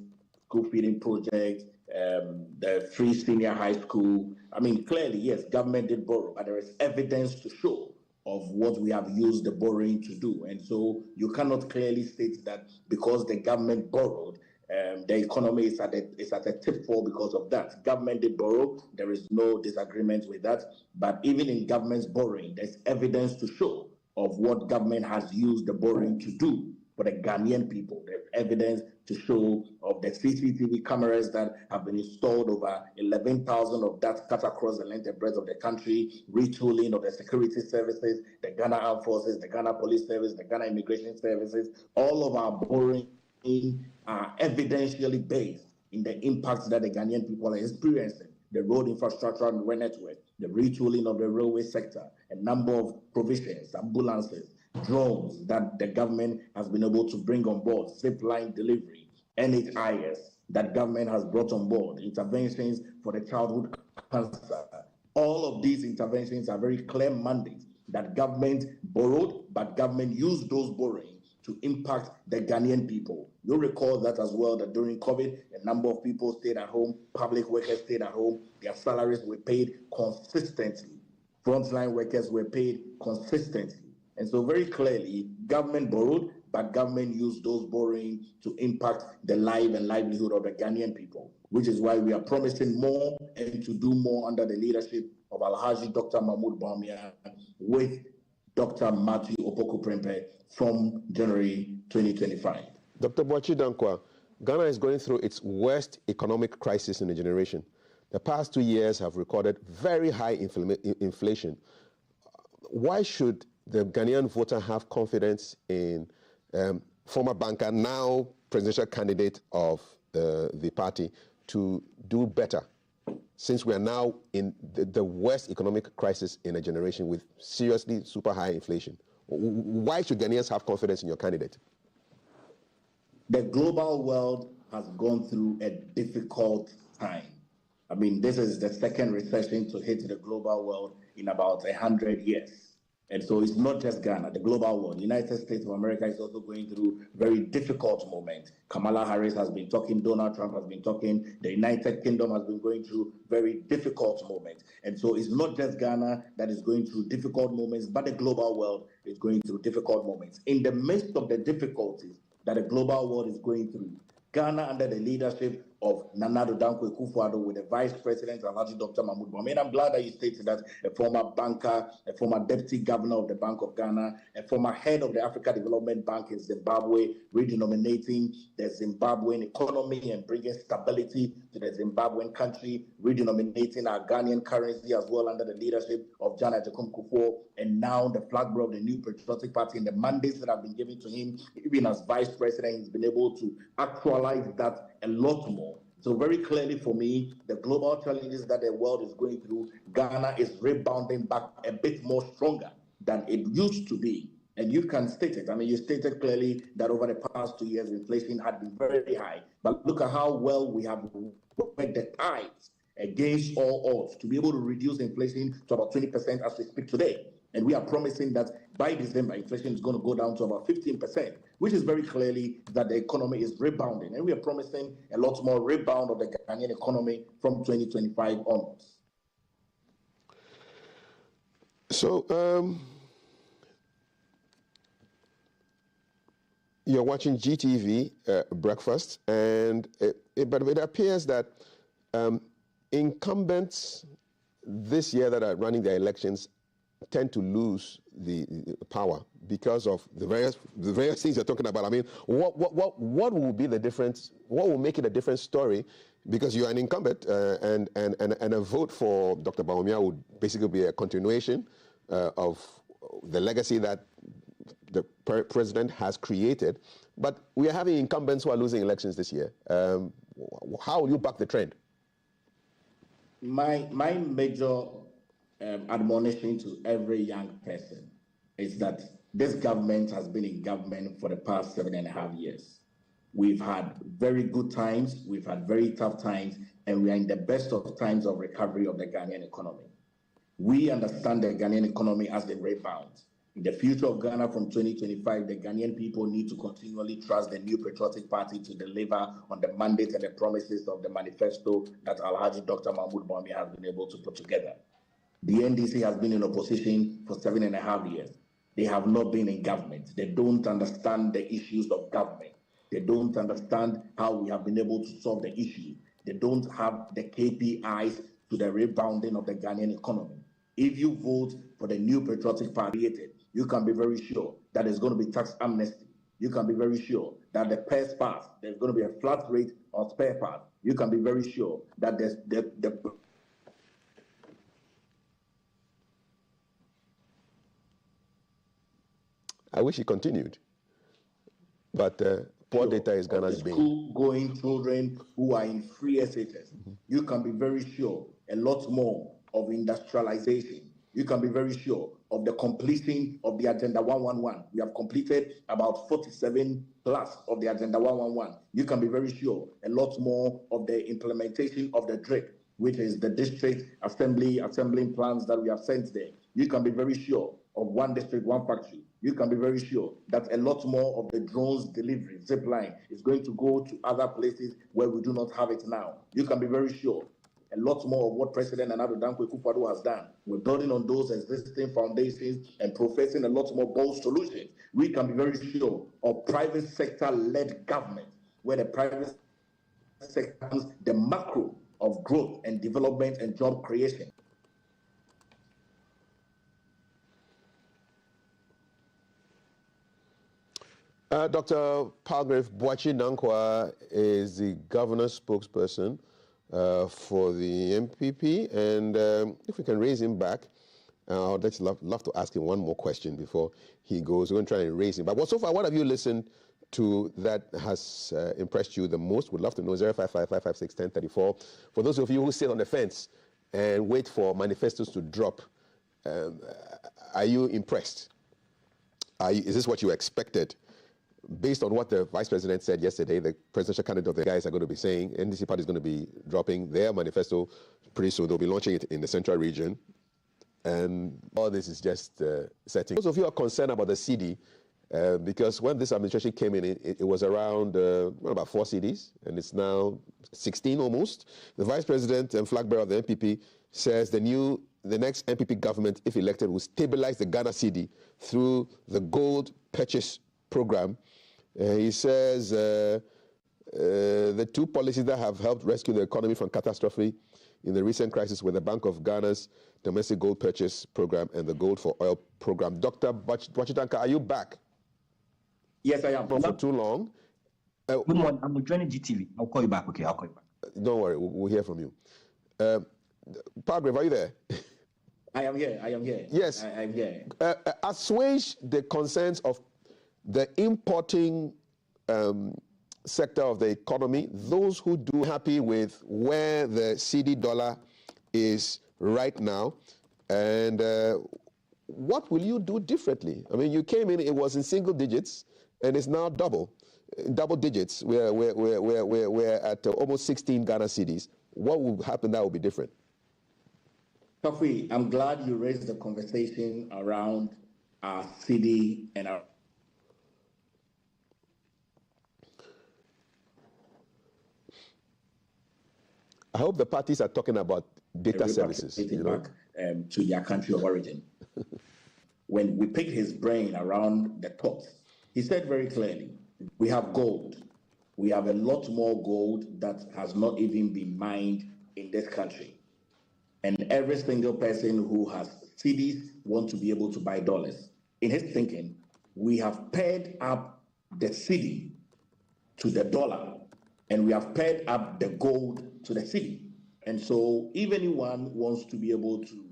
school feeding projects, the free senior high school. I mean, clearly, yes, government did borrow, but there is evidence to show of what we have used the borrowing to do. And so you cannot clearly state that because the government borrowed, the economy is at a tip fall because of that. Government did borrow. There is no disagreement with that. But even in government's borrowing, there's evidence to show of what government has used the borrowing to do for the Ghanaian people. There's evidence to show of the CCTV cameras that have been installed, over 11,000 of that cut across the length and breadth of the country, retooling of the security services, the Ghana Armed Forces, the Ghana Police Service, the Ghana Immigration Services. All of our borrowing are evidentially based in the impacts that the Ghanaian people are experiencing. The road infrastructure and the network, the retooling of the railway sector, a number of provisions, ambulances, drones that the government has been able to bring on board, zipline delivery, NHIS that government has brought on board, interventions for the childhood cancer. All of these interventions are very clear mandates that government borrowed, but government used those borrowing to impact the Ghanaian people. You'll recall that as well, that during COVID, a number of people stayed at home, public workers stayed at home, their salaries were paid consistently. Frontline workers were paid consistently. And so very clearly, government borrowed, but government used those borrowing to impact the life and livelihood of the Ghanaian people, which is why we are promising more and to do more under the leadership of Alhaji Dr. Mahmoud Bawumia with Dr. Matthew Opoku Prempeh from January 2025. Dr. Boachi Dankwa, Ghana is going through its worst economic crisis in a generation. The past 2 years have recorded very high inflation. Why should the Ghanaian voter have confidence in former banker, now presidential candidate of the party, to do better, since we are now in the worst economic crisis in a generation with seriously super high inflation? Why should Ghanaians have confidence in your candidate? The global world has gone through a difficult time. I mean, this is the second recession to hit the global world in about 100 years. And so it's not just Ghana, the global world. The United States of America is also going through very difficult moments. Kamala Harris has been talking, Donald Trump has been talking, the United Kingdom has been going through very difficult moments. And so it's not just Ghana that is going through difficult moments, but the global world is going through difficult moments. In the midst of the difficulties that the global world is going through, Ghana, under the leadership of Nana Addo Dankwa Akufo-Addo, with the Vice President, Alhaji Dr. Mahmoud Bawumia. I'm glad that you stated that a former banker, a former deputy governor of the Bank of Ghana, a former head of the Africa Development Bank in Zimbabwe, redenominating the Zimbabwean economy and bringing stability to the Zimbabwean country, redenominating our Ghanaian currency as well under the leadership of John Agyekum Kufuor, and now the flag bearer of the New Patriotic Party and the mandates that have been given to him, even as Vice President, he's been able to actualize that a lot more. So very clearly for me, the global challenges that the world is going through, Ghana is rebounding back a bit more stronger than it used to be. And you can state it. I mean, you stated clearly that over the past 2 years, inflation had been very high. But look at how well we have worked the tides against all odds to be able to reduce inflation to about 20% as we speak today. And we are promising that by December, inflation is going to go down to about 15%, which is very clearly that the economy is rebounding. And we are promising a lot more rebound of the Ghanaian economy from 2025 onwards. So, you're watching GTV Breakfast, and but it appears that incumbents this year that are running their elections tend to lose the power because of the various things you're talking about. I mean, what will be the difference? What will make it a different story? Because you're an incumbent, and a vote for Dr. Bawumia would basically be a continuation of the legacy that the president has created. But we are having incumbents who are losing elections this year. How will you back the trend? My major admonition to every young person is that this government has been in government for the past 7.5 years. We've had very good times, we've had very tough times, and we are in the best of times of recovery of the Ghanaian economy. We understand the Ghanaian economy as the rebound. In the future of Ghana from 2025, the Ghanaian people need to continually trust the New Patriotic Party to deliver on the mandate and the promises of the manifesto that Alhaji Dr. Mahmoud Bawumia has been able to put together. The NDC has been in opposition for 7.5 years. They have not been in government. They don't understand the issues of government. They don't understand how we have been able to solve the issue. They don't have the KPIs to the rebounding of the Ghanaian economy. If you vote for the New Patriotic Party, you can be very sure that there's going to be tax amnesty. You can be very sure that the PERS pass, there's going to be a flat rate on spare parts. You can be very sure that there's I wish he continued, but poor data is Ghana's being. School-going children who are in free SHS, you can be very sure a lot more of industrialization. You can be very sure of the completion of the Agenda 111. We have completed about 47 plus of the Agenda 111. You can be very sure a lot more of the implementation of the DRIP, which is the district assembling plans that we have sent there. You can be very sure of one district, one factory. You can be very sure that a lot more of the drones delivery, zipline, is going to go to other places where we do not have it now. You can be very sure a lot more of what President Nana Addo Dankwa Akufo-Addo has done. We're building on those existing foundations and professing a lot more bold solutions. We can be very sure of private sector-led government, where the private sector becomes the macro of growth and development and job creation. Dr. Palgrave Boakye-Nankwa is the governor's spokesperson for the MPP, and if we can raise him back, I'd love to ask him one more question before he goes. We're going to try and raise him back. Well, so far, what have you listened to that has impressed you the most? Would love to know. 05555561034. For those of you who sit on the fence and wait for manifestos to drop, are you impressed? Is this what you expected? Based on what the Vice President said yesterday, the presidential candidate of the guys are going to be saying, NDC party is going to be dropping their manifesto pretty soon. They'll be launching it in the central region. And all this is just setting. Those of you are concerned about the CD, because when this administration came in, it was around about 4 CDs, and it's now 16 almost. The Vice President and flag bearer of the NPP says the next NPP government, if elected, will stabilize the Ghana CD through the gold purchase program. He says the 2 policies that have helped rescue the economy from catastrophe in the recent crisis were the Bank of Ghana's domestic gold purchase program and the gold for oil program. Dr. Boachitanka, are you back? Yes, I am. For too long. Good morning. I'm joining GTV. I'll call you back. Okay, I'll call you back. Don't worry. We'll hear from you. Palgrave, are you there? I am here. Yes. I'm here. Assuage the concerns of the importing sector of the economy, those who do happy with where the CD dollar is right now, and what will you do differently? I mean, you came in, it was in single digits, and it's now double digits. We're at almost 16 Ghana cedis. What will happen that will be different? Kofi, I'm glad you raised the conversation around our city and our. I hope the parties are talking about data services. Back to their country of origin. When we picked his brain around the thoughts, he said very clearly, we have gold. We have a lot more gold that has not even been mined in this country. And every single person who has cedis wants to be able to buy dollars. In his thinking, we have paired up the cedi to the dollar, and we have paired up the gold to the cedi. And so if anyone wants to be able to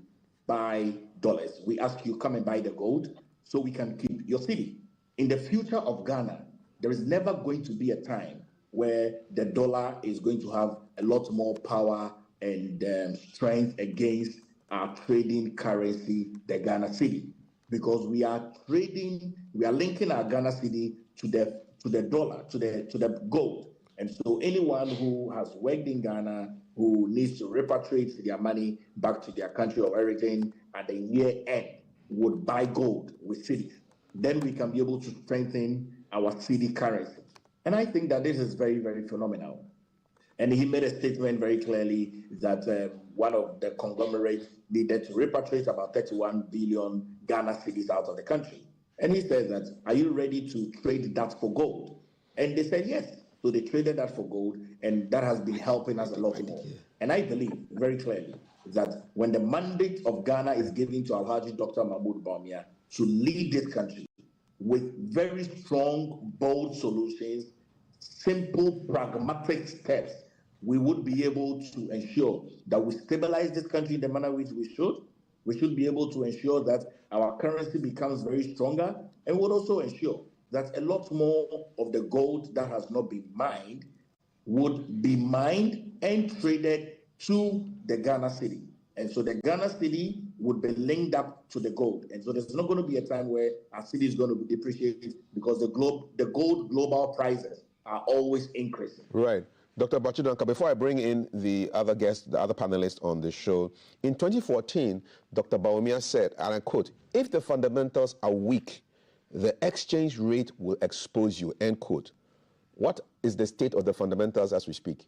buy dollars, we ask you, come and buy the gold so we can keep your cedi. In the future of Ghana, there is never going to be a time where the dollar is going to have a lot more power and strength against our trading currency, the Ghana cedi, because we are linking our Ghana cedi to the dollar, to the gold. And so anyone who has worked in Ghana, who needs to repatriate their money back to their country of origin at the year end would buy gold with cedis. Then we can be able to strengthen our cedi currency. And I think that this is very, very phenomenal. And he made a statement very clearly that one of the conglomerates needed to repatriate about 31 billion Ghana cedis out of the country. And he said that, are you ready to trade that for gold? And they said yes. So they traded that for gold, and that has been helping us a lot more. And I believe very clearly that when the mandate of Ghana is given to Alhaji Dr. Mahmoud Bawumia to lead this country with very strong, bold solutions, simple, pragmatic steps, we would be able to ensure that we stabilize this country in the manner which we should. We should be able to ensure that our currency becomes very stronger, and would also ensure that a lot more of the gold that has not been mined would be mined and traded to the Ghana cedi. And so the Ghana cedi would be linked up to the gold. And so there's not going to be a time where our cedi is going to be depreciated because the gold global prices are always increasing. Right. Dr. Boachitanka, before I bring in the other guests, the other panelists on the show, in 2014, Dr. Bawumia said, and I quote, if the fundamentals are weak, the exchange rate will expose you, end quote. What is the state of the fundamentals as we speak?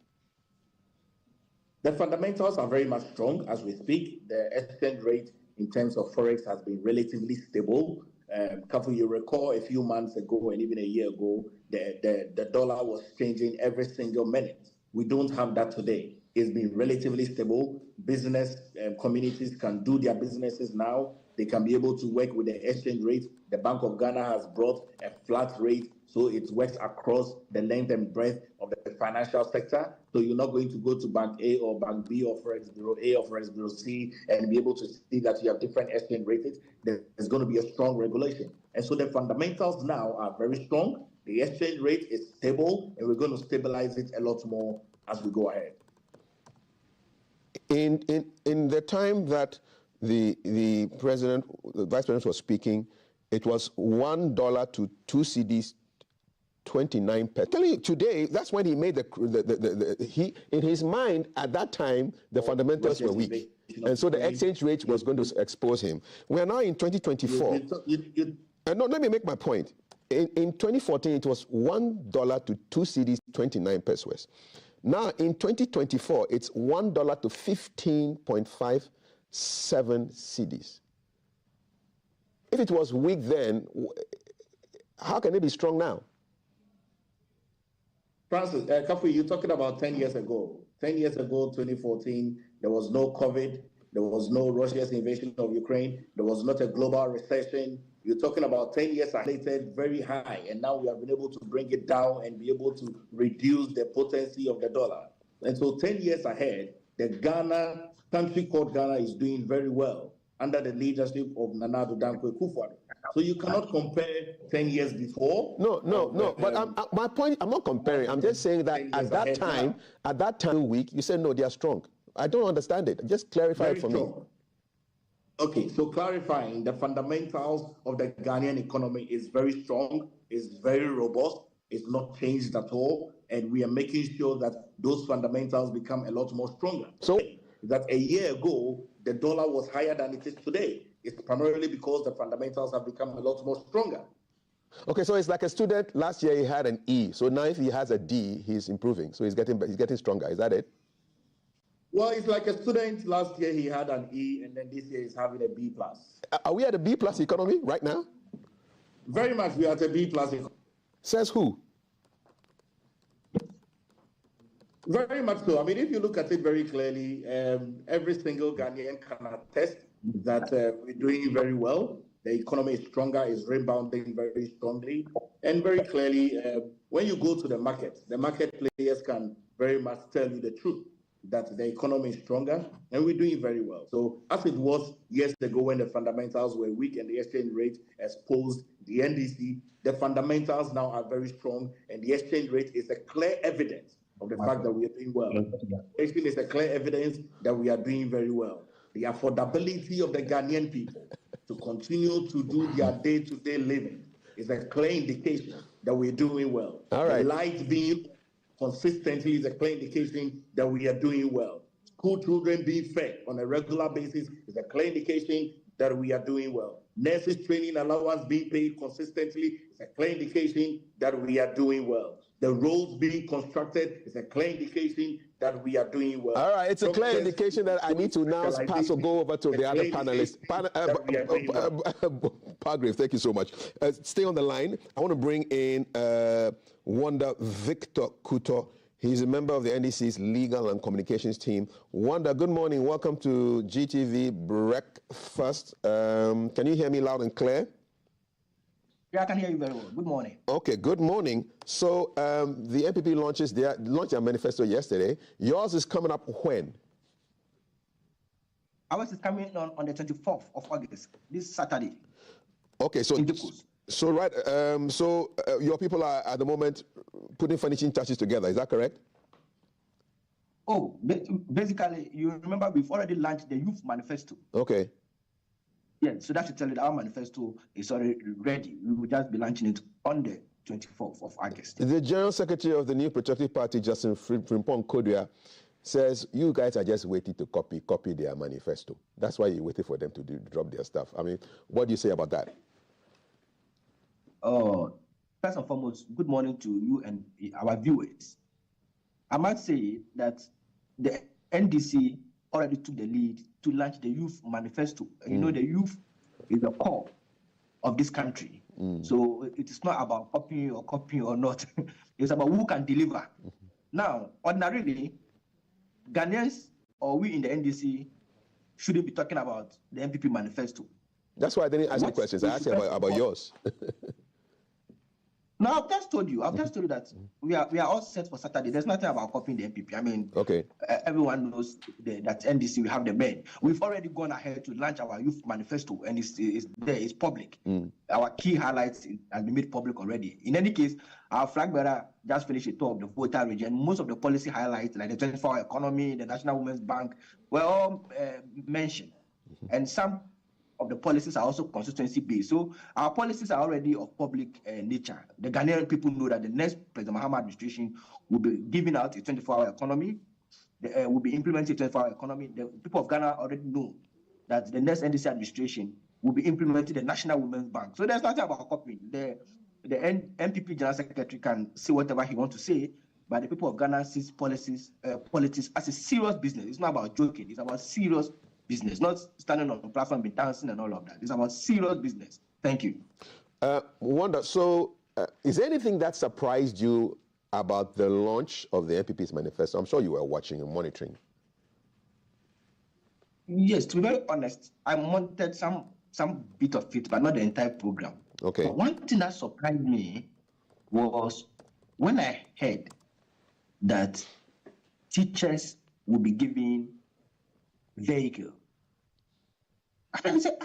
The fundamentals are very much strong as we speak. The exchange rate in terms of Forex has been relatively stable. You recall a few months ago and even a year ago, the dollar was changing every single minute. We don't have that today. It's been relatively stable. Business communities can do their businesses now. They can be able to work with the exchange rate. The Bank of Ghana has brought a flat rate, so it works across the length and breadth of the financial sector. So you're not going to go to Bank A or Bank B or Forex Bureau A or Forex Bureau C and be able to see that you have different exchange rates. There's going to be a strong regulation. And so the fundamentals now are very strong. The exchange rate is stable, and we're going to stabilize it a lot more as we go ahead. In the time that the vice president was speaking, it was $1 to 2 cedis, 29 pence. Tell you today, that's when he made he in his mind at that time the fundamentals were weak. And so the exchange rate was going to expose him. We are now in 2024. No, let me make my point. In 2014, it was $1 to 2 cedis, 29 pesos. Now, in 2024, it's $1 to 15.57 cedis. If it was weak then, how can it be strong now? Francis, Kafui, you're talking about 10 years ago. 10 years ago, 2014, there was no COVID, there was no Russia's invasion of Ukraine, there was not a global recession. You're talking about 10 years ahead, very high, and now we have been able to bring it down and be able to reduce the potency of the dollar. And so 10 years ahead, the Ghana, country called Ghana, is doing very well under the leadership of Nana Addo Dankwa Akufo-Addo. So you cannot compare 10 years before. No. But my point, I'm not comparing. I'm just saying that at that time week, you said, no, they are strong. I don't understand it. Just clarify it for me. Okay, so clarifying, the fundamentals of the Ghanaian economy is very strong, is very robust, it's not changed at all, and we are making sure that those fundamentals become a lot more stronger. So that a year ago, the dollar was higher than it is today. It's primarily because the fundamentals have become a lot more stronger. Okay, so it's like a student, last year he had an E, so now if he has a D, he's improving, so he's getting stronger, is that it? Well, it's like a student, last year he had an E, and then this year he's having a B+. Are we at a B+ economy right now? Very much, we are at a B+ economy. Says who? Very much so. I mean, if you look at it very clearly, every single Ghanaian can attest that we're doing very well. The economy is stronger, is rebounding very strongly. And very clearly, when you go to the market players can very much tell you the truth, that the economy is stronger, and we're doing very well. So as it was years ago when the fundamentals were weak and the exchange rate exposed the NDC, the fundamentals now are very strong, and the exchange rate is a clear evidence of the fact that we are doing well. Exchange is a clear evidence that we are doing very well. The affordability of the Ghanaian people to continue to do their day-to-day living is a clear indication that we're doing well. All right. The light being consistently is a clear indication that we are doing well. School children being fed on a regular basis is a clear indication that we are doing well. Nurses training allowance being paid consistently is a clear indication that we are doing well. The roads being constructed is a clear indication that we are doing well. All right, it's a clear indication that I need to now pass or go over to the other panelists. Palgrave, thank you so much. Stay on the line. I want to bring in Wanda Victor Kuto. He's a member of the NDC's legal and communications team. Wanda, good morning. Welcome to GTV Breakfast. Can you hear me loud and clear? Yeah, I can hear you very well. Good morning. Okay, good morning. So the NPP launched their manifesto yesterday. Yours is coming up when? Ours is coming on the 24th of August, this Saturday. Okay, so your people are at the moment putting finishing touches together. Is that correct? Oh, basically, you remember we've already launched the Youth Manifesto. Okay. Yeah, so that should tell you that our manifesto is already ready. We will just be launching it on the 24th of August. The General Secretary of the New Patriotic Party, Justin Frimpong Kodua, says you guys are just waiting to copy their manifesto. That's why you're waiting for them to drop their stuff. I mean, what do you say about that? First and foremost, good morning to you and our viewers. I might say that the NDC already took the lead to launch the Youth Manifesto. You know, the youth is the core of this country. So it is not about copying or not. It's about who can deliver. Now, ordinarily, Ghanaians or we in the NDC shouldn't be talking about the NPP manifesto. That's why I didn't ask you questions. I asked you about yours. No, I've just told you that we are all set for Saturday. There's nothing about copying the NPP. I mean, okay. Everyone knows that NDC, we have the men. We've already gone ahead to launch our youth manifesto, and it's there, it's public. Our key highlights have been made public already. In any case, our flag bearer just finished a tour of the Volta region. Most of the policy highlights, like the 24-hour economy, the National Women's Bank, were all mentioned. And some of the policies are also constituency-based. So our policies are already of public nature. The Ghanaian people know that the next President Mahama administration will be giving out a 24-hour economy, will be implemented for our economy. The people of Ghana already know that the next NDC administration will be implementing the National Women's Bank. So there's nothing about copying. The NPP General Secretary can say whatever he wants to say, but the people of Ghana sees politics as a serious business. It's not about joking. It's about serious business, not standing on the platform, be dancing and all of that. It's about serious business. Thank you. Wanda, so is there anything that surprised you about the launch of the NPP's manifesto? I'm sure you were watching and monitoring. Yes, to be very honest, I monitored some bit of it, but not the entire program. Okay. But one thing that surprised me was when I heard that teachers will be given vehicle. I said,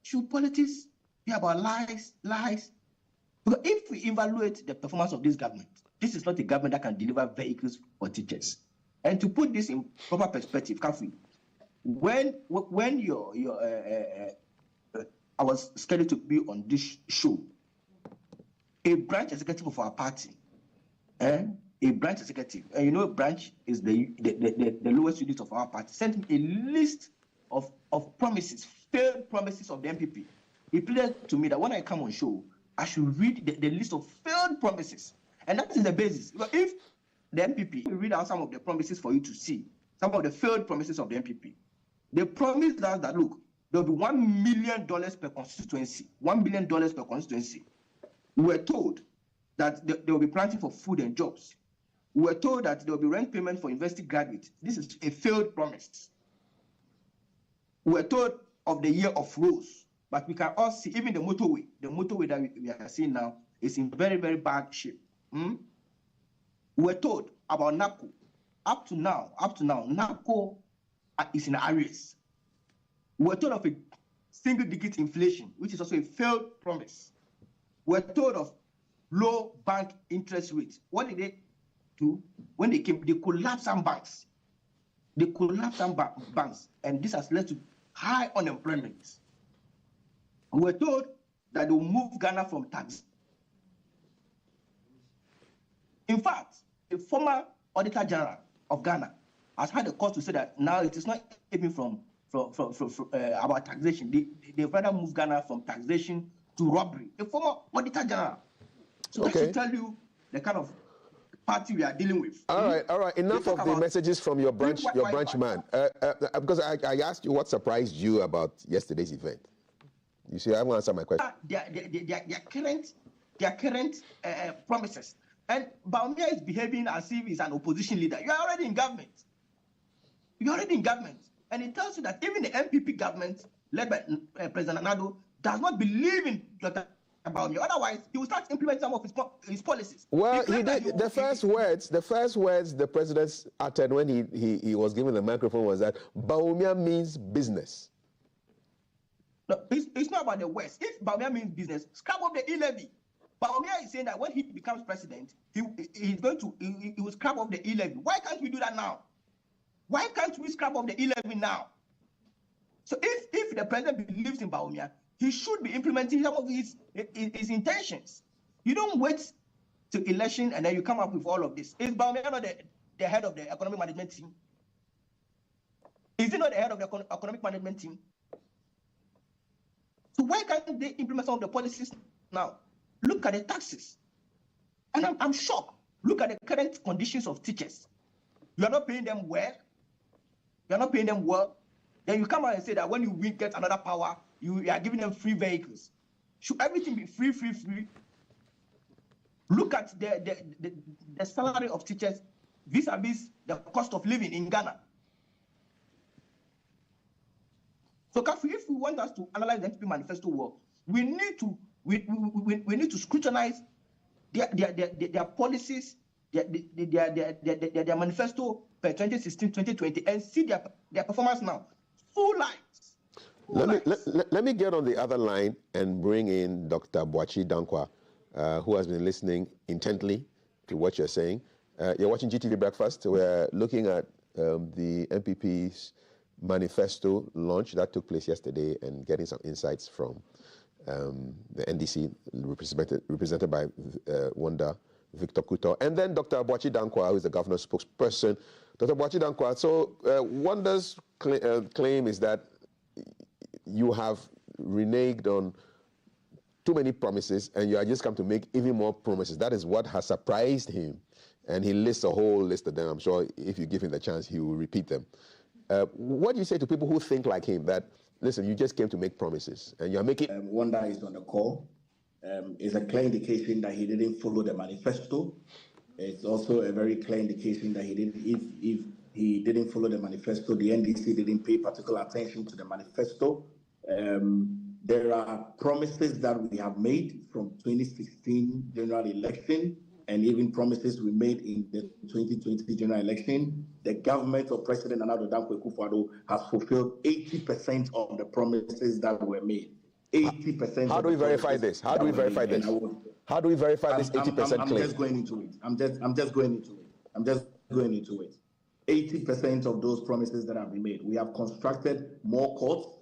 should politics be about lies? Because if we evaluate the performance of this government, this is not a government that can deliver vehicles for teachers. And to put this in proper perspective, Kafi, when I was scheduled to be on this show, a branch executive of our party, a branch executive, and you know, a branch is the lowest unit of our party, sent me a list of promises, failed promises of the NPP. He pleaded to me that when I come on show, I should read the list of failed promises. And that is the basis. But if the NPP, we read out some of the promises for you to see, some of the failed promises of the NPP. They promised us that, look, there will be $1 million per constituency, $1 billion per constituency. We were told that they will be planting for food and jobs. We were told that there will be rent payment for university graduates. This is a failed promise. We were told of the year of rose, but we can all see, even the motorway that we are seeing now is in very, very bad shape. We were told about NAPCO. Up to now, NAPCO is in arrears. We were told of a single-digit inflation, which is also a failed promise. We were told of low bank interest rates. What did they do? When they came, they collapsed some banks. And this has led to high unemployment. We were told that they will move Ghana from tax. In fact, the former Auditor General of Ghana has had a cause to say that now it is not even from about taxation. They rather move Ghana from taxation to robbery. The former Auditor General. So that should tell you the kind of party we are dealing with. All right. Enough of the messages from your branch man. Because I asked you what surprised you about yesterday's event. You see, I haven't answered my question. Their current promises. And Bawumia is behaving as if he's an opposition leader. You are already in government. And it tells you that even the MPP government, led by President Nado, does not believe in Dr. Bawumia. Otherwise, he will start implementing some of his policies. Well, he did. The first words the president uttered when he was given the microphone was that Bawumia means business. No, it's not about the West. If Bawumia means business, scrap up the e-levy. Bawumia is saying that when he becomes president, he will scrap off the e-levy. Why can't we do that now? Why can't we scrap off the e-levy now? So if the president believes in Bawumia, he should be implementing some of his intentions. You don't wait till election and then you come up with all of this. Is Bawumia not the head of the economic management team? Is he not the head of the economic management team? So why can't they implement some of the policies now? Look at the taxes. And I'm shocked. Look at the current conditions of teachers. You are not paying them well. Then you come out and say that when you get another power, you are giving them free vehicles. Should everything be free? Look at the salary of teachers vis-a-vis the cost of living in Ghana. So if we want us to analyze the NPP manifesto well, we need to scrutinize their policies, their manifesto per 2016, 2020, and see their performance now. Full lives. Let me get on the other line and bring in Dr. Boakye Dankwa, who has been listening intently to what you're saying. You're watching GTV Breakfast. We're looking at the NPP's manifesto launch that took place yesterday and getting some insights from the NDC represented by Wanda Victor Kuto, and then Dr. Aboagye Danquah, who is the governor's spokesperson. Dr. Aboagye Danquah, so Wonder's claim is that you have reneged on too many promises and you are just come to make even more promises. That is what has surprised him. And he lists a whole list of them. I'm sure if you give him the chance, he will repeat them. What do you say to people who think like him that, listen, you just came to make promises and you're making... Wonder is on the call. It's a clear indication that he didn't follow the manifesto. It's also a very clear indication that he didn't, if he didn't follow the manifesto, the NDC didn't pay particular attention to the manifesto. There are promises that we have made from 2016 general election and even promises we made in the 2020 general election. The government of President Nana Addo Dankwa Akufo-Addo has fulfilled 80% of the promises that were made. 80%. How do we verify this? How do we verify this? How do we verify this 80% claim? I'm just going into it. I'm just going into it. 80% of those promises that have been made. We have constructed more courts.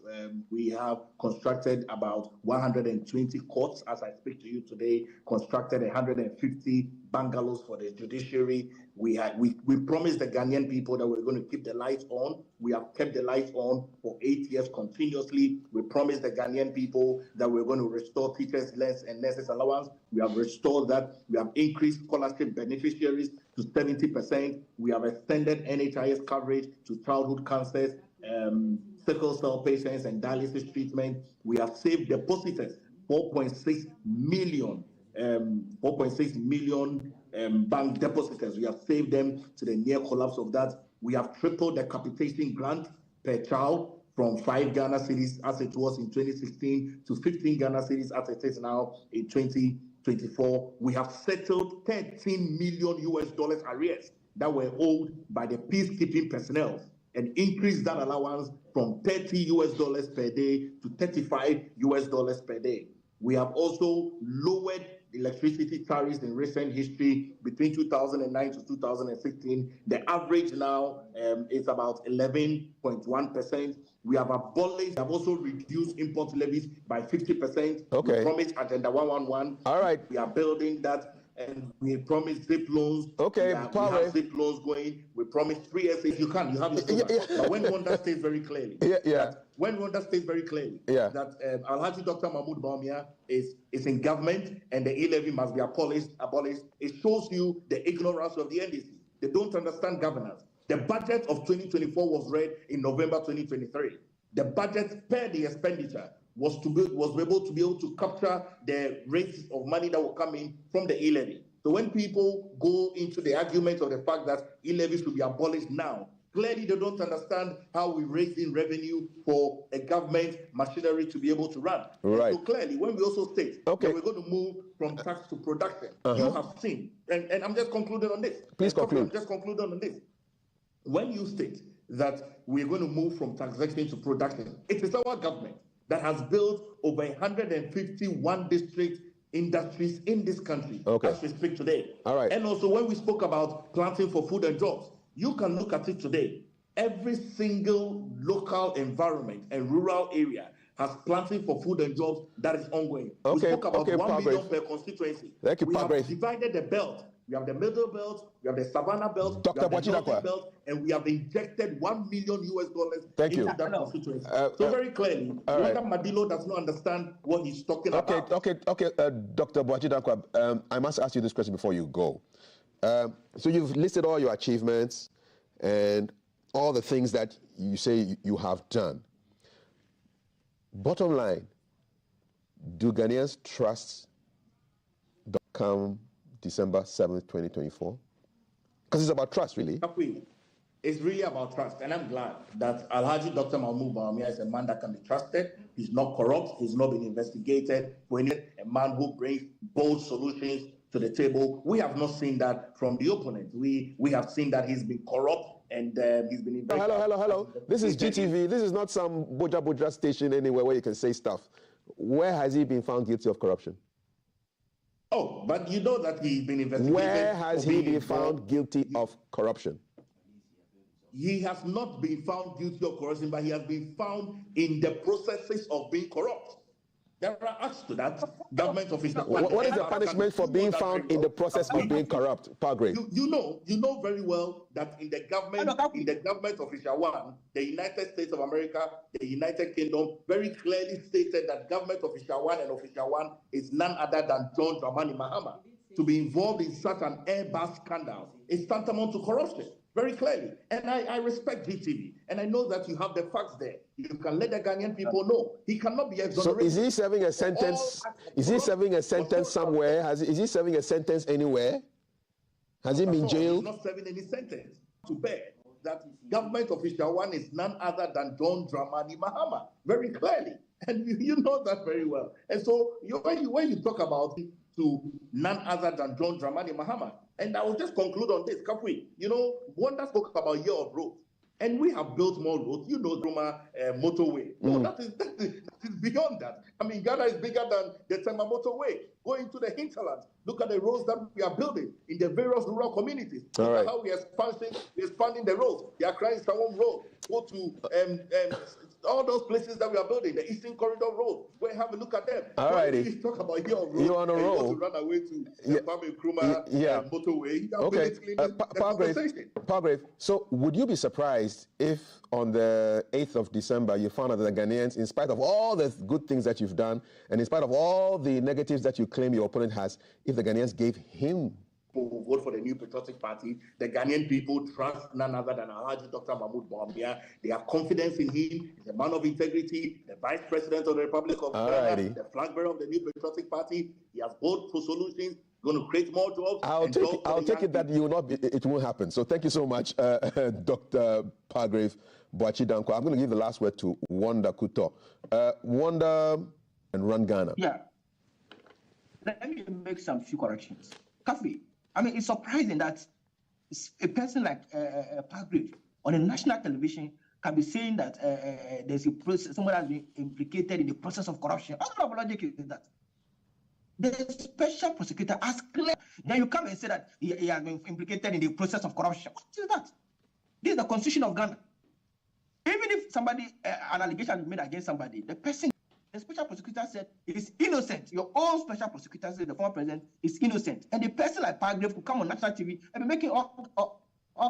We have constructed about 120 courts as I speak to you today, constructed 150 bungalows for the judiciary. We promised the Ghanaian people that we're going to keep the lights on. We have kept the lights on for 8 years continuously. We promised the Ghanaian people that we're going to restore teachers' and nurses' allowance. We have restored that. We have increased scholarship beneficiaries to 70%. We have extended NHIS coverage to childhood cancers, sickle cell patients and dialysis treatment. We have saved depositors 4.6 million bank depositors. We have saved them to the near collapse of that. We have tripled the capitation grant per child from 5 Ghana cedis as it was in 2016 to 15 Ghana cedis as it is now in 2024. We have settled $13 million arrears that were owed by the peacekeeping personnel and increased that allowance from $30 per day to $35 per day. We have also lowered electricity tariffs in recent history between 2009 to 2016. The average now is about 11.1%. We have also reduced import levies by 50%. Okay. We promised Agenda 111. All right. We are building that. And we promised zip loans. Okay, we have zip loans going. We promised free SA. You have your stomach. But when Wonder states very clearly, when Wonder states very clearly that Alhaji Dr. Mahmoud Bawumia is in government and the e-levy must be abolished, it shows you the ignorance of the NDC. They don't understand governance. The budget of 2024 was read in November 2023. The budget per the expenditure was able to capture the rates of money that will come in from the e-levy. So when people go into the argument of the fact that e-levy should be abolished now, clearly they don't understand how we raise in revenue for a government machinery to be able to run. Right. So clearly, when we also state that we're going to move from tax to production, you have seen, and I'm just concluding on this. Please conclude. I'm just concluding on this. When you state that we're going to move from taxation to production, it is our government that has built over 151 district industries in this country as we speak today. All right. And also when we spoke about planting for food and jobs, you can look at it today. Every single local environment and rural area has planting for food and jobs that is ongoing. We spoke about 1 million per constituency. Thank you, we have divided the belt. We have the middle belt, we have the Savannah belt, we have the Northern belt, and we have injected $1 million into that constituency. So very clearly, Wanda Madilo does not understand what he's talking about. Okay, Dr. Aboagye Danquah, I must ask you this question before you go. So you've listed all your achievements and all the things that you say you have done. Bottom line, do Ghanaians trust come December 7th, 2024? Because it's about trust, really. It's really about trust, and I'm glad that Alhaji Dr. Mahmoud Bawumia is a man that can be trusted. He's not corrupt. He's not been investigated. We need a man who brings bold solutions to the table. We have not seen that from the opponent. We have seen that he's been corrupt and he's been investigated. Hello. This is GTV. This is not some Boja station anywhere where you can say stuff. Where has he been found guilty of corruption? Oh, but you know that he's been investigated. Where has he been found guilty of corruption? He has not been found guilty of corruption, but he has been found in the processes of being corrupt. There are acts to that. Government officials. What is the punishment for being found in the process of being corrupt, Palgrave? You know very well that in the government official one, the United States of America, the United Kingdom, very clearly stated that government official one and official one is none other than John Dramani Mahama. To be involved in such an Airbus scandal is tantamount to corruption. Very clearly. And I respect GTV. And I know that you have the facts there. You can let the Ghanaian people know. He cannot be exonerated. So is he serving a sentence? Is he serving a sentence somewhere? Is he serving a sentence anywhere? Has he been jailed? He's not serving any sentence. To bear that government official one is none other than John Dramani Mahama. Very clearly. And you know that very well. And so when you talk about to none other than John Dramani Mahama, and I will just conclude on this, Kafui. Wanda spoke about year of roads, and we have built more roads. Roma motorway. No, that is beyond that. I mean, Ghana is bigger than the Tema motorway. Going to the hinterlands, look at the roads that we are building in the various rural communities. Look at how we are expanding the roads. The Accra Sawam Road. Go to all those places that we are building, the Eastern Corridor Road. Go and have a look at them. All righty. You talk about your road. You're on a roll. To run away to the Kwame Nkrumah motorway. Okay. Palgrave, so would you be surprised if on the 8th of December you found out that the Ghanaians, in spite of all the good things that you've done, and in spite of all the negatives that you claim your opponent has, if the Ghanaians gave him who vote for the New Patriotic Party, the Ghanaian people trust none other than Alhaji Dr. Mahmoud Bawumia. They have confidence in him. He's a man of integrity, the Vice President of the Republic of Ghana, the flag bearer of the New Patriotic Party. He has voted for solutions, going to create more jobs. I'll take it that you will not. It won't happen. So thank you so much, Dr. Palgrave Boachi Dankwa. I'm going to give the last word to Wanda Kuto. Wanda and Run Ghana. Yeah. Let me make some few corrections. Kafi, I mean, it's surprising that a person like Palgrave on a national television can be saying that there's a process, someone has been implicated in the process of corruption. What kind of logic is that? The special prosecutor has clear. Then you come and say that he has been implicated in the process of corruption. What is that? This is the constitution of Ghana. Even if somebody, an allegation is made against somebody, the special prosecutor said is innocent. Your own special prosecutor said the former president is innocent. And the person like Palgrave could come on national TV and be making all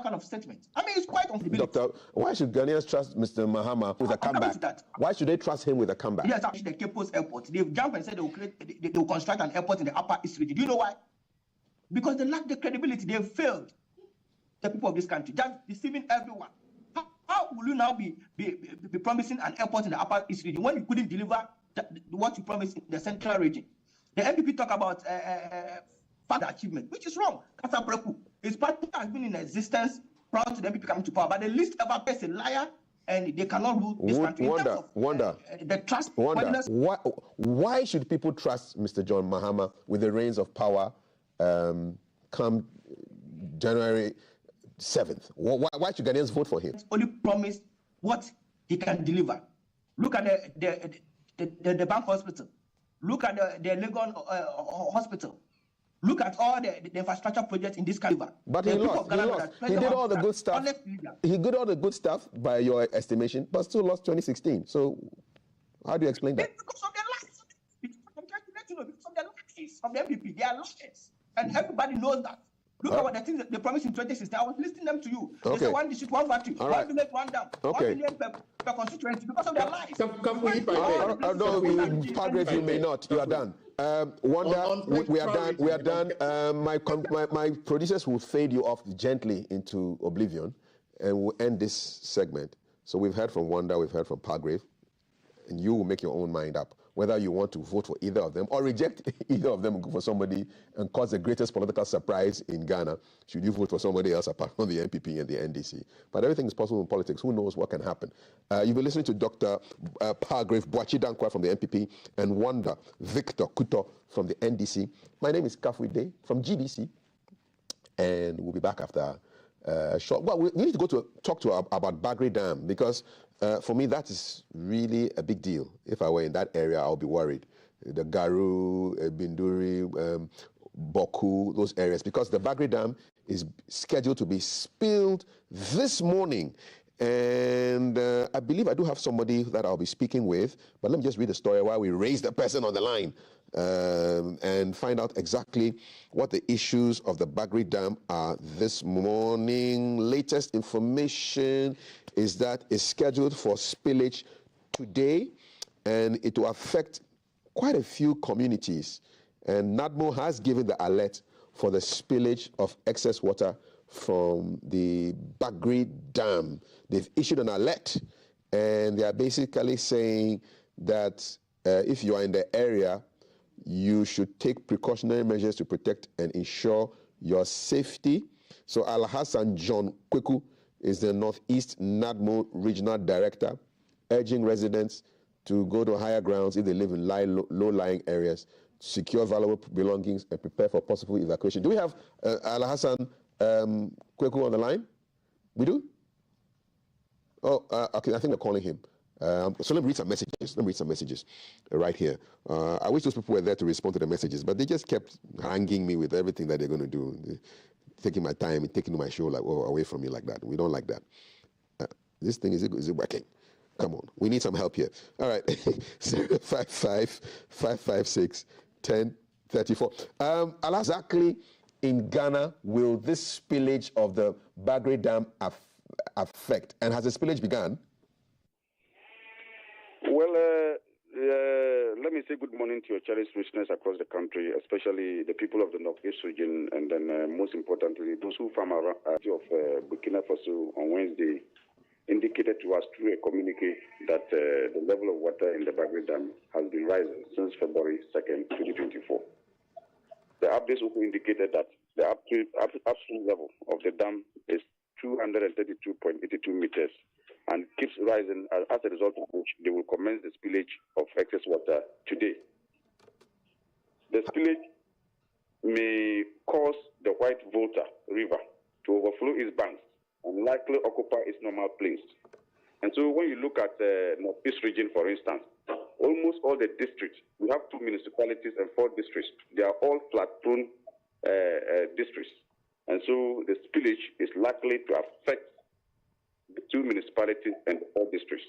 kind of statements. I mean, it's quite unbelievable. Doctor, why should Ghanaians trust Mr. Mahama with a comeback? Why should they trust him with a comeback? Yes, actually, the Cape Coast Airport. They've jumped and said they will construct an airport in the Upper East Region. Do you know why? Because they lack the credibility. They have failed the people of this country, just deceiving everyone. How will you now be promising an airport in the Upper East Region when you couldn't deliver what you promised in the Central Region? The MPP talk about further achievement, which is wrong. His party has been in existence prior to the MPP coming to power, but the least ever is a liar, and they cannot rule this country. The trust. Why should people trust Mr. John Mahama with the reins of power come January 7th? Why should Ghanaians vote for him? Only promised what he can deliver. Look at the Bank Hospital. Look at the Legon Hospital. Look at all the infrastructure projects in this country. But he lost. He did all the good stuff. He did all the good stuff by your estimation, but still lost 2016. So how do you explain that? Because of the lies. Because of the lies of the MPP. They are liars. And everybody knows that. Look at what the things that they promised in 2016. I was listing them to you. They said 1 district, 1 factory, 1 village, 1 dam, 1 million per constituency because of their lies. No, Palgrave, you may not. You are done. Wanda, we are done. We are done. My producers will fade you off gently into oblivion, and we'll end this segment. So we've heard from Wanda, we've heard from Palgrave, and you will make your own mind up whether you want to vote for either of them or reject either of them and go for somebody and cause the greatest political surprise in Ghana. Should you vote for somebody else apart from the MPP and the NDC? But everything is possible in politics. Who knows what can happen? You've been listening to Dr. Palgrave Boachi Dankwa from the MPP and Wanda Victor Kuto from the NDC. My name is Kafui Day from GBC, and we'll be back after short. Well, we need to go to talk to about Bagri Dam because for me that is really a big deal. If I were in that area, I'll be worried. The Garu, Binduri, Boku, those areas, because the Bagri Dam is scheduled to be spilled this morning. And I believe I do have somebody that I'll be speaking with, but let me just read the story while we raise the person on the line and find out exactly what the issues of the Bagri Dam are this morning. Latest information is that it's scheduled for spillage today, and it will affect quite a few communities. And NADMO has given the alert for the spillage of excess water from the Bagri Dam. They've issued an alert, and they are basically saying that if you are in the area, you should take precautionary measures to protect and ensure your safety. So Al-Hassan John Kweku is the Northeast NADMO Regional Director, urging residents to go to higher grounds if they live in low-lying areas, secure valuable belongings, and prepare for possible evacuation. Do we have Al-Hassan Kweku on the line? We do? Oh, okay, I think they're calling him. So let me read some messages. Right here. I wish those people were there to respond to the messages, but they just kept hanging me with everything that they're going to do. Taking my time and taking my show away from me like that. We don't like that. This thing, is it working? Come on, we need some help here. All right, 055-556-1034. Exactly in Ghana will this spillage of the Bagri Dam affect? And has the spillage begun? Well, let me say good morning to your cherished listeners across the country, especially the people of the Northeast region, and then most importantly, those who farm around of Burkina Faso on Wednesday indicated to us through a communique that the level of water in the Bagri Dam has been rising since February 2nd, 2024. The updates also indicated that the absolute level of the dam is 232.82 meters and keeps rising, as a result of which they will commence the spillage of excess water today. The spillage may cause the White Volta River to overflow its banks and likely occupy its normal plains. And so when you look at the Northeast region, for instance, almost all the districts, we have 2 municipalities and 4 districts. They are all flood-prone districts. And so the spillage is likely to affect the 2 municipalities and 4 districts.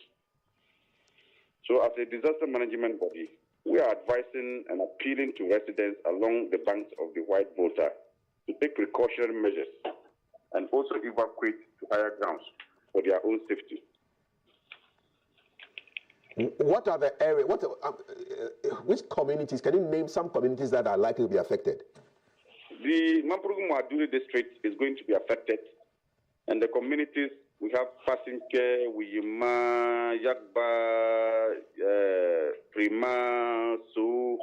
So as a disaster management body, we are advising and appealing to residents along the banks of the White Volta to take precautionary measures and also evacuate to higher grounds for their own safety. What are the areas, which communities, can you name some communities that are likely to be affected? The Mamprugu-Maduri district is going to be affected, and the communities, we have Pasinke, Wiyima, Yagba, Prima, Su,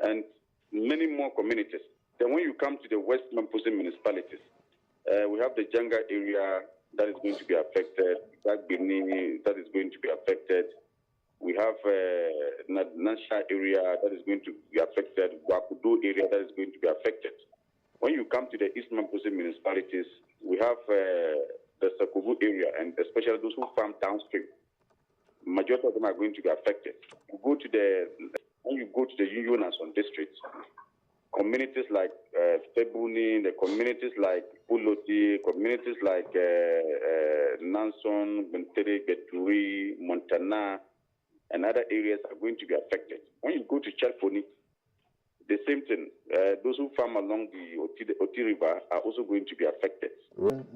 and many more communities. Then when you come to the West Mamprugu municipalities, we have the Janga area that is going to be affected, Dagbini that is going to be affected. We have Nansha area that is going to be affected, Wakudu area that is going to be affected. When you come to the East Mamprugu municipalities, we have the Sakubu area, and especially those who farm downstream. Majority of them are going to be affected. When you go to the Yunason districts, communities like Tebuni, the communities like Uloti, communities like Nanson, Bentere, Beturi, Montana, and other areas are going to be affected. When you go to Chalfoni, the same thing. Those who farm along the Oti River are also going to be affected.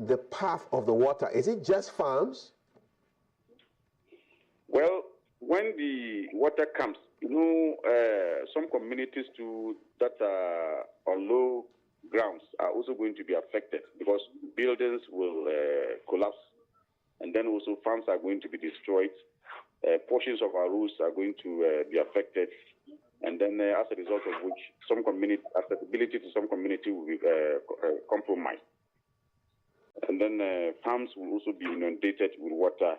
The path of the water, is it just farms? Well, when the water comes, some communities too that are on low grounds are also going to be affected because buildings will collapse, and then also farms are going to be destroyed. Portions of our roads are going to be affected, and then as a result of which some community accessibility to some community will be compromised, and then farms will also be inundated with water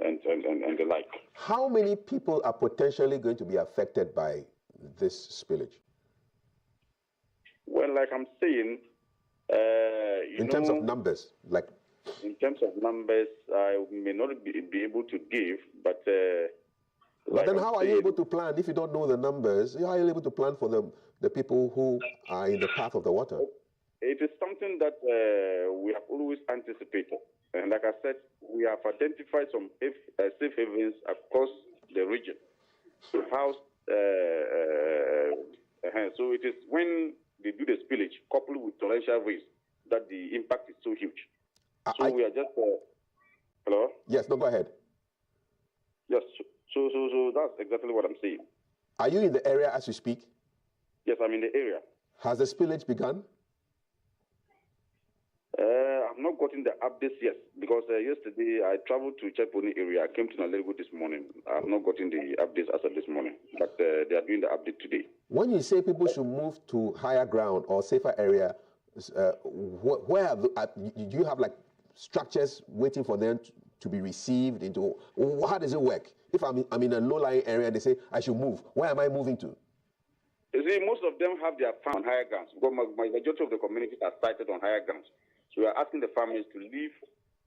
and the like. How many people are potentially going to be affected by this spillage? Well, like I'm saying, in terms of numbers, like. In terms of numbers, I may not be able to give, but. But then how are you able to plan if you don't know the numbers? How are you able to plan for the people who are in the path of the water? It is something that we have always anticipated. And like I said, we have identified some safe havens across the region to house. So it is when they do the spillage, coupled with torrential rains, that the impact is so huge. So we are just. Hello? Yes, no, go ahead. Yes, so that's exactly what I'm saying. Are you in the area as you speak? Yes, I'm in the area. Has the spillage begun? I've not gotten the updates yet because yesterday I traveled to Cheponi area. I came to Nalego this morning. I have not gotten the updates as of this morning, but they are doing the update today. When you say people should move to higher ground or safer area, where do you have like structures waiting for them to be received into? How does it work? If I'm in a low-lying area, they say I should move. Where am I moving to? You see, most of them have their farm on higher grounds because my majority of the communities are sited on higher grounds. So we are asking the farmers to leave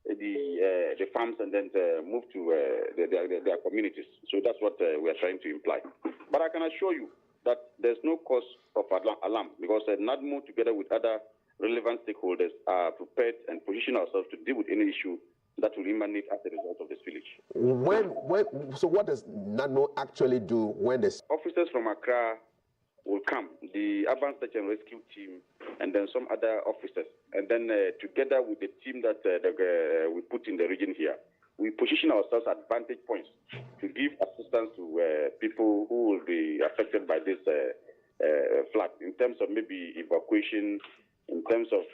the farms and then move to their communities. So that's what we are trying to imply. But I can assure you that there's no cause of alarm because NADMO, together with other relevant stakeholders, are prepared and position ourselves to deal with any issue that will emanate as a result of this village. So what does NADMO actually do when the officers from Accra will come, the Urban Search and Rescue team, and then some other officers, and then together with the team that we put in the region here, we position ourselves at vantage points to give assistance to people who will be affected by this flood, in terms of maybe evacuation, in terms of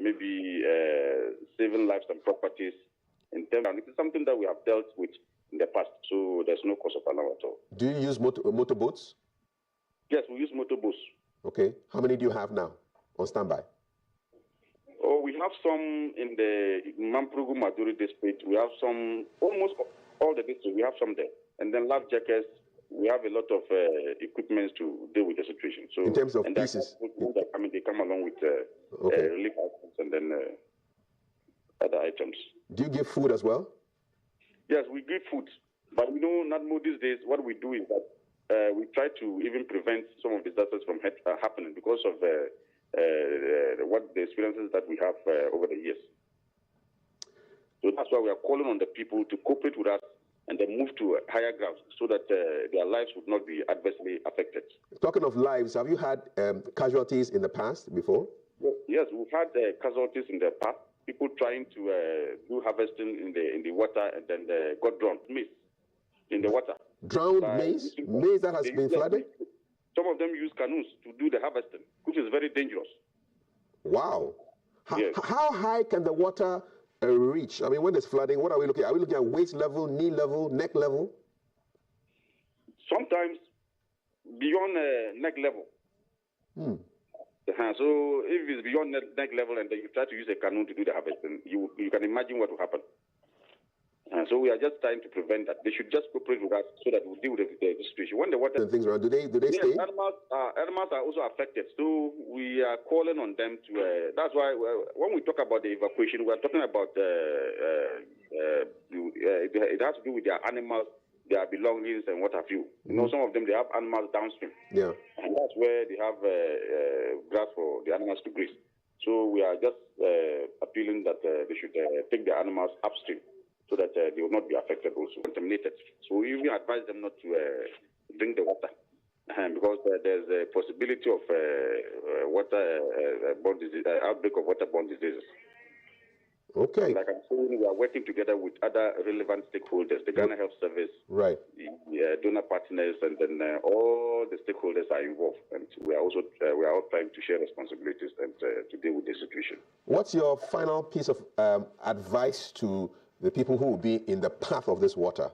maybe saving lives and properties. In terms of, it is something that we have dealt with in the past, so there's no cause of alarm at all. Do you use motorboats? Yes, we use motorboats. Okay. How many do you have now on standby? Oh, we have some in the Mamprugu Maduri district. We have some, almost all the districts, we have some there. And then life jackets, we have a lot of equipment to deal with the situation. So in terms of pieces? They come along with relief items and then other items. Do you give food as well? Yes, we give food. But we know NADMO these days, what we do is that we try to even prevent some of the disasters from happening because of the experiences that we have over the years. So that's why we are calling on the people to cooperate with us and then move to higher grounds so that their lives would not be adversely affected. Talking of lives, have you had casualties in the past before? Yes, we've had casualties in the past. People trying to do harvesting in the water and then got drowned, missed in the water. Drowned maize? Maize that has been flooded? Some of them use canoes to do the harvesting, which is very dangerous. Wow. How high can the water reach? I mean, when there's flooding, what are we looking at? Are we looking at waist level, knee level, neck level? Sometimes beyond neck level. So if it's beyond neck level and then you try to use a canoe to do the harvesting, you can imagine what will happen. So we are just trying to prevent that. They should just cooperate with us so that we'll deal with the situation. When the water and things around, do they stay? Animals are also affected. So we are calling on them to. That's why when we talk about the evacuation, we are talking about it has to do with their animals, their belongings, and what have you. You know, some of them they have animals downstream. Yeah. And that's where they have grass for the animals to graze. So we are just appealing that they should take their animals upstream, so that they will not be affected also, contaminated. So we even advise them not to drink the water because there's a possibility of waterborne disease, outbreak of waterborne diseases. Okay. Like I'm saying, we are working together with other relevant stakeholders, the Ghana Health Service, right, the donor partners, and then all the stakeholders are involved. And we are also all trying to share responsibilities and to deal with the situation. What's your final piece of advice to the people who will be in the path of this water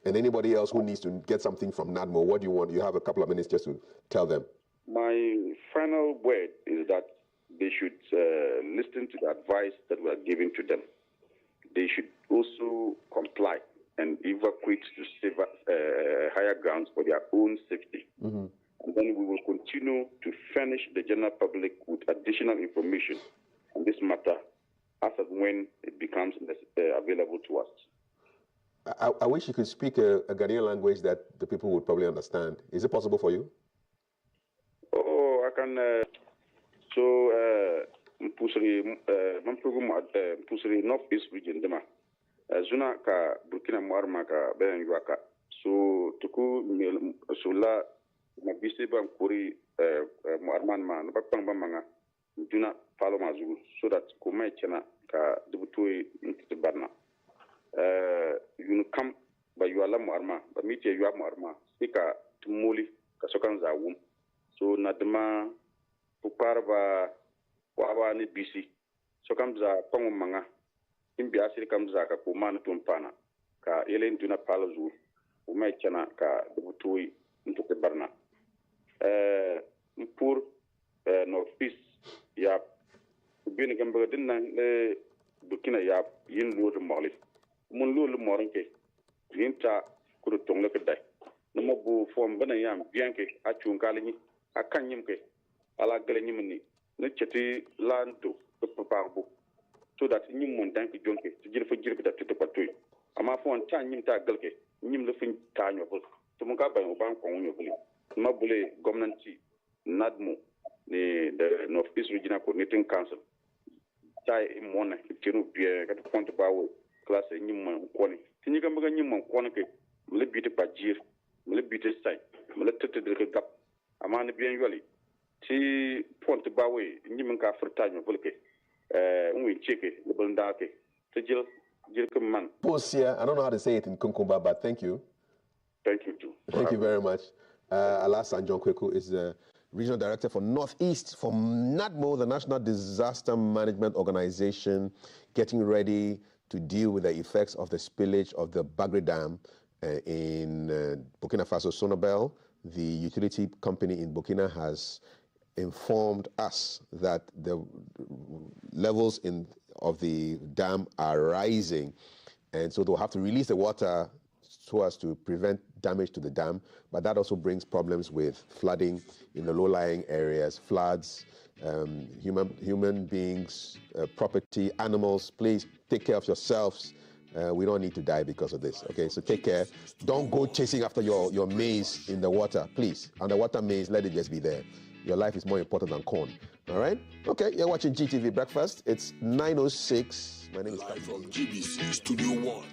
and anybody else who needs to get something from NADMO? What do you want? You have a couple of minutes just to tell them. My final word is that they should listen to the advice that we are giving to them. They should also comply and evacuate to safer, higher grounds for their own safety. And then we will continue to furnish the general public with additional information on this matter as and when it becomes available to us. I wish you could speak a Ghanaian language that the people would probably understand. Is it possible for you? Oh, I can. mpusri mampugu mpusri North East region dema zuna ka Burkina Marma ka ben yuaka so tuku sula mabisi ban kuri Marman man bakpang bamanga juna palo mazu so that kuma chena ka dubutui barna yunu kam ba yuala Marma ba miti yuala Marma sika tumuli ka sokan zawum so nadma puparba waba ni bisi sokan za pangu manga imbi asiri kam za ka kuma tumpana ka yelen tuna palo zu kuma chena ka dubutui barna pour North East ya bin gamba dinna le Burkina ya yin lo mali mun lo morinke yinta kuru tongle ke dai no mo bu fom bana yam bien ke a chun kalini akan yim ke ala gale nyim ni ne cheti lando papa bu so that nyim mon tanki jonke ti jir fa jir bi da tete patoy ama fon tan nyim ta galke nyim le fin ta nyobul to mun ka ba o ban ko nyobul ma bule gwamnati NADMO ni the North East Regional Coordinating Council tai mona kitinu bie ka to bawo class nyim ko ni tinyi ga mbaga nyim ko ni ke mle biti pajir mle biti sai mle tete de gap ama ni bien yoli ti point bawo nyim ka furta nyo bulke nwi cheke le bunda ke te jil man Posia, I don't know how to say it in Kunkumba, but thank you. Thank you too. Thank you very much. Alassane John Kweku is the Regional Director for Northeast for NADMO, the National Disaster Management Organization, getting ready to deal with the effects of the spillage of the Bagre Dam in Burkina Faso. Sonabel, the utility company in Burkina, has informed us that the levels of the dam are rising, and so they'll have to release the water so as to prevent damage to the dam, but that also brings problems with flooding in the low-lying areas, floods, human beings, property, animals. Please take care of yourselves. We don't need to die because of this, okay? So take care. Don't go chasing after your maize in the water, please. Underwater maize, let it just be there. Your life is more important than corn, all right? Okay, you're watching GTV Breakfast. It's 9:06. My name is Live from GBC Studio 1.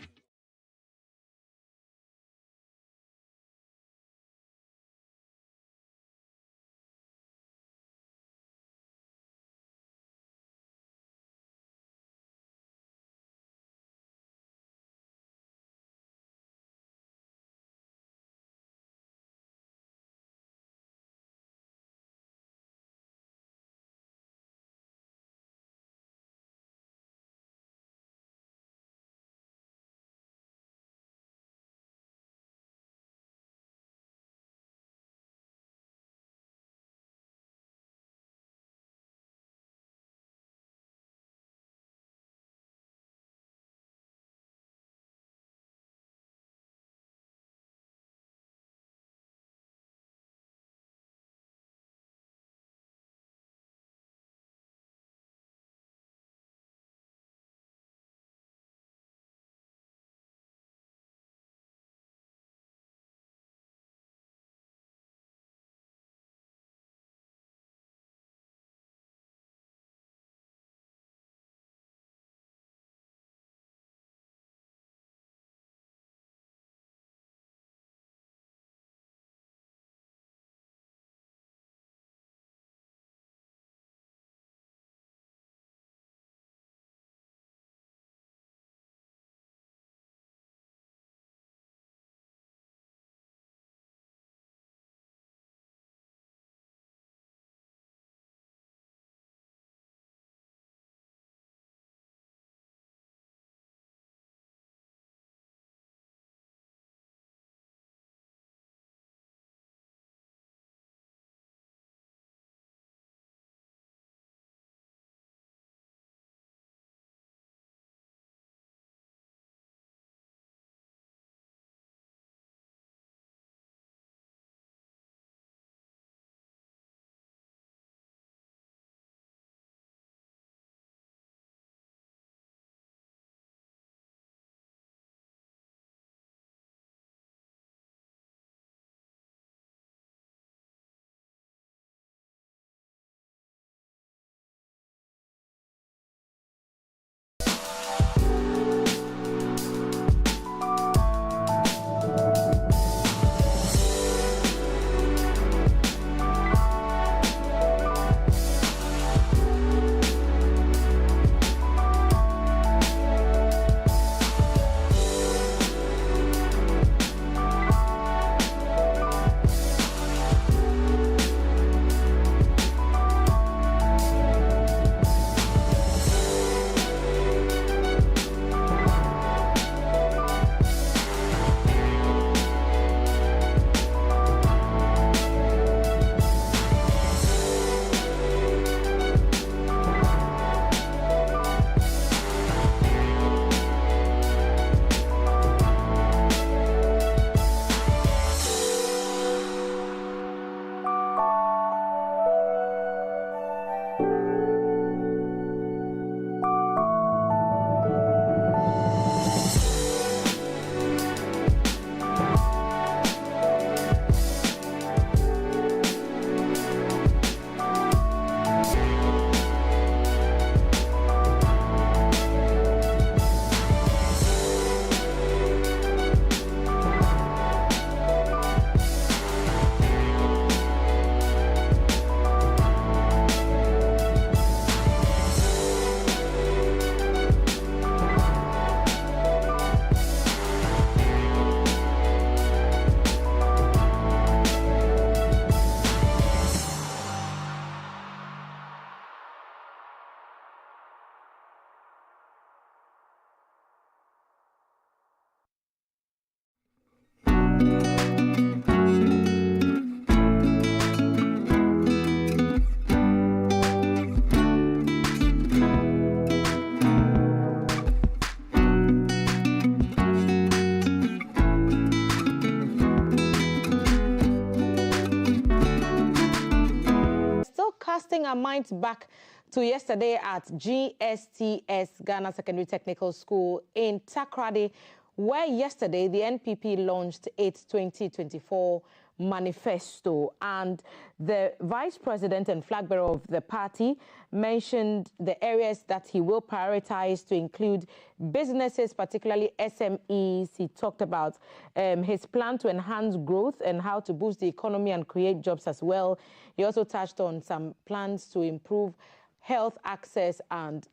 our minds back to yesterday at GSTS, Ghana Secondary Technical School in Takoradi, where yesterday the NPP launched its 2024 manifesto, and the vice president and flag bearer of the party mentioned the areas that he will prioritize to include businesses, particularly SMEs. He talked about his plan to enhance growth and how to boost the economy and create jobs as well. He also touched on some plans to improve health access and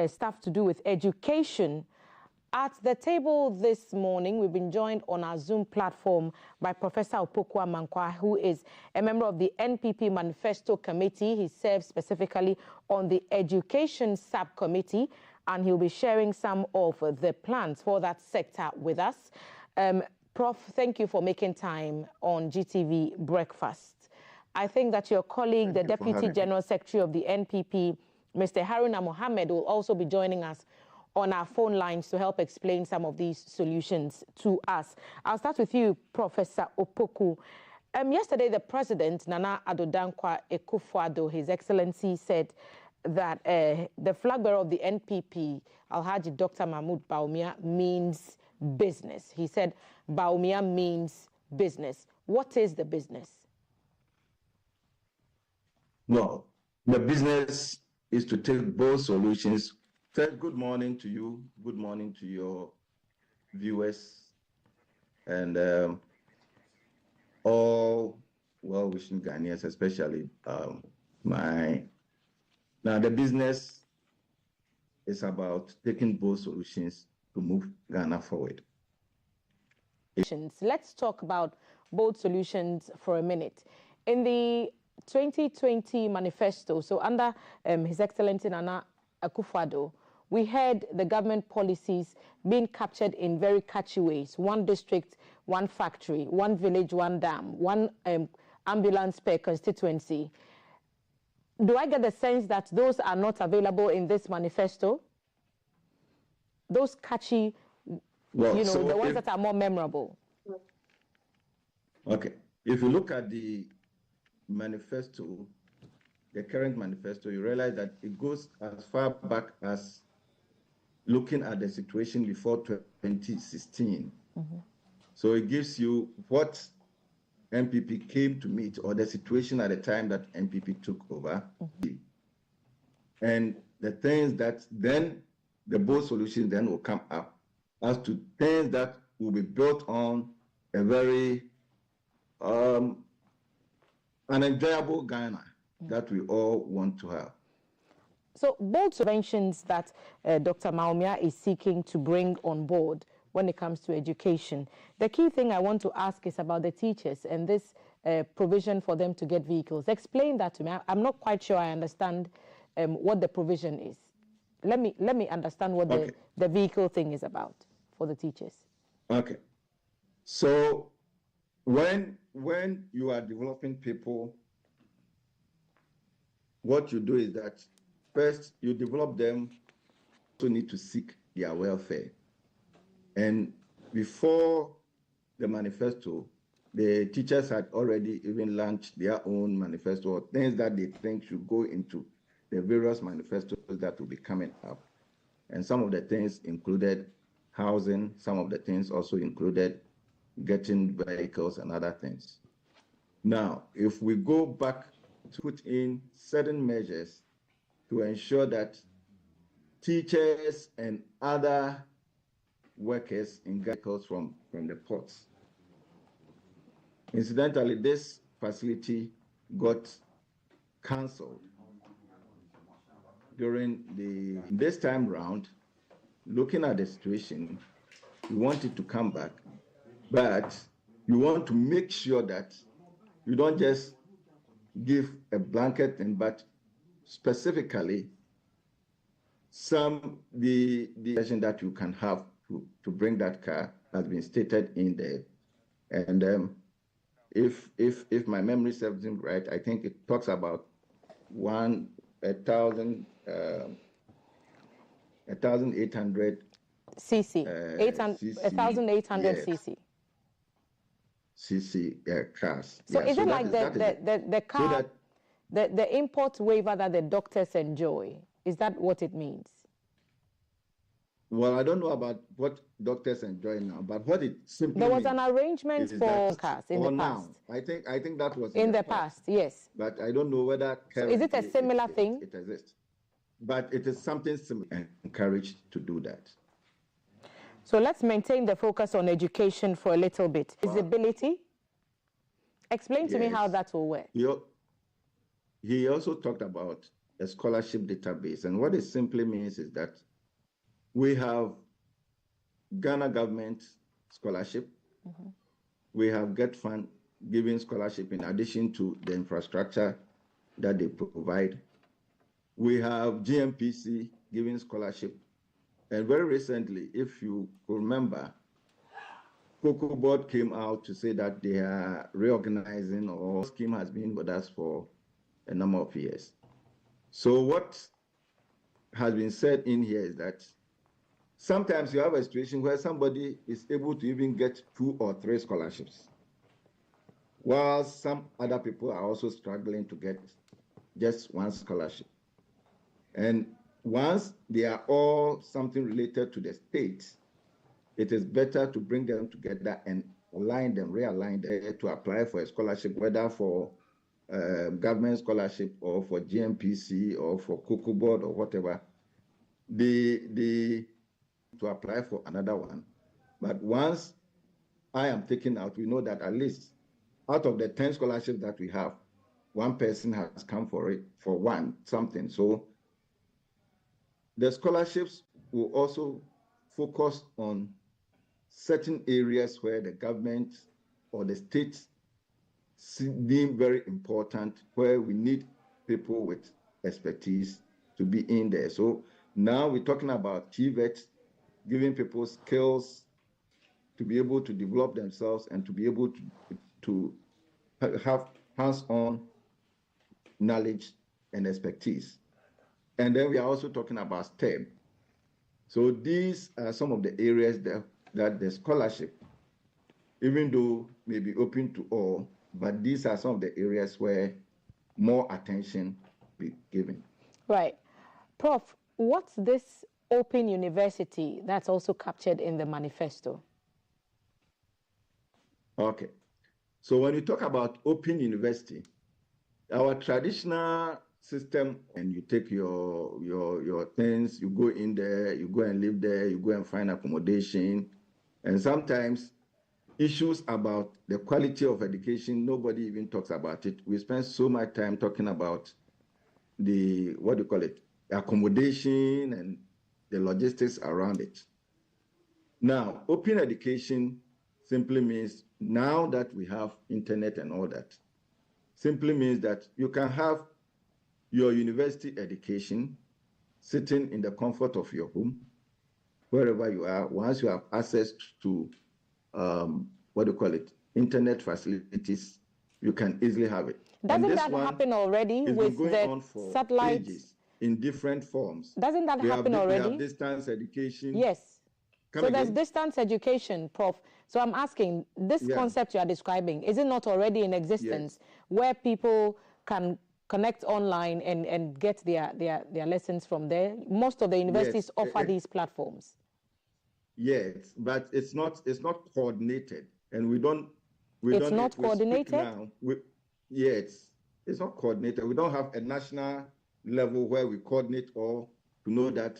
stuff to do with education. At the table this morning, we've been joined on our Zoom platform by Professor Opoku Amankwa, who is a member of the NPP Manifesto Committee. He serves specifically on the Education Subcommittee, and he'll be sharing some of the plans for that sector with us. Prof, thank you for making time on GTV Breakfast. I think that your colleague, the Deputy General Secretary of the NPP, Mr. Haruna Mohammed, will also be joining us on our phone lines to help explain some of these solutions to us. I'll start with you, Professor Opoku. Yesterday, the President, Nana Addo Dankwa Akufo-Addo, His Excellency, said that the flag bearer of the NPP, Alhaji Dr. Mahmoud Bawumia, means business. He said Bawumia means business. What is the business? Well, the business is to take both solutions. First, good morning to you. Good morning to your viewers and all well-wishing Ghanaians, especially Now, the business is about taking both solutions to move Ghana forward. Let's talk about both solutions for a minute. In the 2020 manifesto, so under His Excellency Nana Akufo-Addo, we heard the government policies being captured in very catchy ways. One district, one factory, one village, one dam, one ambulance per constituency. Do I get the sense that those are not available in this manifesto? Those catchy, so the ones that are more memorable. Okay. If you look at the manifesto, the current manifesto, you realize that it goes as far back as looking at the situation before 2016. Mm-hmm. So it gives you what NPP came to meet, or the situation at the time that NPP took over. Mm-hmm. And the things that then, the both solutions then will come up as to things that will be built on a very an enjoyable Ghana that we all want to have. So both subventions that Dr. Bawumia is seeking to bring on board when it comes to education, the key thing I want to ask is about the teachers and this provision for them to get vehicles. Explain that to me. I'm not quite sure I understand what the provision is. Let me understand what the vehicle thing is about for the teachers. Okay. So when you are developing people, what you do is that first you develop them, to need to seek their welfare. And before the manifesto, the teachers had already even launched their own manifesto, or things that they think should go into the various manifestos that will be coming up. And some of the things included housing, some of the things also included getting vehicles and other things. Now, if we go back to put in certain measures to ensure that teachers and other workers in vehicles from the ports. Incidentally, this facility got cancelled during this time round. Looking at the situation, we want it to come back, but you want to make sure that you don't just give a blanket thing, but specifically the version that you can have to bring that car has been stated in there. And if my memory serves him right, I think it talks about 1,800 cc, 1,800 cc. CC cars. So yeah, is it like the car? the import waiver that the doctors enjoy, is that what it means? Well, I don't know about what doctors enjoy now, but what it simply there was means an arrangement for cars in the past. Now. I think that was in the past, yes. But I don't know whether so is it a similar thing? It exists, but it is something similar and encouraged to do that. So let's maintain the focus on education for a little bit. Visibility. Explain to me how that will work. He also talked about a scholarship database, and what it simply means is that we have Ghana government scholarship. We have Get Fund giving scholarship in addition to the infrastructure that they provide. We have GMPC giving scholarship. And very recently, if you remember, Cocoa Board came out to say that they are reorganizing, or scheme has been with us for a number of years. So what has been said in here is that sometimes you have a situation where somebody is able to even get 2 or 3 scholarships, while some other people are also struggling to get just 1 scholarship. And once they are all something related to the state, it is better to bring them together and realign them to apply for a scholarship, whether for government scholarship or for GMPC or for Cocoa Board or whatever. To apply for another one. But once I am taken out, we know that at least out of the 10 scholarships that we have, 1 person has come for it, for something. So the scholarships will also focus on certain areas where the government or the state deem very important, where we need people with expertise to be in there. So now we're talking about TVET, giving people skills to be able to develop themselves and to be able to have hands-on knowledge and expertise. And then we are also talking about STEM. So these are some of the areas that the scholarship, even though may be open to all, but these are some of the areas where more attention be given. Right. Prof, what's this Open University that's also captured in the manifesto? Okay. So when you talk about Open University, our traditional system, and you take your things, you go in there, you go and live there, you go and find accommodation, and sometimes issues about the quality of education, nobody even talks about it. We spend so much time talking about the, accommodation and the logistics around it. Now, open education simply means, now that we have internet and all that, simply means that you can have your university education sitting in the comfort of your home, wherever you are. Once you have access to, internet facilities, you can easily have it. Doesn't that happen already with the satellites? In different forms. Doesn't that happen already? We have distance education. Yes. There's distance education, Prof. So I'm asking, this concept you are describing, is it not already in existence where people can connect online and get their lessons from there? Most of the universities offer these platforms. Yes, but it's not coordinated, and we don't. It's not coordinated now. It's not coordinated. We don't have a national level where we coordinate all to know that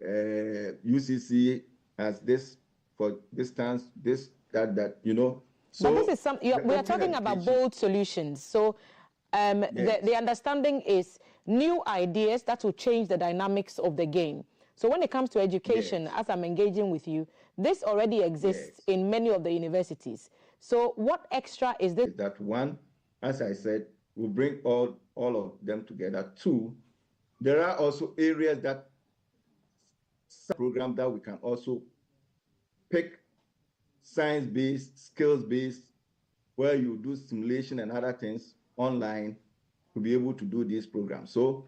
UCC has this for distance, that. So but this is we are talking about bold solutions. So the understanding is new ideas that will change the dynamics of the game. So when it comes to education, as I'm engaging with you, this already exists in many of the universities. So what extra is this? That one, as I said, will bring all of them together. 2, there are also areas that program that we can also pick science-based, skills-based, where you do simulation and other things online to be able to do these programs. So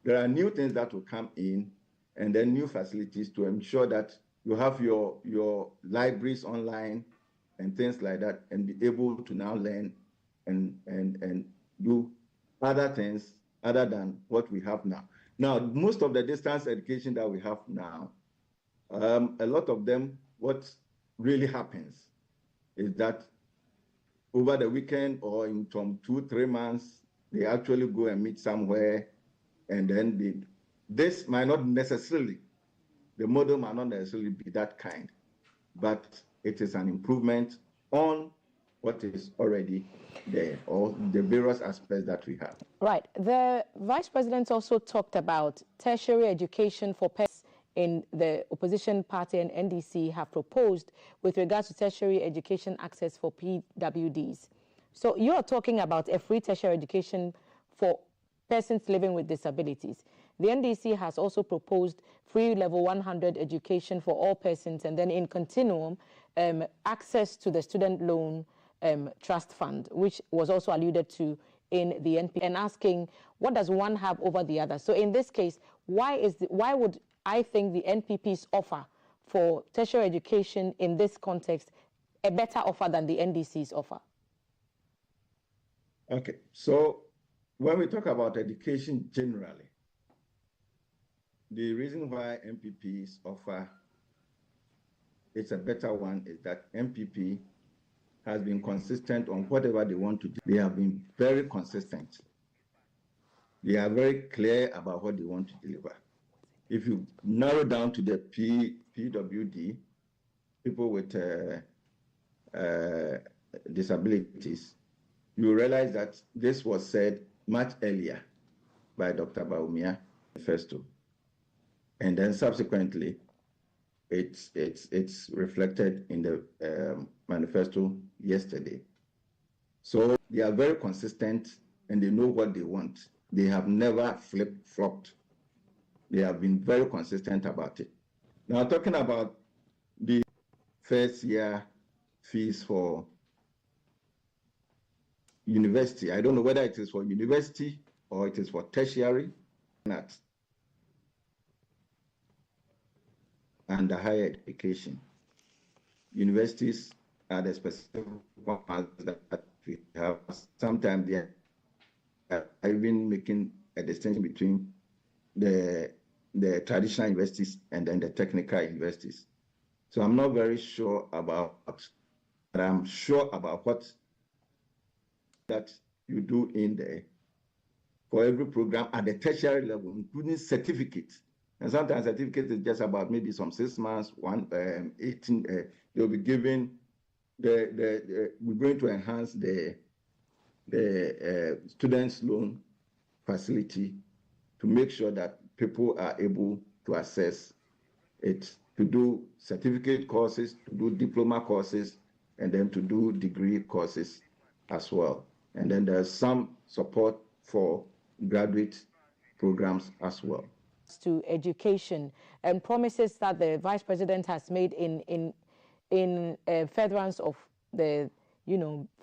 there are new things that will come in, and then new facilities to ensure that you have your libraries online and things like that, and be able to now learn and do other things other than what we have now. Now, most of the distance education that we have now, a lot of them, what really happens is that over the weekend or in from 2-3 months, they actually go and meet somewhere, and then this might not necessarily, the model might not necessarily be that kind, but it is an improvement on what is already there, or the various aspects that we have. Right. The Vice President also talked about tertiary education for persons in the opposition party and NDC have proposed with regards to tertiary education access for PWDs. So you are talking about a free tertiary education for persons living with disabilities. The NDC has also proposed free level 100 education for all persons, and then in continuum, access to the student loan trust fund, which was also alluded to in the NP, and asking what does one have over the other. So in this case, why would I think the NPP's offer for tertiary education in this context a better offer than the NDC's offer? Okay, so when we talk about education generally, the reason why NPP's offer is a better one is that NPP has been consistent on whatever they want to do. They have been very consistent. They are very clear about what they want to deliver. If you narrow down to the PWD, people with disabilities, you realize that this was said much earlier by Dr. Bawumia Manifesto. And then subsequently, it's reflected in the manifesto yesterday. So they are very consistent and they know what they want. They have never flip-flopped. They have been very consistent about it. Now, talking about the first year fees for university, I don't know whether it is for university or it is for tertiary and the higher education. Universities are the specific ones that we have. Sometimes they are even making a distinction between the traditional universities and then the technical universities. So I'm not very sure about, but I'm sure about what that you do in there for every program at the tertiary level, including certificates. And sometimes certificates is just about maybe some 6 months, 18. They'll be given we're going to enhance the students' loan facility to make sure that people are able to access it, to do certificate courses, to do diploma courses, and then to do degree courses as well. And then there's some support for graduate programs as well. To education and promises that the Vice President has made in furtherance of the,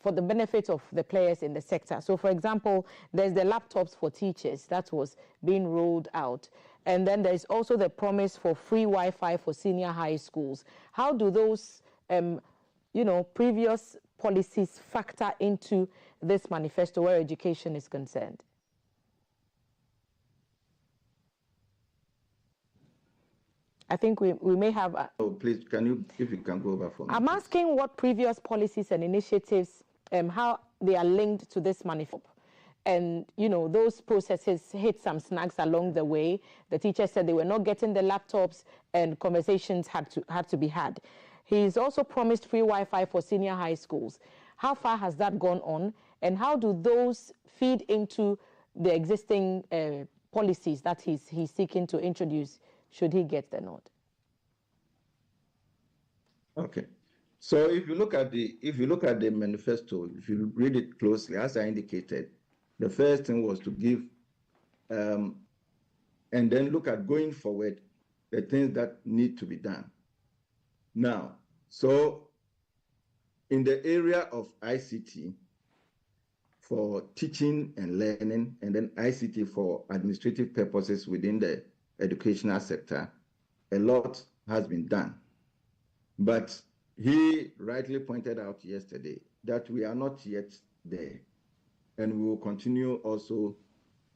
for the benefit of the players in the sector. So, for example, there's the laptops for teachers that was being rolled out. And then there's also the promise for free Wi-Fi for senior high schools. How do those, previous policies factor into this manifesto where education is concerned? I think we may have... Oh, please, if you can go over for me. I'm asking what previous policies and initiatives, how they are linked to this manifesto. And, those processes hit some snags along the way. The teachers said they were not getting the laptops and conversations had to be had. He's also promised free Wi-Fi for senior high schools. How far has that gone on? And how do those feed into the existing policies that he's seeking to introduce, should he get the nod? Okay. So if you look at the manifesto, if you read it closely, as I indicated, the first thing was to give and then look at going forward the things that need to be done. Now, so in the area of ICT for teaching and learning, and then ICT for administrative purposes within the educational sector, a lot has been done. But he rightly pointed out yesterday that we are not yet there. and we will continue also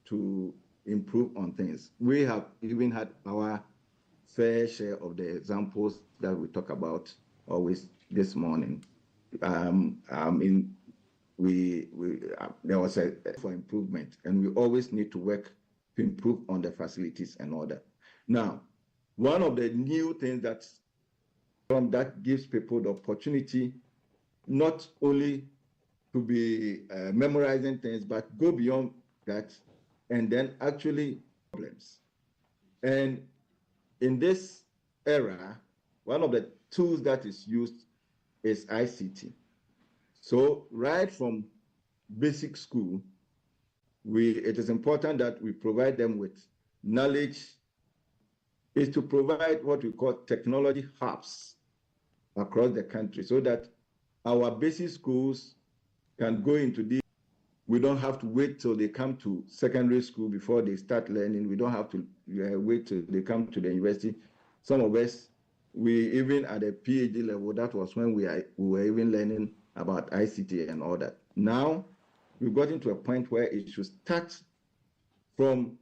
to improve on things. We have even had our fair share of the examples that we talk about always this morning. There was a for improvement, and we always need to work to improve on the facilities and all that. Now, one of the new things that gives people the opportunity not only to be memorizing things, but go beyond that and then actually problems. And in this era, one of the tools that is used is ICT. So right from basic school, it is important that we provide them with knowledge, is to provide what we call technology hubs across the country so that our basic schools can go into this. We don't have to wait till they come to secondary school before they start learning. We don't have to wait till they come to the university. Some of us, we even at a PhD level, that was when we were even learning about ICT and all that. Now, we've gotten to a point where it should start from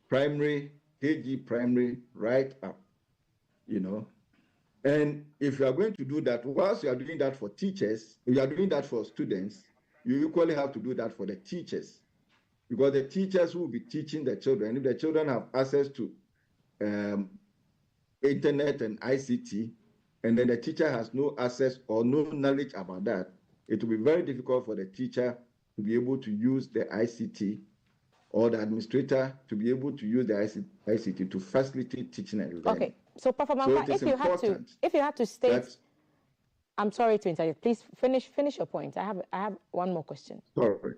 primary, KG primary, right up, you know. And if you are going to do that, whilst you are doing that for teachers, if you are doing that for students, you equally have to do that for the teachers. Because the teachers will be teaching the children. If the children have access to internet and ICT, and then the teacher has no access or no knowledge about that, it will be very difficult for the teacher to be able to use the ICT, or the administrator to be able to use the ICT to facilitate teaching and learning. Okay, so Prof. Mankwa, if you had to state, I'm sorry to interrupt. Please finish your point. I have one more question. Sorry.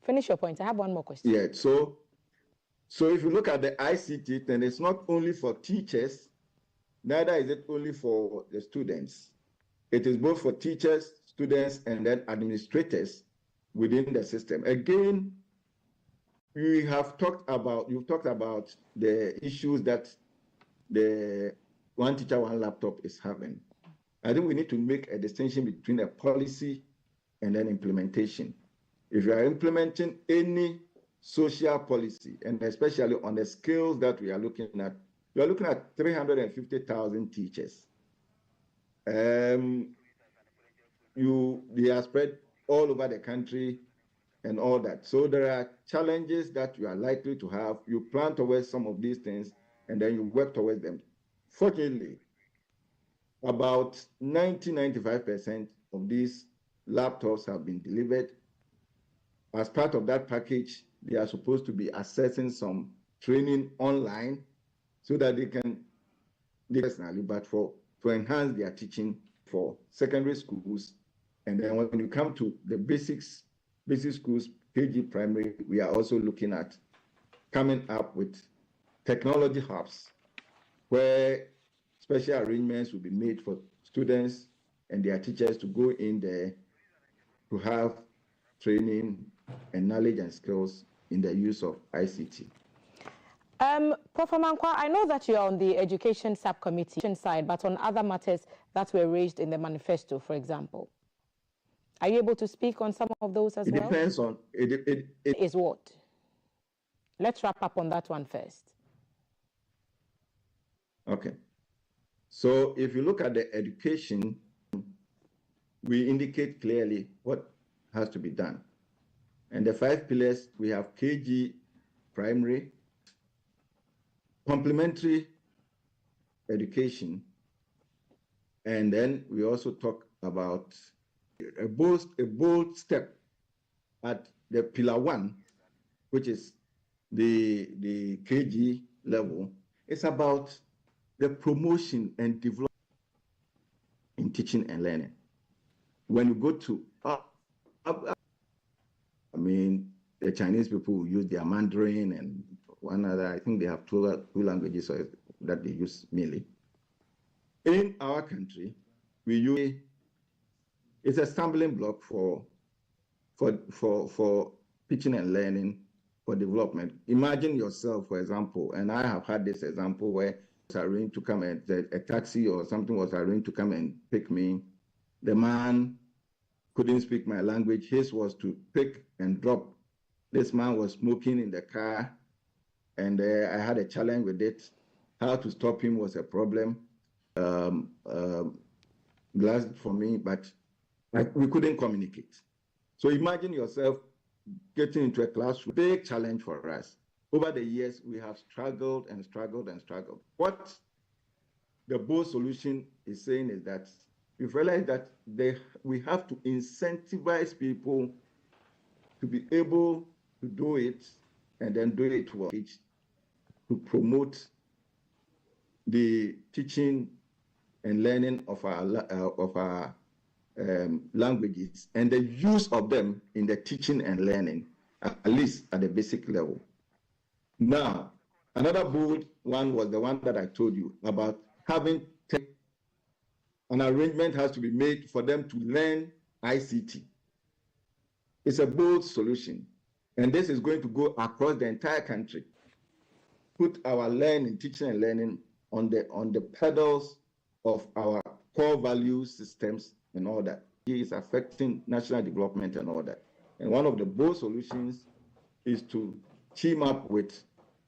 Finish your point. I have one more question. Yeah. So if you look at the ICT, then it's not only for teachers, neither is it only for the students. It is both for teachers, students, and then administrators within the system. Again, you've talked about the issues that the one teacher, one laptop is having. I think we need to make a distinction between a policy and then implementation. If you are implementing any social policy, and especially on the scales that we are looking at, you are looking at 350,000 teachers. They are spread all over the country and all that. So there are challenges that you are likely to have. You plan towards some of these things, and then you work towards them. Fortunately, about 90-95% of these laptops have been delivered. As part of that package, they are supposed to be accessing some training online so that they can, personally, but to enhance their teaching for secondary schools. And then when you come to the basic schools, KG primary, we are also looking at coming up with technology hubs where special arrangements will be made for students and their teachers to go in there to have training and knowledge and skills in the use of ICT. Prof. Mankwa, I know that you are on the education subcommittee side, but on other matters that were raised in the manifesto, for example. Are you able to speak on some of those as well? It depends on... It is what? Let's wrap up on that one first. Okay. So if you look at the education, we indicate clearly what has to be done. And the 5 pillars, we have KG primary, complementary education, and then we also talk about a bold step at the pillar 1, which is the KG level. It's about the promotion and development in teaching and learning. When you go to, the Chinese people will use their Mandarin and one other, I think they have two languages that they use mainly. In our country, we use, it's a stumbling block for teaching and learning, for development. Imagine yourself, for example, and I have had this example where arranged to come and a taxi or something was arranged to come and pick me. The man couldn't speak my language. His was to pick and drop. This man was smoking in the car, and I had a challenge with it. How to stop him was a problem. Glad for me, but we couldn't communicate. So imagine yourself getting into a classroom, big challenge for us. Over the years, we have struggled and struggled and struggled. What the BOLD solution is saying is that we've realized that we have to incentivize people to be able to do it and then do it well, to promote the teaching and learning of our languages and the use of them in the teaching and learning, at least at the basic level. Now, another bold one was the one that I told you about having an arrangement has to be made for them to learn ICT. It's a bold solution, and this is going to go across the entire country. Put our learning, teaching and learning on the pedals of our core value systems and all that. It is affecting national development and all that. And one of the bold solutions is to team up with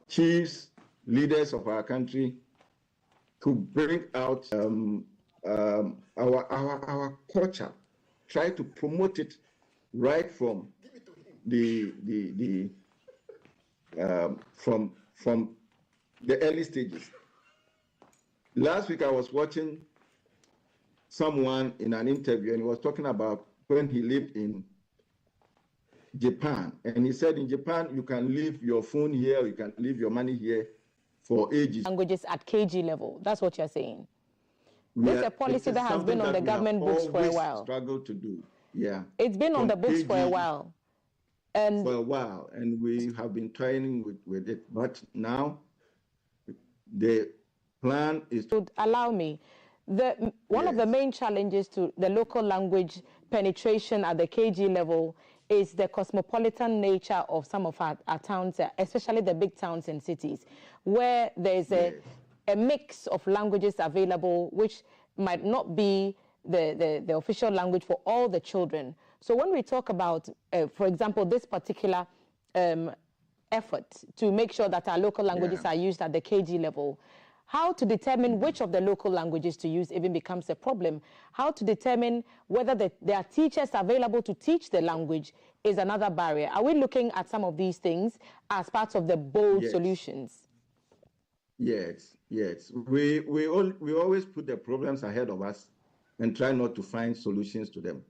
chiefs, leaders of our country, to bring out our culture, try to promote it right from from the early stages. Last week I was watching someone in an interview, and he was talking about when he lived in Japan, and he said in Japan you can leave your phone here, or you can leave your money here for ages. Languages at KG level. That's what you're saying. This is a policy that has been on the government books for a while. Struggled to do. Yeah. It's been on the books for a while. And we have been trying with it, but now the plan is to allow me. One of the main challenges to the local language penetration at the KG level is the cosmopolitan nature of some of our towns, especially the big towns and cities, where there's a mix of languages available, which might not be the official language for all the children. So when we talk about, for example, this particular effort to make sure that our local languages are used at the KG level, how to determine which of the local languages to use even becomes a problem. How to determine whether there are teachers available to teach the language is another barrier. Are we looking at some of these things as part of the bold solutions? Yes. We always put the problems ahead of us and try not to find solutions to them.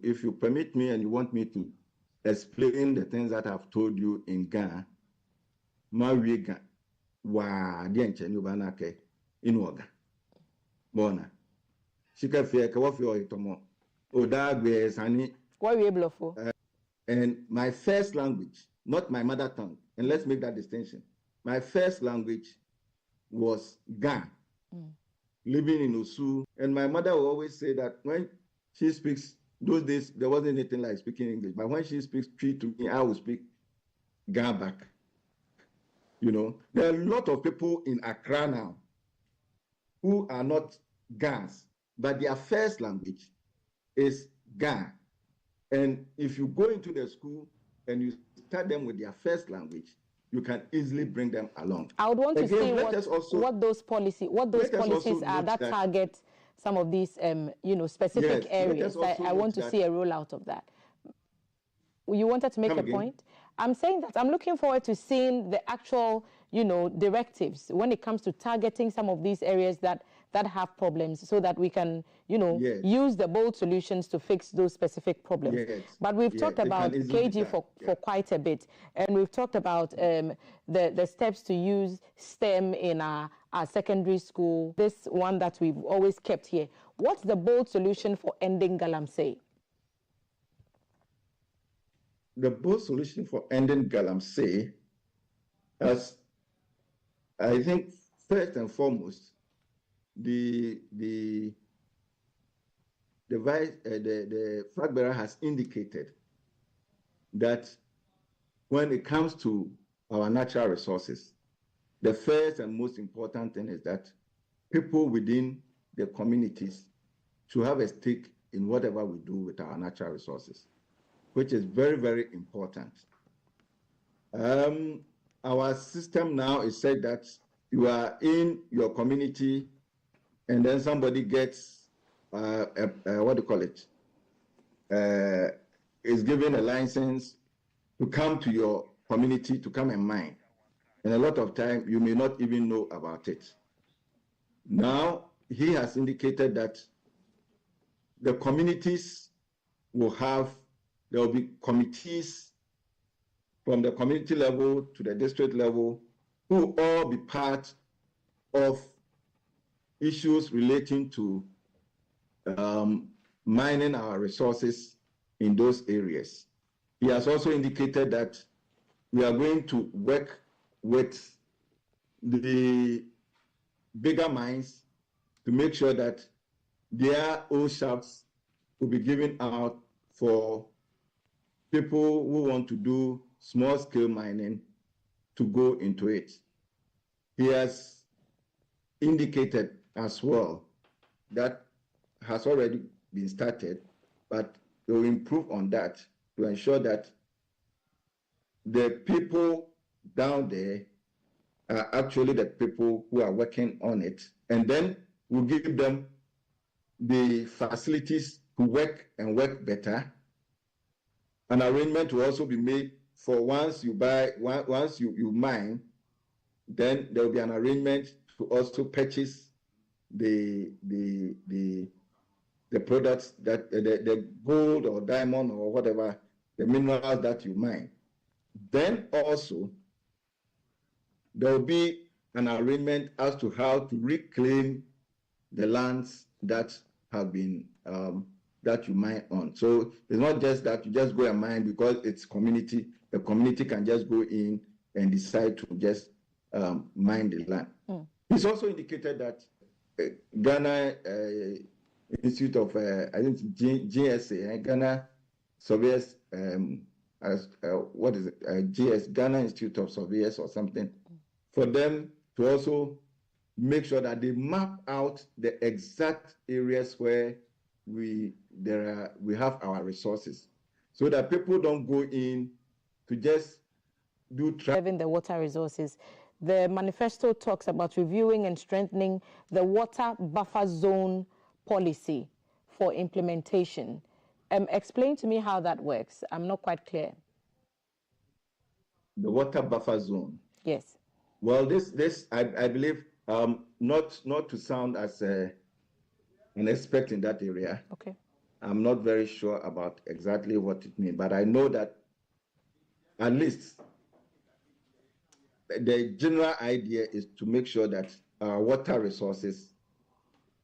If you permit me and you want me to explain the things that I've told you in Ghana, Mawiga. Wa dienche nyubana ke inuoga bona shika fie ke wo fie oitomo odagbe sani what we able for and my first language, not my mother tongue, and let's make that distinction, my first language was Ga, living in Osu, and my mother will always say that when she speaks, those days there wasn't anything like speaking English, but when she speaks Twi to me, I will speak Ga back. You know, there are a lot of people in Accra now who are not Gans, but their first language is Ga. And if you go into the school and you start them with their first language, you can easily bring them along. I would want to see what those policies are that target some of these, specific areas. I want to see a rollout of that. You wanted to make a point? I'm saying that I'm looking forward to seeing the actual, directives when it comes to targeting some of these areas that have problems, so that we can, use the bold solutions to fix those specific problems. Yes. But we've talked about KG for quite a bit, and we've talked about the steps to use STEM in our secondary school. This one that we've always kept here. What's the bold solution for ending Galamsey? The bold solution for ending Galamsey, as I think first and foremost, the flag bearer has indicated that when it comes to our natural resources, the first and most important thing is that people within the communities should have a stake in whatever we do with our natural resources, which is very, very important. Our system now is said that you are in your community and then somebody gets, what do you call it, is given a license to come to your community to come and mine. And a lot of time you may not even know about it. Now, he has indicated that the communities will have, there will be committees from the community level to the district level who will all be part of issues relating to mining our resources in those areas. He has also indicated that we are going to work with the bigger mines to make sure that their own shafts will be given out for people who want to do small-scale mining to go into it. He has indicated as well that has already been started, but they will improve on that to ensure that the people down there are actually the people who are working on it, and then we'll give them the facilities to work and work better. An arrangement will also be made for once you mine, then there will be an arrangement to also purchase the products that the gold or diamond or whatever, the minerals that you mine. Then also there will be an arrangement as to how to reclaim the lands that have been that you mine on. So it's not just that you just go and mine because it's community. The community can just go in and decide to just mine the land. He's also indicated that Ghana Institute of I think GSA, Ghana Surveyors, what is it? Ghana Institute of Surveyors or something, for them to also make sure that they map out the exact areas where we have our resources, so that people don't go in to just do having the water resources. The manifesto talks about reviewing and strengthening the water buffer zone policy for implementation. Explain to me how that works. I'm not quite clear. The water buffer zone. Yes. Well, this I believe not to sound as an expert in that area. Okay. I'm not very sure about exactly what it means, but I know that at least the general idea is to make sure that our water resources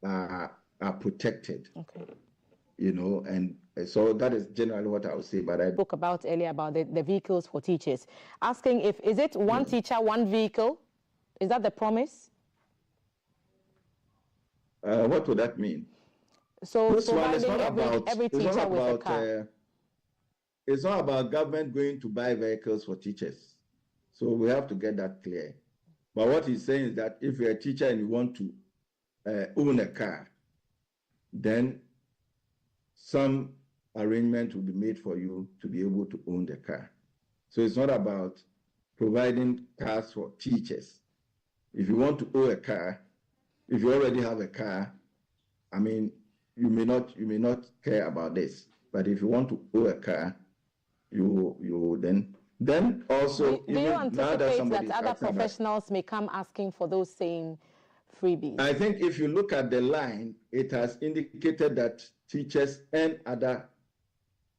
are protected. Okay. You know, and so that is generally what I would say. But I spoke about earlier about the vehicles for teachers, asking is it one teacher, one vehicle? Is that the promise? What would that mean? So this one is not every teacher with a car. It's not about government going to buy vehicles for teachers. So we have to get that clear. But what he's saying is that if you're a teacher and you want to own a car, then some arrangement will be made for you to be able to own the car. So it's not about providing cars for teachers. If you want to own a car, if you already have a car, I mean, you may not care about this. But if you want to own a car, you then also do you anticipate that other professionals may come asking for those same freebies? I think if you look at the line, it has indicated that teachers and other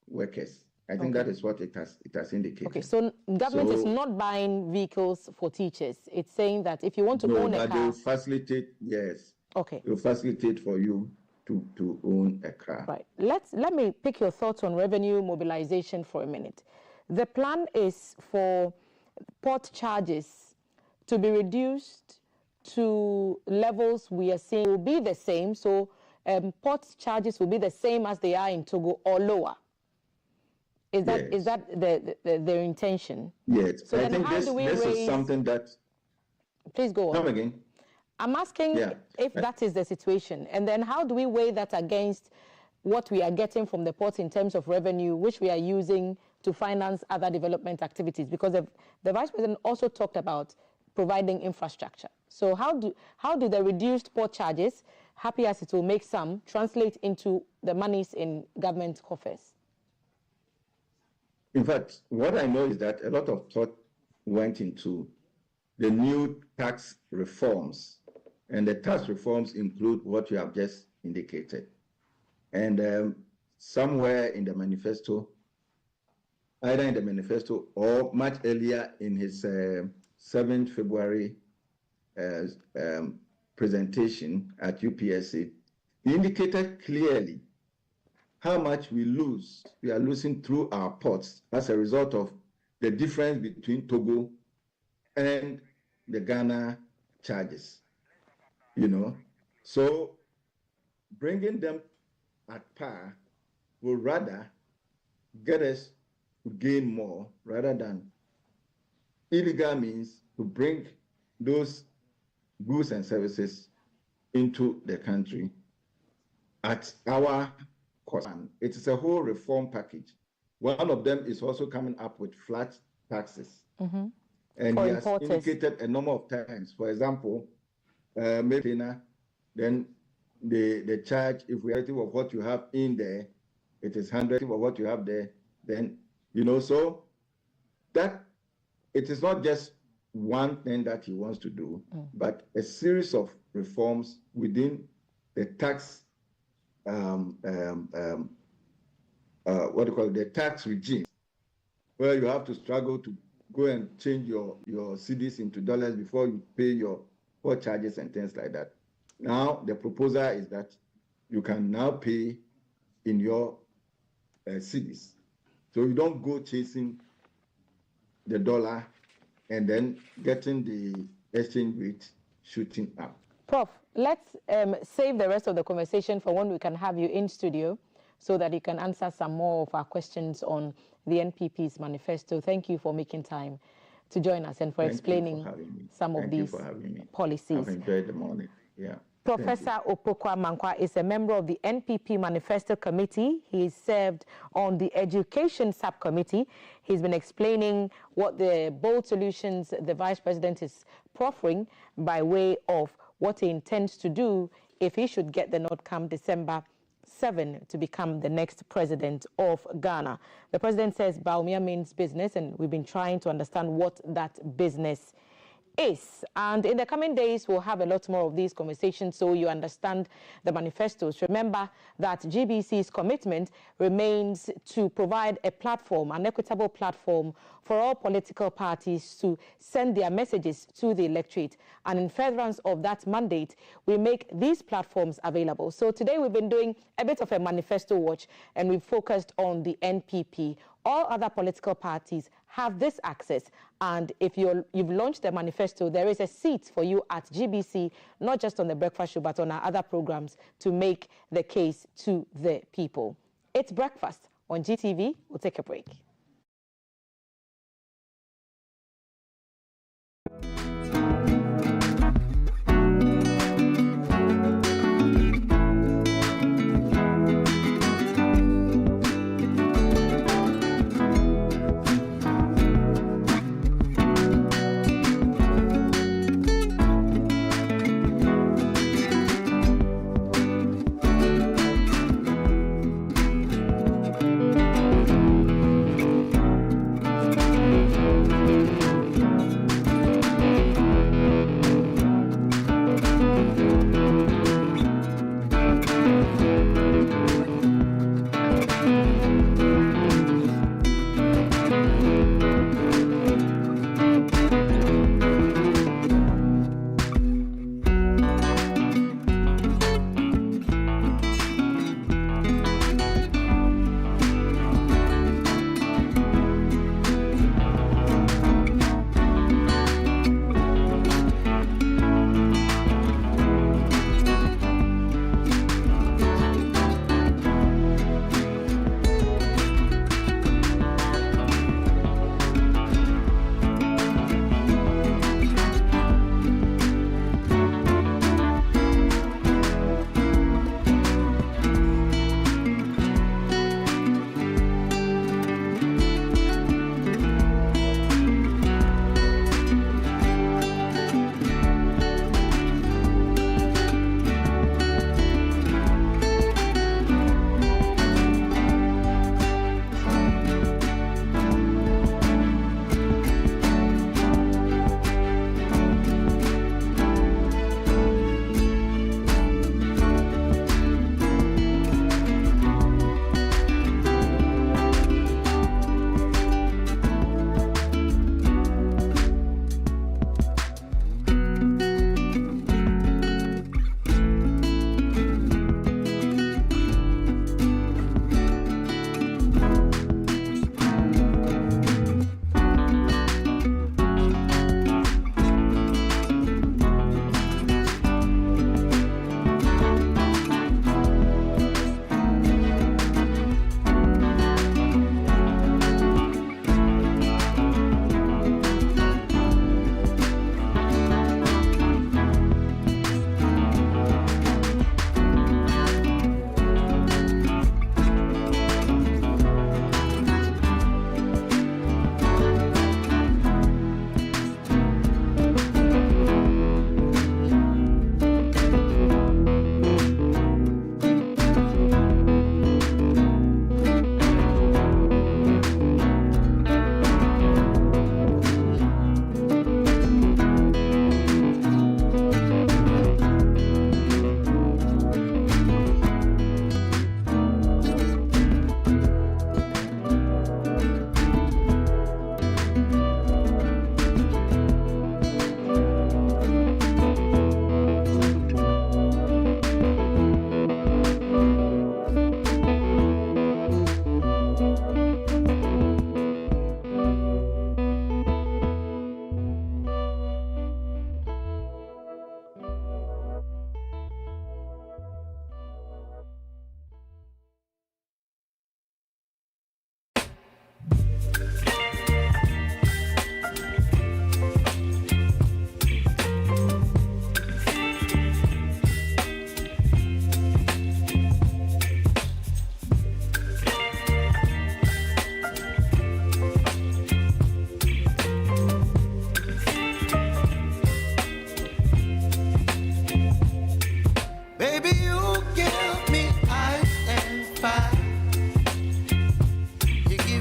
workers. I think that is what it has indicated. Okay, so government is not buying vehicles for teachers. It's saying that if you want to own a car, they will facilitate. Yes. Okay. They will facilitate for you to own a car. Right. Let me pick your thoughts on revenue mobilization for a minute. The plan is for port charges to be reduced to levels we are seeing will be the same. So port charges will be the same as they are in Togo or lower. Is that their intention? Yes. So I think this is something that. Please go on. Come again. I'm asking if that is the situation, and then how do we weigh that against what we are getting from the ports in terms of revenue, which we are using to finance other development activities? Because the Vice President also talked about providing infrastructure. So how do the reduced port charges, happy as it will make some, translate into the monies in government coffers? In fact, what I know is that a lot of thought went into the new tax reforms, and the tax reforms include what you have just indicated. And somewhere in the manifesto, either in the manifesto or much earlier in his 7th February presentation at UPSA, he indicated clearly how much we are losing through our ports as a result of the difference between Togo and the Ghana charges, So bringing them at par will rather get us to gain more rather than illegal means to bring those goods and services into the country at our cost. It is a whole reform package. One of them is also coming up with flat taxes. Mm-hmm. And he has indicated a number of times. For example, maybe then the charge, if we are of what you have in there, it is 100 of what you have there, then, so that it is not just one thing that he wants to do, but a series of reforms within the tax, the tax regime, where you have to struggle to go and change your cedis into dollars before you pay your port charges and things like that. Now, the proposal is that you can now pay in your cedis. So you don't go chasing the dollar and then getting the exchange rate shooting up. Prof, let's save the rest of the conversation for when we can have you in studio so that you can answer some more of our questions on the NPP's manifesto. Thank you for making time to join us and for explaining some of these policies. I've enjoyed the morning. Yeah. Professor Opoku Amankwa is a member of the NPP Manifesto Committee. He served on the Education Subcommittee. He's been explaining what the bold solutions the Vice President is proffering by way of what he intends to do if he should get the nod come December 7 to become the next president of Ghana. The president says Bawumia means business, and we've been trying to understand what that business is. And in the coming days, we'll have a lot more of these conversations so you understand the manifestos. Remember that GBC's commitment remains to provide a platform, an equitable platform for all political parties to send their messages to the electorate. And in furtherance of that mandate, we make these platforms available. So today we've been doing a bit of a manifesto watch, and we've focused on the NPP. All other political parties have this access, and if you've launched the manifesto, there is a seat for you at GBC, not just on the breakfast show, but on our other programs to make the case to the people. It's breakfast on GTV. We'll take a break.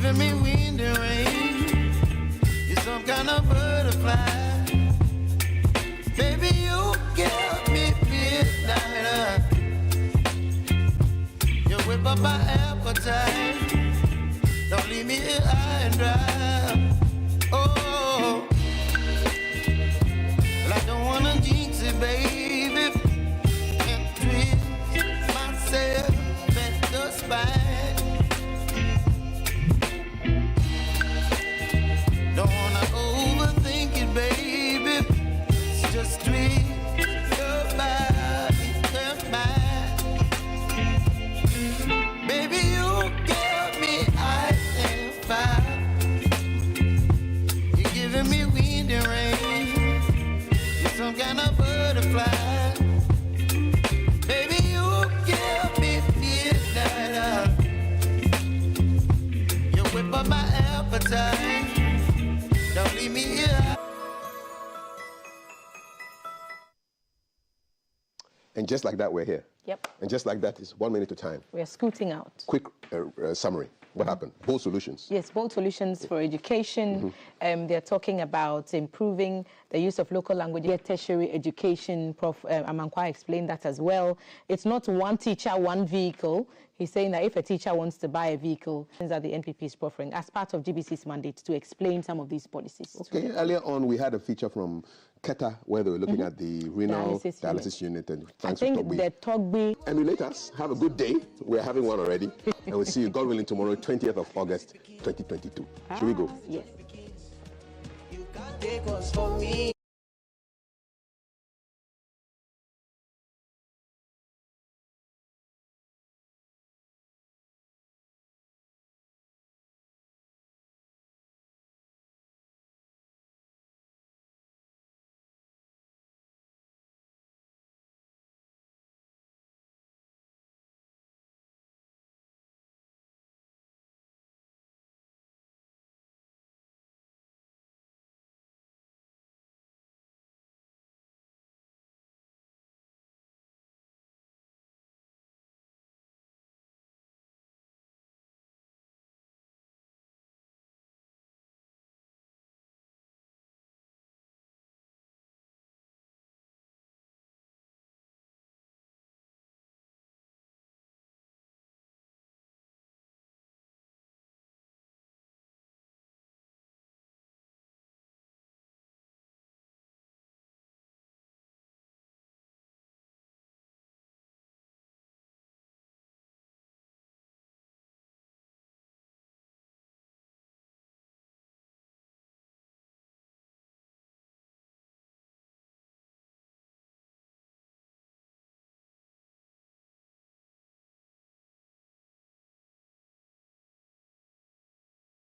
giving me wind and rain. You're some kind of butterfly. Baby, you give me midnight. You whip up my appetite. Don't leave me here high and dry. Oh, well, I don't wanna jinx it, baby, and twist myself at the spine. Don't wanna overthink it, baby. It's just twist your body and mine. Baby, you give me ice and fire. You're giving me wind and rain. You're some kind of butterfly. Baby, you give me midnight. You whip up my appetite. Don't leave me here. And just like that, we're here. Yep. And just like that, is 1 minute to time. We're scooting out. Quick summary. What happened? Bold solutions. Yes, bold solutions for education. They're talking about improving the use of local language, tertiary education. Prof. Amankwa explained that as well. It's not one teacher, one vehicle. He's saying that if a teacher wants to buy a vehicle, that the NPP is proffering as part of GBC's mandate to explain some of these policies. Okay, earlier on we had a feature from Keta where they were looking at the renal dialysis unit. And thanks I think to the Togbi. Emulators, have a good day. We're having one already. And we'll see you, God willing, tomorrow, 20th of August, 2022. Should we go? Yes. Take what's for me.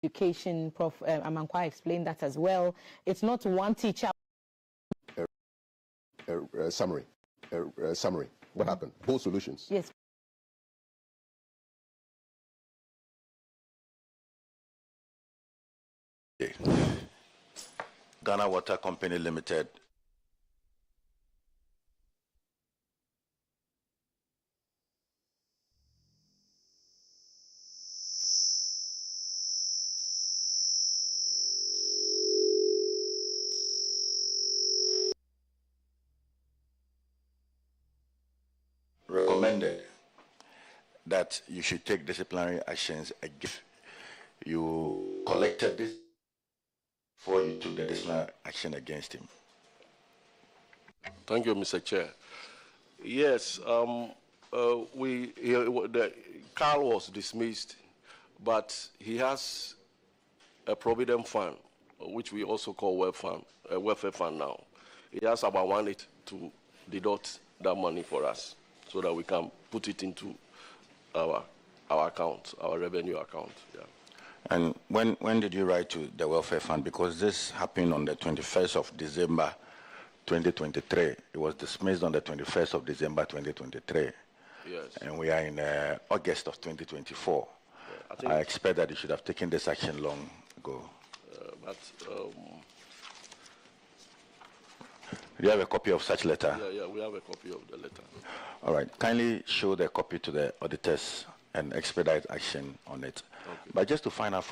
Education, Prof. Amankwa explained that as well. It's not one teacher. Summary. Summary. What happened? Bold solutions. Yes. Ghana Water Company Limited. Recommended that you should take disciplinary actions against you collected this before you took the disciplinary action against him. Thank you, Mr. Chair. Yes, Carl was dismissed, but he has a provident fund, which we also call welfare fund now. He has about 1 8 to deduct that money for us, so that we can put it into our account, our revenue account. Yeah. And when did you write to the welfare fund? Because this happened on the 21st of December, 2023. It was dismissed on the 21st of December, 2023. Yes. And we are in August of 2024. Yeah, I expect that you should have taken this action long ago. Do you have a copy of such letter? Yeah, we have a copy of the letter. All right. Kindly show the copy to the auditors and expedite action on it. Okay. But just to find out from